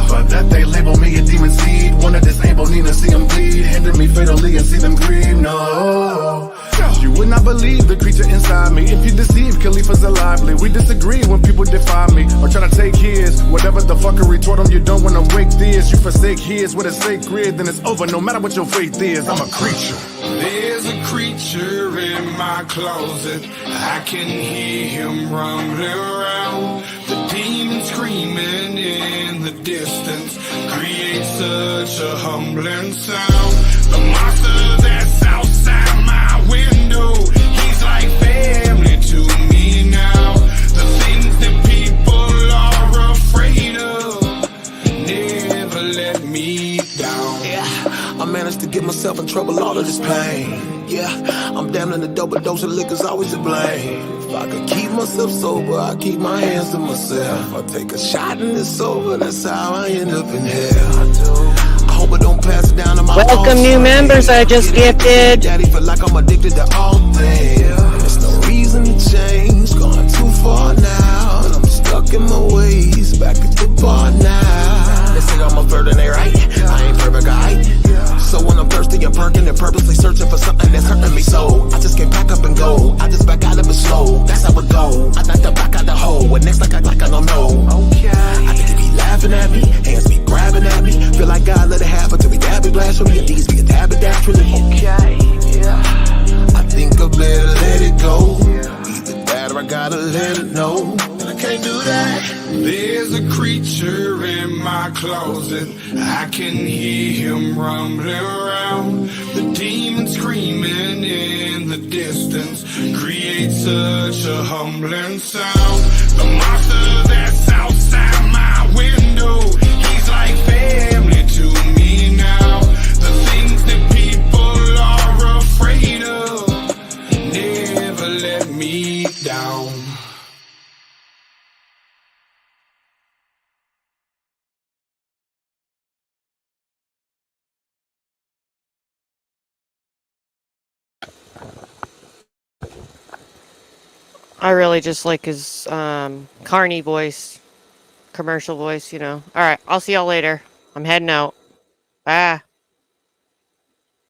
But that they label me a demon seed. Wanna disable, need to see them bleed. Hinder me fatally and see them grieve, no. You would not believe the creature inside me. If you deceive, Khalifa's lively. We disagree when people defy me or try to take his. Whatever the fuckery toward them, you don't wanna break this. You forsake his, what is sacred, then it's over. No matter what your faith is, I'm a creature. There's a creature in my closet. I can hear him rumbling around. The demon screaming in the distance creates such a humbling sound. The monster that's outside my window, he's like family to me now. The things that people are afraid of never let me down. Yeah, I managed to get myself in trouble, all of this pain. Yeah, I'm damn in the double dose of liquor's always to blame. If I could keep myself sober, I keep my hands to myself. I take a shot and it's over, that's how I end up in hell. I hope I don't pass it down to my welcome new members I just gifted. Daddy feel like I'm addicted to all things. There's no reason to change, gone too far now. And I'm stuck in my ways, back at the bar now. They say I'm a flirt and they right, I ain't perfect, alright. So when I'm thirsty and perking and purposely searching for something that's hurting me so I just can't pack up and go, I just back out of it slow. That's how it go, I like to back out the hole. And next like I don't know. I think he be laughing at me, hands be grabbing at me. Feel like God let it happen till we dab it blasphemy. And these be a dab it naturally. I think I better let it go. Either that or I gotta let it know. And I can't do that. There's a creature in my closet. I can hear him rumbling around. The demon screaming in the distance creates such a humbling sound. The monster that's outside my window, he's like family to me now. The things that people are afraid of never let me down. I really just like his Carney voice. commercial voice, you know. All right, I'll see y'all later. I'm heading out. Bye.